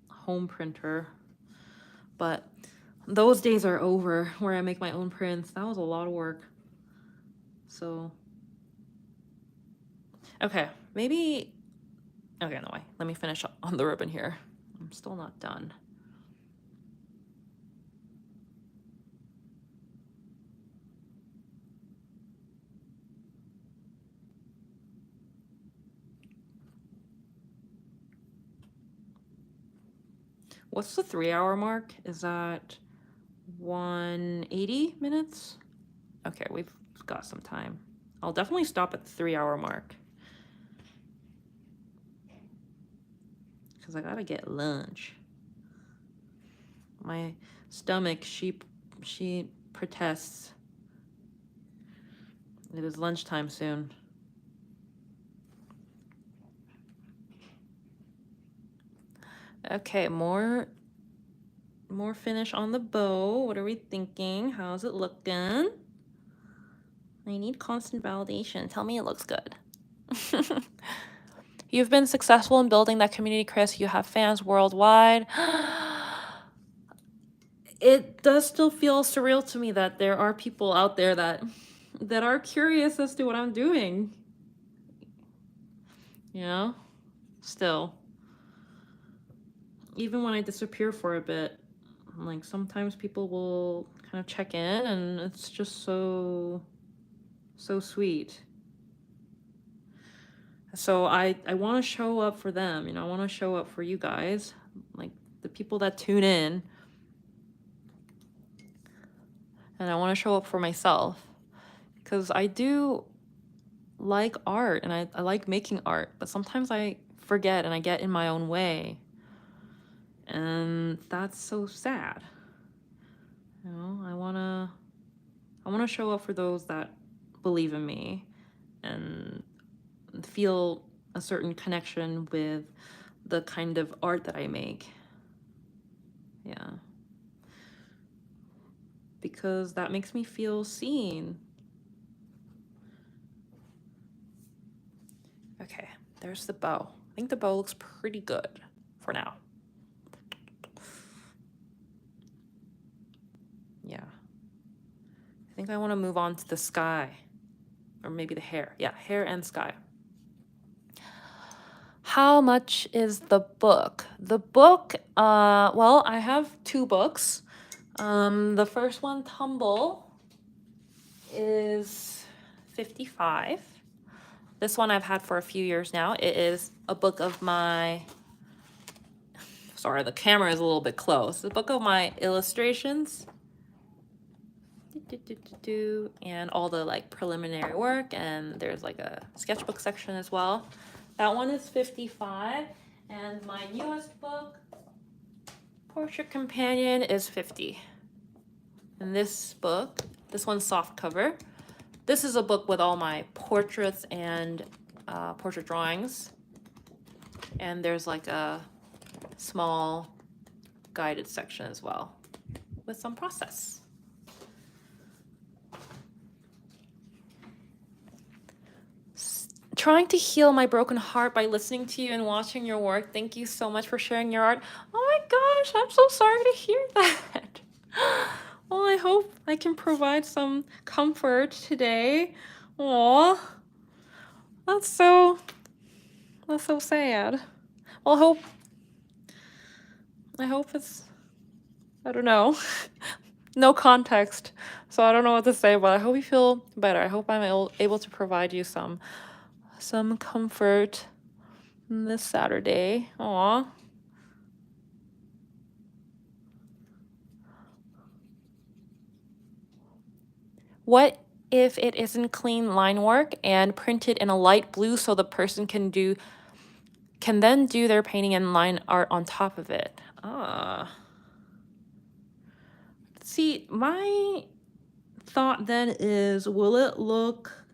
home printer, but those days are over where I make my own prints. That was a lot of work. So, okay, maybe, okay, no way. Let me finish on the ribbon here. I'm still not done. What's the 3-hour mark? Is that 180 minutes? Okay, we've got some time. I'll definitely stop at the 3-hour mark. Because I gotta get lunch. My stomach, she protests. It is lunchtime soon. Okay, more finish on the bow. What are we thinking? How's it looking? I need constant validation. Tell me it looks good. You've been successful in building that community, Chris. You have fans worldwide. It does still feel surreal to me that there are people out there that are curious as to what I'm doing. You know? Still. Even when I disappear for a bit, like sometimes people will kind of check in and it's just so sweet. So I want to show up for them, you know, I want to show up for you guys, like the people that tune in. And I want to show up for myself because I do like art and I like making art, but sometimes I forget and I get in my own way. And that's so sad. You know, I want to show up for those that believe in me and feel a certain connection with the kind of art that I make. Yeah. Because that makes me feel seen. Okay, there's the bow. I think the bow looks pretty good for now. Yeah. I think I want to move on to the sky. Or maybe the hair. Yeah, hair and sky. How much is the book? The book, well, I have 2 books. The first one, Tumble, is $55. This one I've had for a few years now. It is a book of my, sorry, the camera is a little bit close. A book of my illustrations. And all the like preliminary work, and there's like a sketchbook section as well. That one is $55, and my newest book, Portrait Companion, is $50. And this book, this one's soft cover. This is a book with all my portraits and portrait drawings. And there's like a small guided section as well with some process. Trying to heal my broken heart by listening to you and watching your work. Thank you so much for sharing your art. Oh my gosh, I'm so sorry to hear that. Well, I hope I can provide some comfort today. Aw, that's so that's so sad. Well, I hope it's, I don't know. No context. So I don't know what to say, but I hope you feel better. I hope I'm able to provide you some comfort this Saturday. Aw. What if it isn't clean line work and printed in a light blue so the person can then do their painting and line art on top of it? Ah. See, my thought then is, will it look...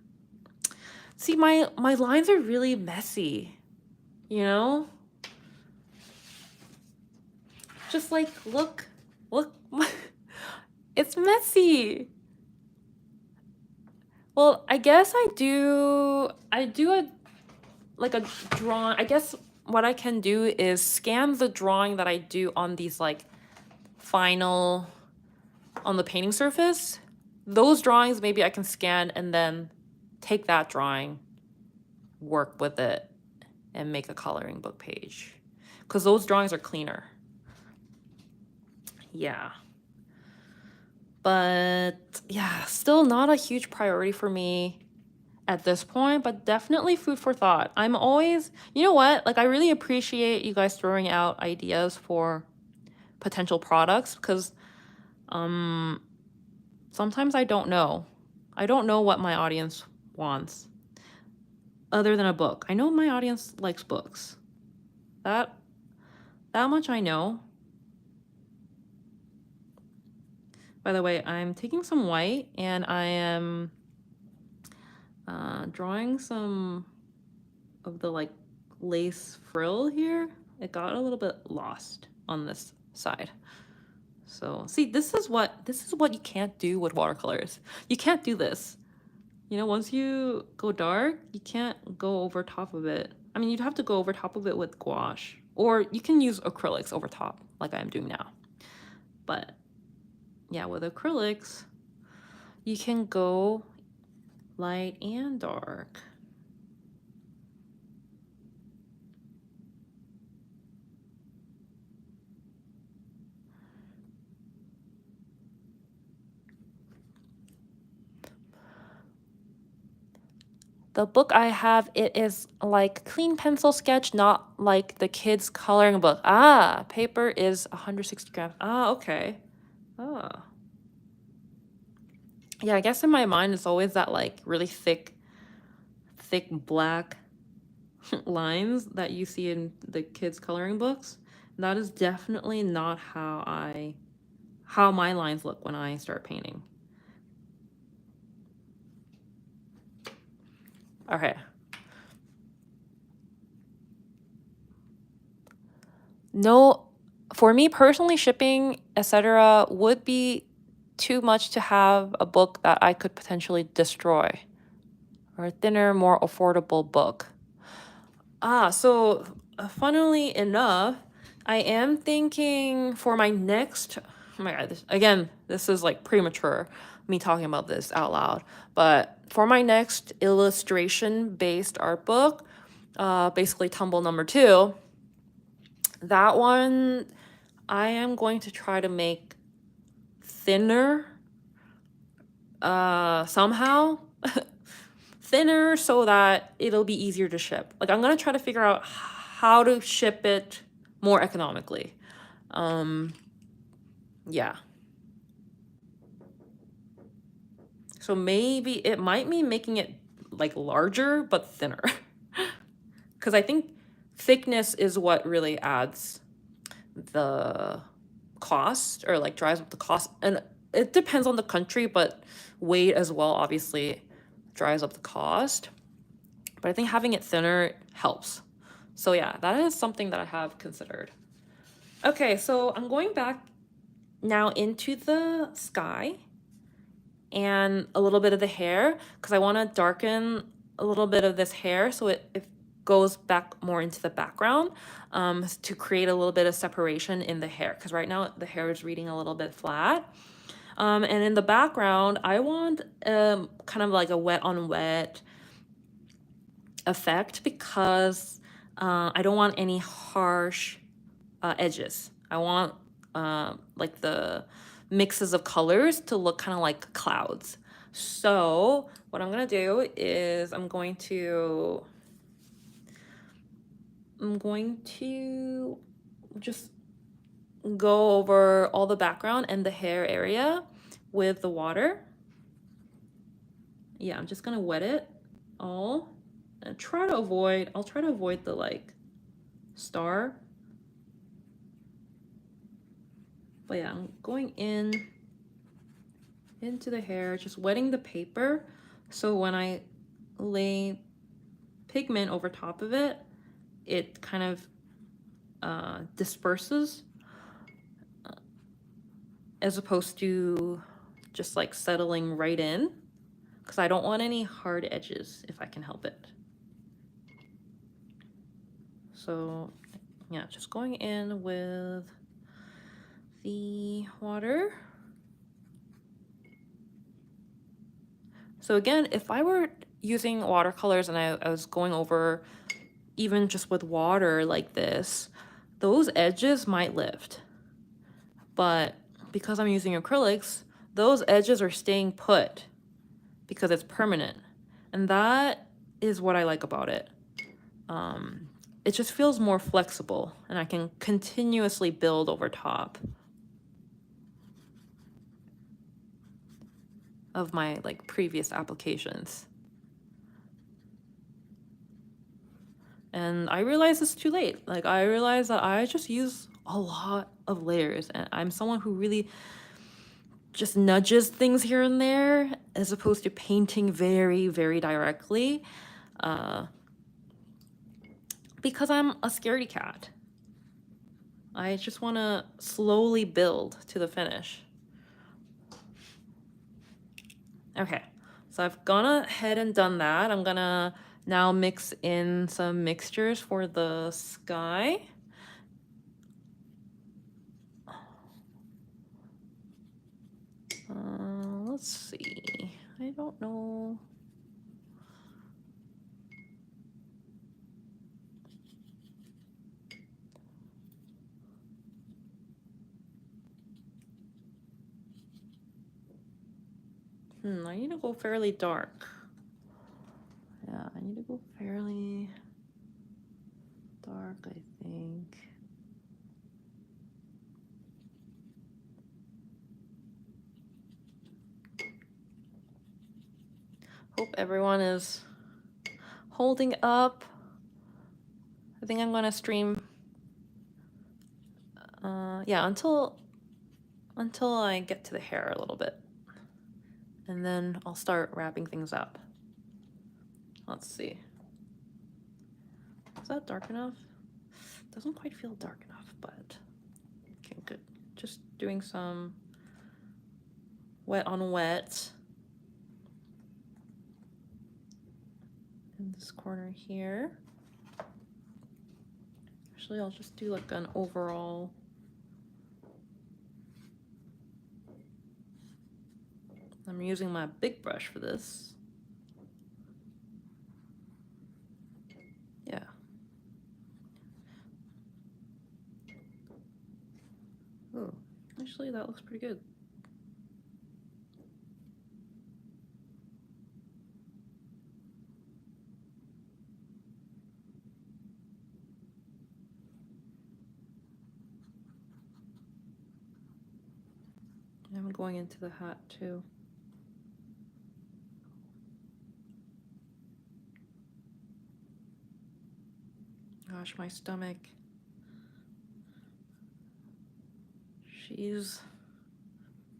See, my lines are really messy, you know? Just like, look. It's messy. Well, I guess I do a drawing. I guess what I can do is scan the drawing that I do on these like final, on the painting surface. Those drawings maybe I can scan and then take that drawing, work with it, and make a coloring book page. Because those drawings are cleaner. Yeah. But yeah, still not a huge priority for me at this point, but definitely food for thought. I'm always, you know what? Like, I really appreciate you guys throwing out ideas for potential products because sometimes I don't know. I don't know what my audience wants other than a book. I know my audience likes books. That much I know. By the way, I'm taking some white and I am drawing some of the like lace frill here. It got a little bit lost on this side. So see, this is what you can't do with watercolors. You can't do this. You know, once you go dark, you can't go over top of it. I mean, you'd have to go over top of it with gouache, or you can use acrylics over top like I'm doing now. But yeah, with acrylics, you can go light and dark. The book I have, it is like clean pencil sketch, not like the kids' coloring book. Ah, paper is 160 grams. Ah, okay. Ah. Yeah, I guess in my mind, it's always that like really thick black lines that you see in the kids' coloring books. And that is definitely not how my lines look when I start painting. Okay. No, for me personally, shipping, etc., would be too much to have a book that I could potentially destroy, or a thinner, more affordable book. So funnily enough, I am thinking for my next, oh my God, this is like premature, me talking about this out loud, but for my next illustration-based art book, basically Tumble number 2, that one I am going to try to make thinner, somehow. Thinner so that it'll be easier to ship. Like, I'm gonna try to figure out how to ship it more economically. Yeah. So maybe it might mean making it like larger but thinner. Because I think thickness is what really adds the cost, or like drives up the cost. And it depends on the country, but weight as well obviously drives up the cost. But I think having it thinner helps. So yeah, that is something that I have considered. Okay, so I'm going back now into the sky and a little bit of the hair because I want to darken a little bit of this hair so it goes back more into the background, to create a little bit of separation in the hair, because right now the hair is reading a little bit flat. And in the background, I want kind of like a wet on wet effect because I don't want any harsh edges. I want like the mixes of colors to look kind of like clouds. So what I'm gonna do is I'm going to just go over all the background and the hair area with the water. Yeah, I'm just gonna wet it all and I'll try to avoid the like star. But yeah, I'm going into the hair, just wetting the paper. So when I lay pigment over top of it, it kind of disperses as opposed to just like settling right in, because I don't want any hard edges if I can help it. So yeah, just going in with the water. So again, if I were using watercolors and I was going over even just with water like this, those edges might lift. But because I'm using acrylics, those edges are staying put because it's permanent. And that is what I like about it. It just feels more flexible and I can continuously build over top of my like previous applications. And I realize it's too late. Like I realize that I just use a lot of layers and I'm someone who really just nudges things here and there as opposed to painting very, very directly. Because I'm a scaredy cat. I just want to slowly build to the finish. Okay, so I've gone ahead and done that. I'm gonna now mix in some mixtures for the sky. Let's see. I don't know. I need to go fairly dark. Yeah, I need to go fairly dark, I think. Hope everyone is holding up. I think I'm gonna stream yeah, until I get to the hair a little bit. And then I'll start wrapping things up. Let's see. Is that dark enough? Doesn't quite feel dark enough, but okay, good. Just doing some wet on wet in this corner here. Actually, I'll just do like an overall. I'm using my big brush for this. Yeah. Oh, actually that looks pretty good. I'm going into the hat too. Gosh, my stomach. She's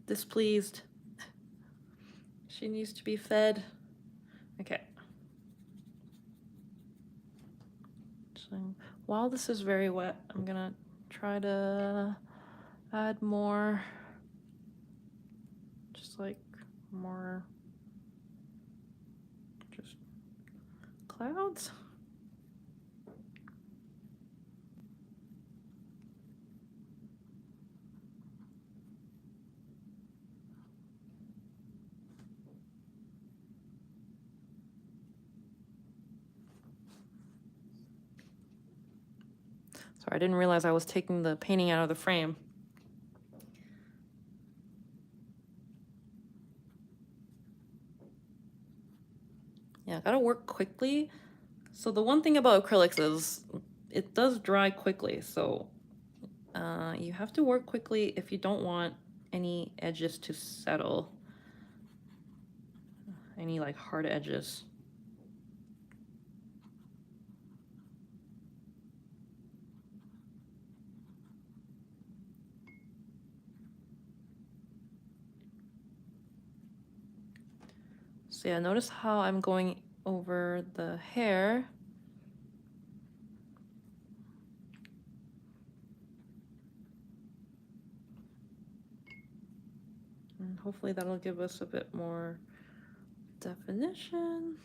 displeased. She needs to be fed. Okay. So while this is very wet, I'm gonna try to add more, just like more, just clouds. Sorry, I didn't realize I was taking the painting out of the frame. Yeah, gotta work quickly. So the one thing about acrylics is it does dry quickly. So you have to work quickly if you don't want any edges to settle. Any like hard edges. So yeah, notice how I'm going over the hair. And hopefully that'll give us a bit more definition.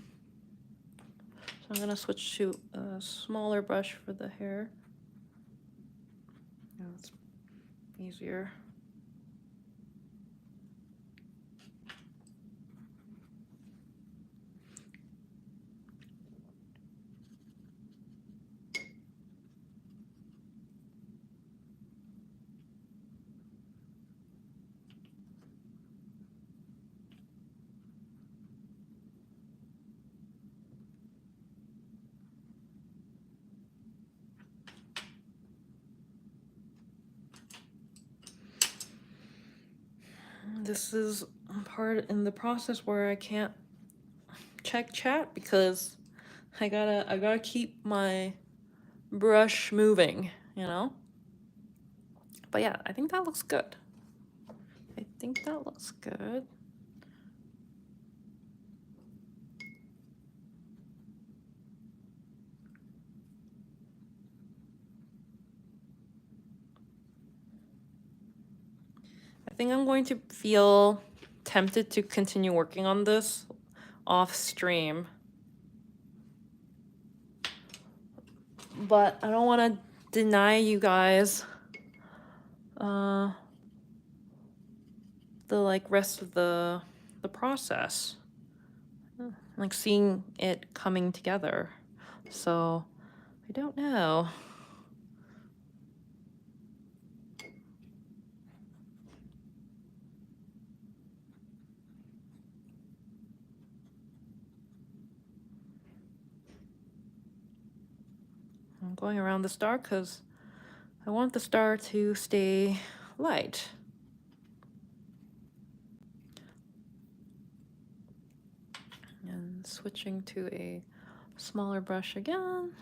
So I'm gonna switch to a smaller brush for the hair. Yeah, it's easier. This is part in the process where I can't check chat because I gotta keep my brush moving, you know? But yeah, I think that looks good. I think that looks good. I think I'm going to feel tempted to continue working on this off stream. But I don't want to deny you guys the like rest of the process. Like seeing it coming together. So I don't know. I'm going around the star because I want the star to stay light. And switching to a smaller brush again.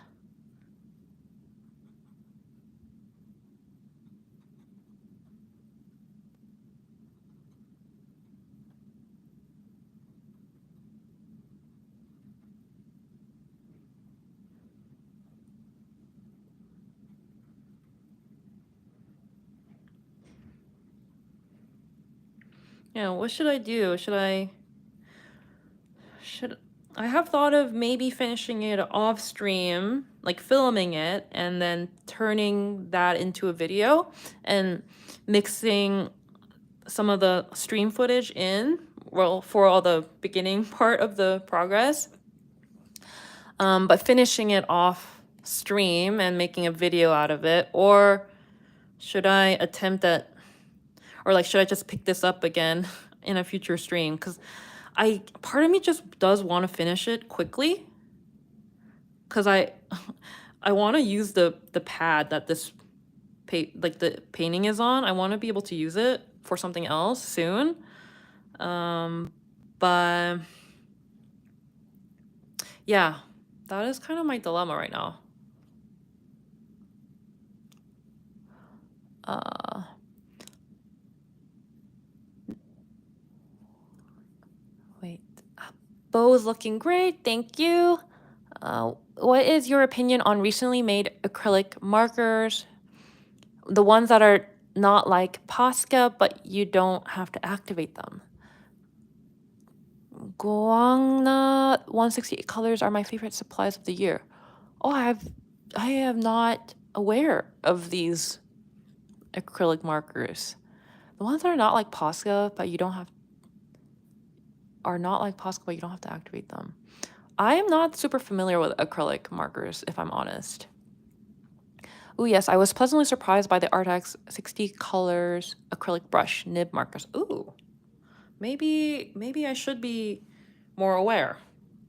Yeah, what should I do? I have thought of maybe finishing it off stream, like filming it, and then turning that into a video and mixing some of the stream footage in, well, for all the beginning part of the progress, but finishing it off stream and making a video out of it. Or should I attempt that, or like, should I just pick this up again in a future stream? Because part of me just does want to finish it quickly, because I want to use the pad that this like the painting is on. I want to be able to use it for something else soon. But yeah, that is kind of my dilemma right now. Wait, Bo's looking great, thank you. What is your opinion on recently made acrylic markers? The ones that are not like Posca, but you don't have to activate them. Guangna 168 colors are my favorite supplies of the year. Oh, I am not aware of these acrylic markers. The ones that are not like Posca, but you don't have to activate them. I am not super familiar with acrylic markers, if I'm honest. Oh yes, I was pleasantly surprised by the Artex 60 colors acrylic brush nib markers. Ooh, maybe I should be more aware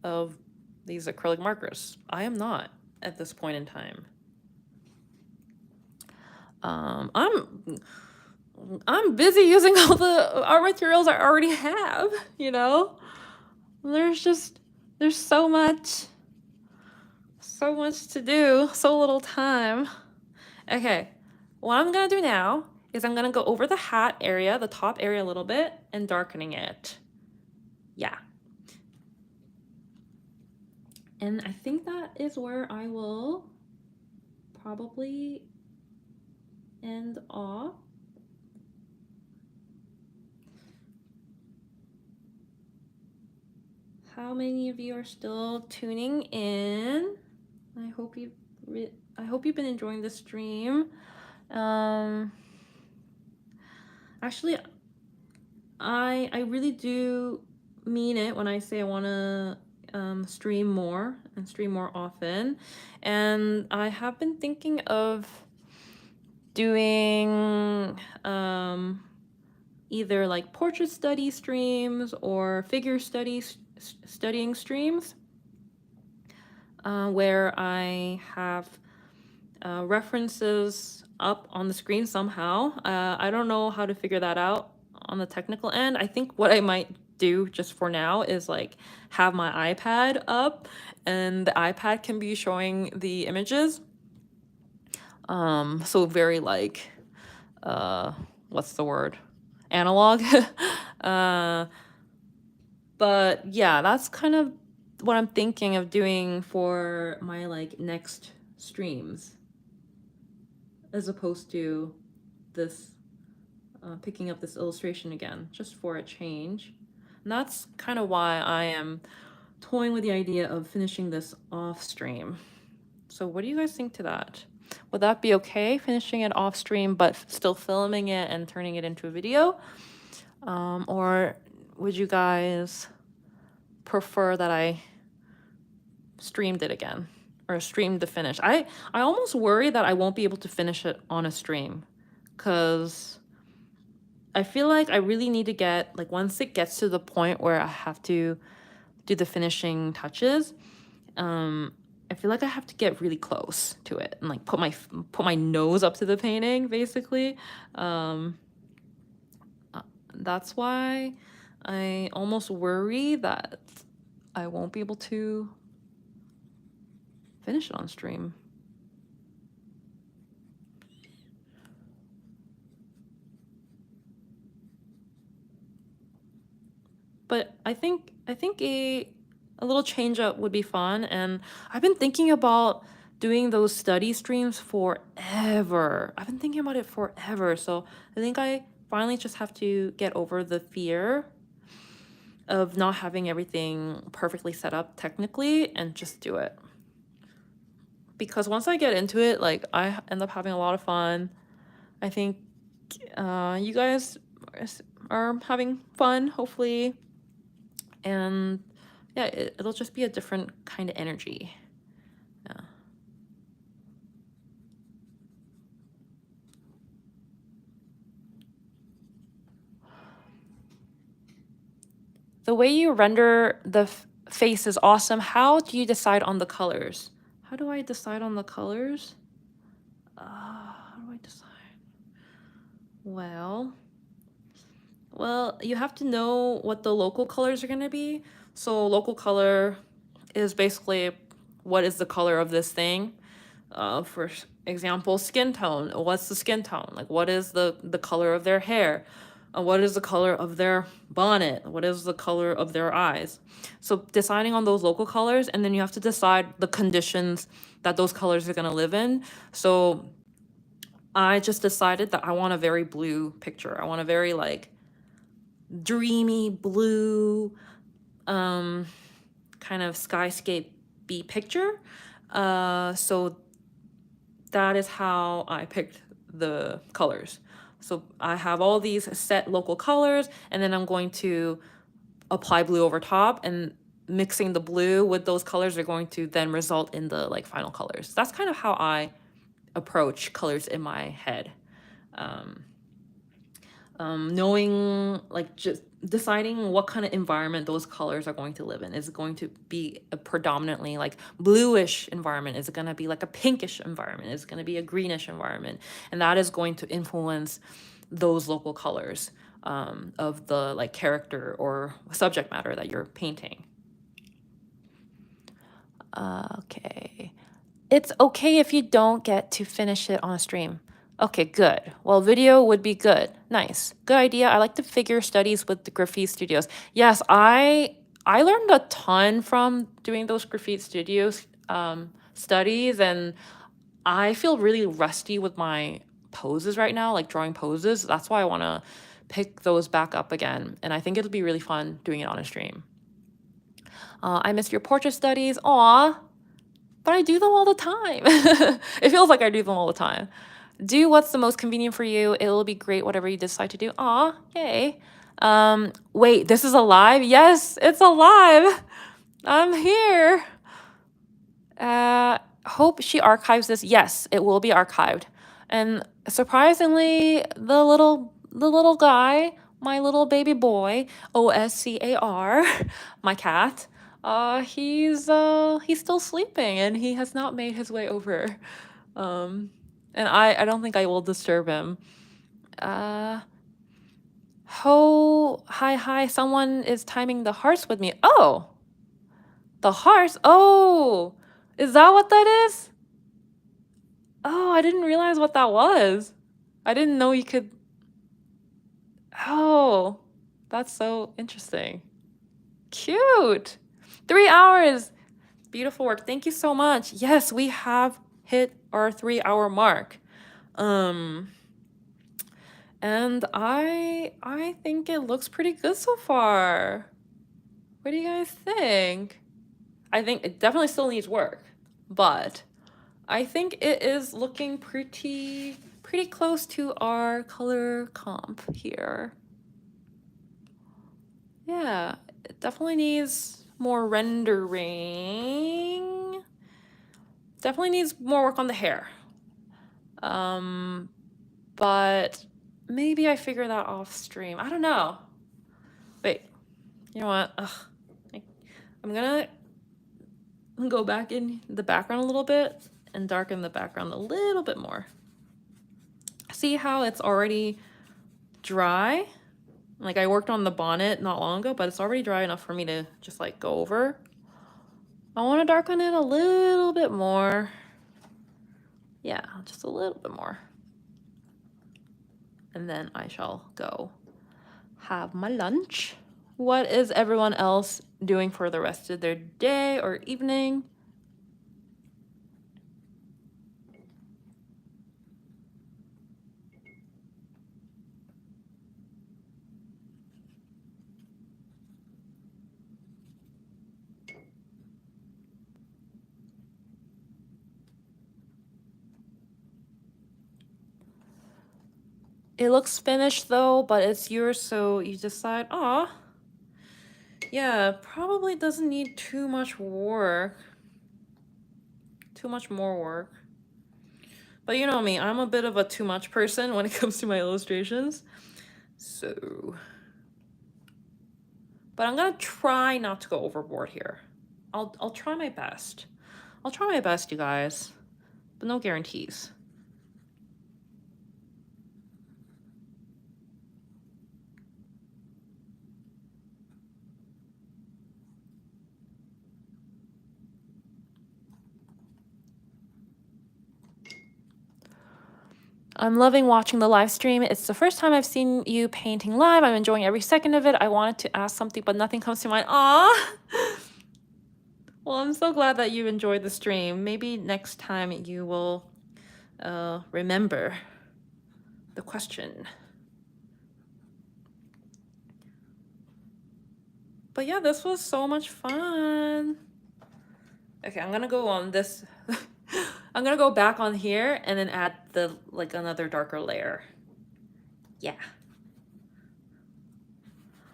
of these acrylic markers. I am not at this point in time. Um, I'm I'm busy using all the art materials I already have, you know? There's so much to do, so little time. Okay, what I'm gonna do now is I'm gonna go over the hat area, the top area a little bit, and darkening it. Yeah. And I think that is where I will probably end off. How many of you are still tuning in? I hope you've been enjoying the stream. Actually, I really do mean it when I say I want to stream more and stream more often. And I have been thinking of doing either like portrait study streams or figure studying streams where I have references up on the screen somehow. I don't know how to figure that out on the technical end. I think what I might do just for now is like have my iPad up and the iPad can be showing the images. So very like what's the word? Analog. But yeah, that's kind of what I'm thinking of doing for my like next streams, as opposed to this picking up this illustration again, just for a change. And that's kind of why I am toying with the idea of finishing this off stream. So what do you guys think to that? Would that be okay, finishing it off stream, but still filming it and turning it into a video? Or would you guys prefer that I streamed it again or streamed the finish? I almost worry that I won't be able to finish it on a stream, because I feel like I really need to get, like, once it gets to the point where I have to do the finishing touches, I feel like I have to get really close to it and like put my nose up to the painting, basically. That's why I almost worry that I won't be able to finish it on stream. But I think a little change up would be fun, and I've been thinking about doing those study streams forever. I've been thinking about it forever, so I think I finally just have to get over the fear of not having everything perfectly set up technically and just do it. Because once I get into it, like, I end up having a lot of fun. I think you guys are having fun, hopefully. And yeah, it'll just be a different kind of energy. Yeah. The way you render the face is awesome. How do you decide on the colors? How do I decide on the colors? How do I decide? Well, you have to know what the local colors are going to be. So local color is basically what is the color of this thing. For example, skin tone. What's the skin tone? Like, what is the color of their hair? What is the color of their bonnet? What is the color of their eyes? So deciding on those local colors, and then you have to decide the conditions that those colors are going to live in. So I just decided that I want a very blue picture. I want a very like dreamy blue, kind of skyscape-y picture. So that is how I picked the colors. So I have all these set local colors, and then I'm going to apply blue over top, and mixing the blue with those colors are going to then result in the like final colors. That's kind of how I approach colors in my head. Knowing, like, just deciding what kind of environment those colors are going to live in. Is it going to be a predominantly like bluish environment? Is it going to be like a pinkish environment? Is it going to be a greenish environment? And that is going to influence those local colors of the like character or subject matter that you're painting. Okay. It's okay if you don't get to finish it on a stream. Okay, good. Well, video would be good. Nice. Good idea. I like the figure studies with the graffiti studios. Yes, I learned a ton from doing those graffiti studios studies, and I feel really rusty with my poses right now, like drawing poses. That's why I want to pick those back up again, and I think it'll be really fun doing it on a stream. I missed your portrait studies. Aw, but I do them all the time. It feels like I do them all the time. Do what's the most convenient for you. It'll be great whatever you decide to do. Aw, yay. Wait, this is alive? Yes, it's alive. I'm here. Hope she archives this. Yes, it will be archived. And surprisingly, the little guy, my little baby boy, Oscar, my cat, he's still sleeping and he has not made his way over. And I don't think I will disturb him. Hi, someone is timing the hearts with me. Oh, the hearts. Oh, is that what that is? Oh, I didn't realize what that was. I didn't know you could. Oh, that's so interesting. Cute. 3 hours. Beautiful work. Thank you so much. Yes, we have hit our 3-hour mark. And I think it looks pretty good so far. What do you guys think? I think it definitely still needs work, but I think it is looking pretty close to our color comp here. Yeah, it definitely needs more rendering. Definitely needs more work on the hair. But maybe I figure that off stream. I don't know. Wait, you know what? I'm gonna go back in the background a little bit and darken the background a little bit more. See how it's already dry? Like, I worked on the bonnet not long ago, but it's already dry enough for me to just like go over. I want to darken it a little bit more. Yeah, just a little bit more. And then I shall go have my lunch. What is everyone else doing for the rest of their day or evening? It looks finished though, but it's yours, so you decide, aw, yeah, probably doesn't need too much work. Too much more work. But you know me, I'm a bit of a too much person when it comes to my illustrations. So, but I'm gonna try not to go overboard here. I'll try my best. I'll try my best, you guys, but no guarantees. I'm loving watching the live stream. It's the first time I've seen you painting live. I'm enjoying every second of it. I wanted to ask something, but nothing comes to mind. Aw! Well, I'm so glad that you enjoyed the stream. Maybe next time you will remember the question. But yeah, this was so much fun. Okay, I'm gonna go on this. I'm gonna go back on here and then add the like another darker layer. Yeah.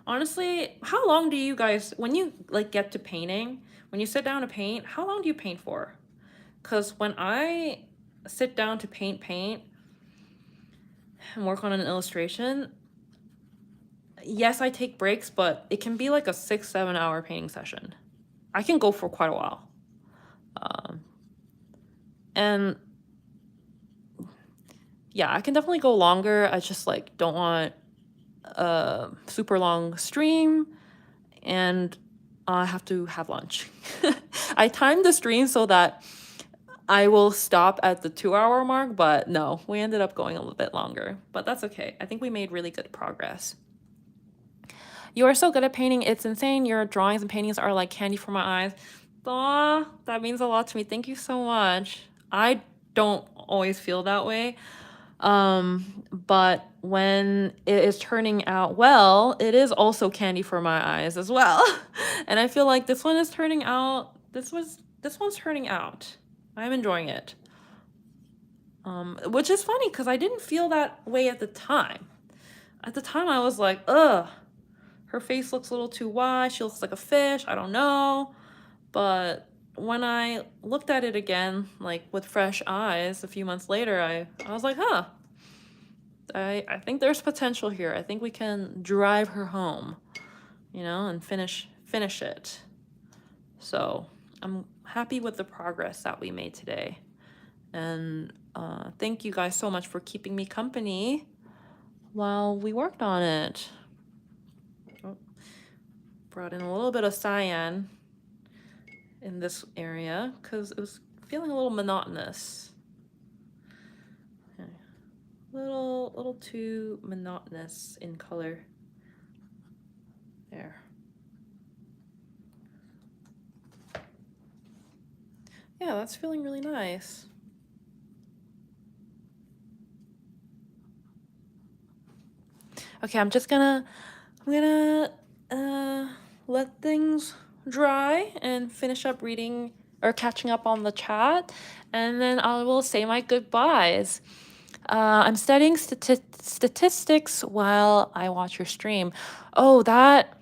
Honestly, how long do you guys, when you like get to painting, when you sit down to paint, how long do you paint for? Because when I sit down to paint and work on an illustration, yes, I take breaks, but it can be like a 6-7 hour painting session. I can go for quite a while. And yeah, I can definitely go longer. I just like don't want a super long stream, and I have to have lunch. I timed the stream so that I will stop at the 2 hour mark, but no, we ended up going a little bit longer. But that's okay. I think we made really good progress. You are so good at painting. It's insane. Your drawings and paintings are like candy for my eyes. Aw, that means a lot to me. Thank you so much. I don't always feel that way. But when it is turning out well, it is also candy for my eyes as well. And I feel like this one is turning out, this one's turning out. I'm enjoying it. Which is funny because I didn't feel that way at the time. At the time I was like, ugh, her face looks a little too wide. She looks like a fish. I don't know. But when I looked at it again, like with fresh eyes a few months later, I was like, huh, I think there's potential here. I think we can drive her home, and finish it. So I'm happy with the progress that we made today. And thank you guys so much for keeping me company while we worked on it. Oh, brought in a little bit of cyan in this area because it was feeling a little monotonous. Little too monotonous in color. There. Yeah, that's feeling really nice. Okay, I'm gonna let things dry and finish up reading or catching up on the chat, and then I will say my goodbyes. I'm studying statistics while I watch your stream. Oh, that,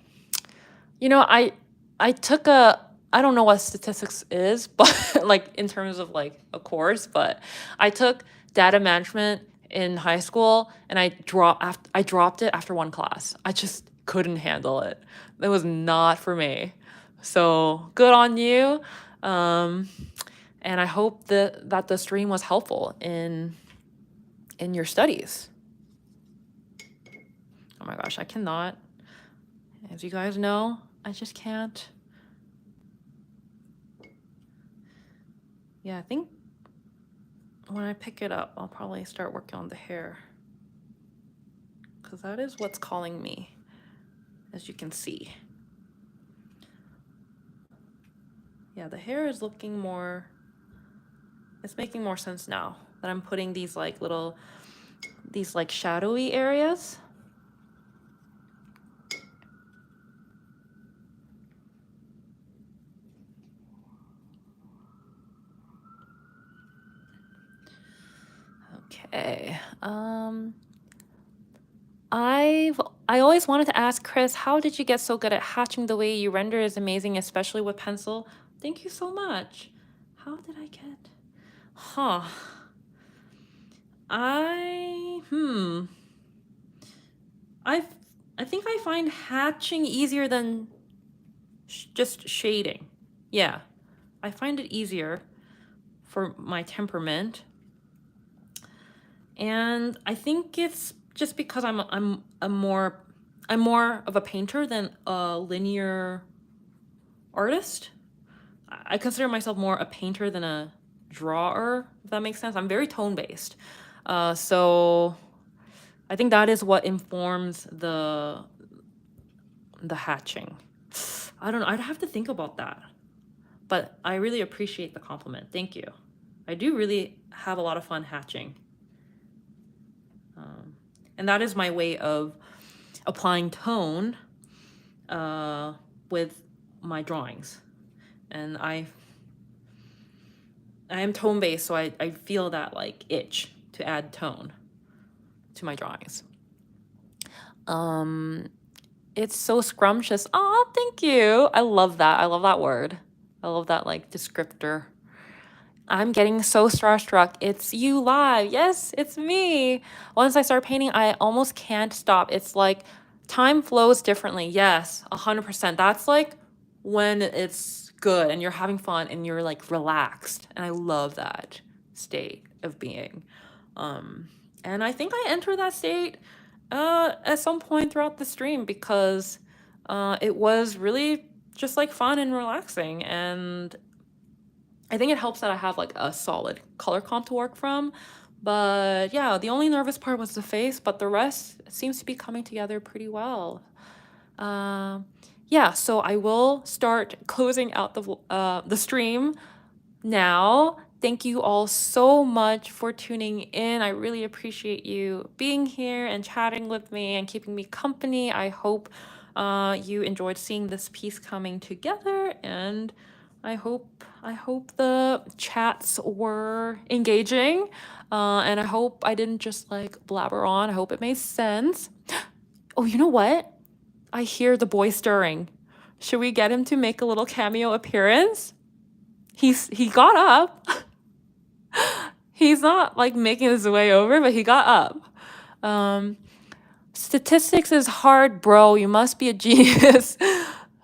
I took I don't know what statistics is, but like in terms of like a course, but I took data management in high school and I dropped it after one class. I just couldn't handle it. It was not for me. So good on you. And I hope that the stream was helpful in your studies. Oh my gosh, I cannot. As you guys know, I just can't. Yeah, I think when I pick it up, I'll probably start working on the hair. Because that is what's calling me, as you can see. Yeah, the hair is looking more, it's making more sense now that I'm putting these like shadowy areas. Okay. I always wanted to ask Chris, how did you get so good at hatching? The way you render is amazing, especially with pencil. Thank you so much. How did I get? Huh. I think I find hatching easier than just shading. Yeah. I find it easier for my temperament. And I think it's just because I'm more of a painter than a linear artist. I consider myself more a painter than a drawer, if that makes sense. I'm very tone-based. So I think that is what informs the hatching. I don't know. I'd have to think about that. But I really appreciate the compliment. Thank you. I do really have a lot of fun hatching. And that is my way of applying tone with my drawings. And I am tone-based, so I feel that like itch to add tone to my drawings. It's so scrumptious. Oh, thank you. I love that. I love that word. I love that like descriptor. I'm getting so starstruck. It's you live. Yes, it's me. Once I start painting, I almost can't stop. It's like time flows differently. Yes, 100%. That's like when it's good and you're having fun and you're like relaxed. And I love that state of being. And I think I entered that state at some point throughout the stream because it was really just like fun and relaxing. And I think it helps that I have like a solid color comp to work from. But yeah, the only nervous part was the face, but the rest seems to be coming together pretty well. Yeah, so I will start closing out the stream now. Thank you all so much for tuning in. I really appreciate you being here and chatting with me and keeping me company. I hope you enjoyed seeing this piece coming together, and I hope the chats were engaging, and I hope I didn't just like blabber on. I hope it made sense. Oh, you know what? I hear the boy stirring. Should we get him to make a little cameo appearance? He got up. He's not like making his way over, but he got up. Statistics is hard, bro. You must be a genius.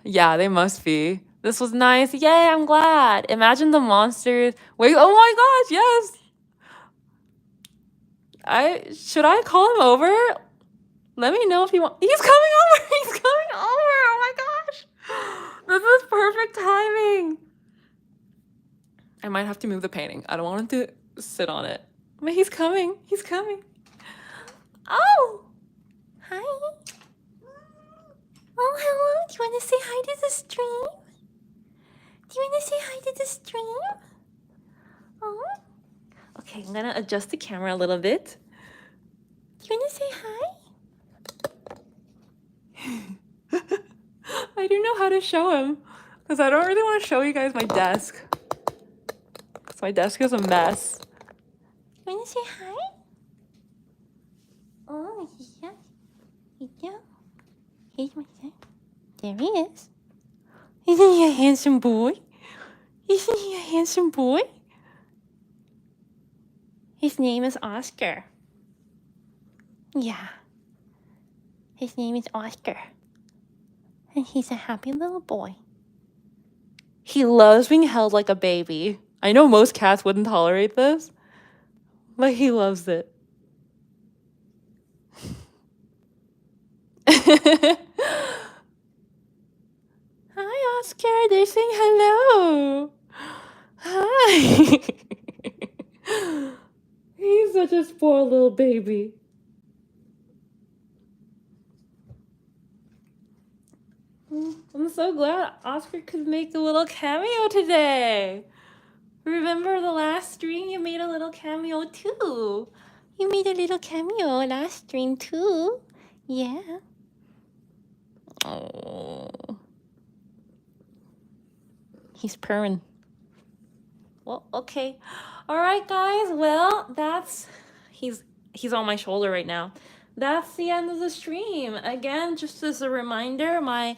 Yeah, they must be. This was nice. Yay, I'm glad. Imagine the monsters. Wait, oh my gosh, yes. Should I call him over? Let me know if you want. He's coming over. He's coming over. Oh my gosh. This is perfect timing. I might have to move the painting. I don't want him to sit on it. But he's coming. He's coming. Oh! Hi. Oh, hello. Do you want to say hi to the stream? Do you want to say hi to the stream? Oh. Okay, I'm going to adjust the camera a little bit. Do you want to say hi? I don't know how to show him because I don't really want to show you guys my desk. Because my desk is a mess. You want to say hi? Oh, yeah. Yeah. Here's my son. There he is. Isn't he a handsome boy? Isn't he a handsome boy? His name is Oscar. Yeah. His name is Oscar. And he's a happy little boy. He loves being held like a baby. I know most cats wouldn't tolerate this, but he loves it. Hi, Oscar. They're saying hello. Hi. He's such a spoiled little baby. I'm so glad Oscar could make a little cameo today. Remember the last stream? You made a little cameo too. You made a little cameo last stream too. Yeah. Oh. He's purring. Well, okay. All right, guys. Well, he's on my shoulder right now. That's the end of the stream. Again, just as a reminder, my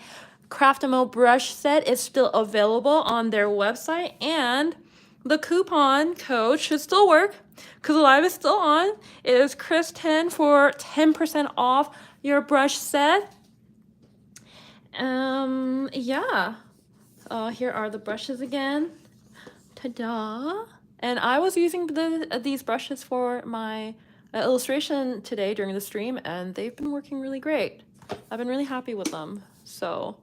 Craftamo brush set is still available on their website, and the coupon code should still work because the live is still on. It is Chris10 for 10% off your brush set. Yeah. Here are the brushes again. Ta-da! And I was using these brushes for my illustration today during the stream, and they've been working really great. I've been really happy with them. So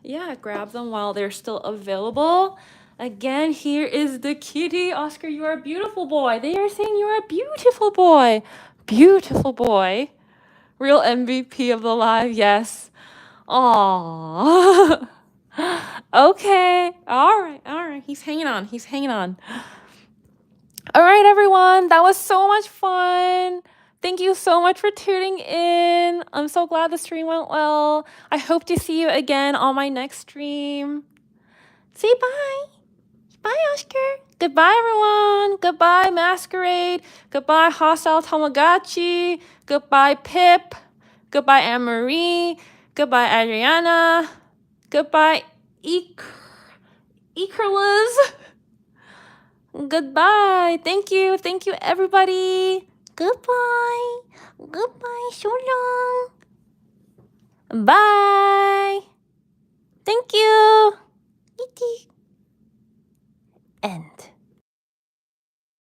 yeah, grab them while they're still available. Again, here is the kitty. Oscar, you are a beautiful boy. They are saying you're a beautiful boy. Beautiful boy. Real MVP of the live, yes. Aww. Okay. All right. He's hanging on. All right, everyone. That was so much fun. Thank you so much for tuning in. I'm so glad the stream went well. I hope to see you again on my next stream. Say bye. Bye, Oscar. Goodbye, everyone. Goodbye, Masquerade. Goodbye, Hostile Tamagotchi. Goodbye, Pip. Goodbye, Anne-Marie. Goodbye, Adriana. Goodbye, Ecrlas. Goodbye. Thank you. Thank you, everybody. Goodbye. Goodbye. So long. Bye. Thank you. End.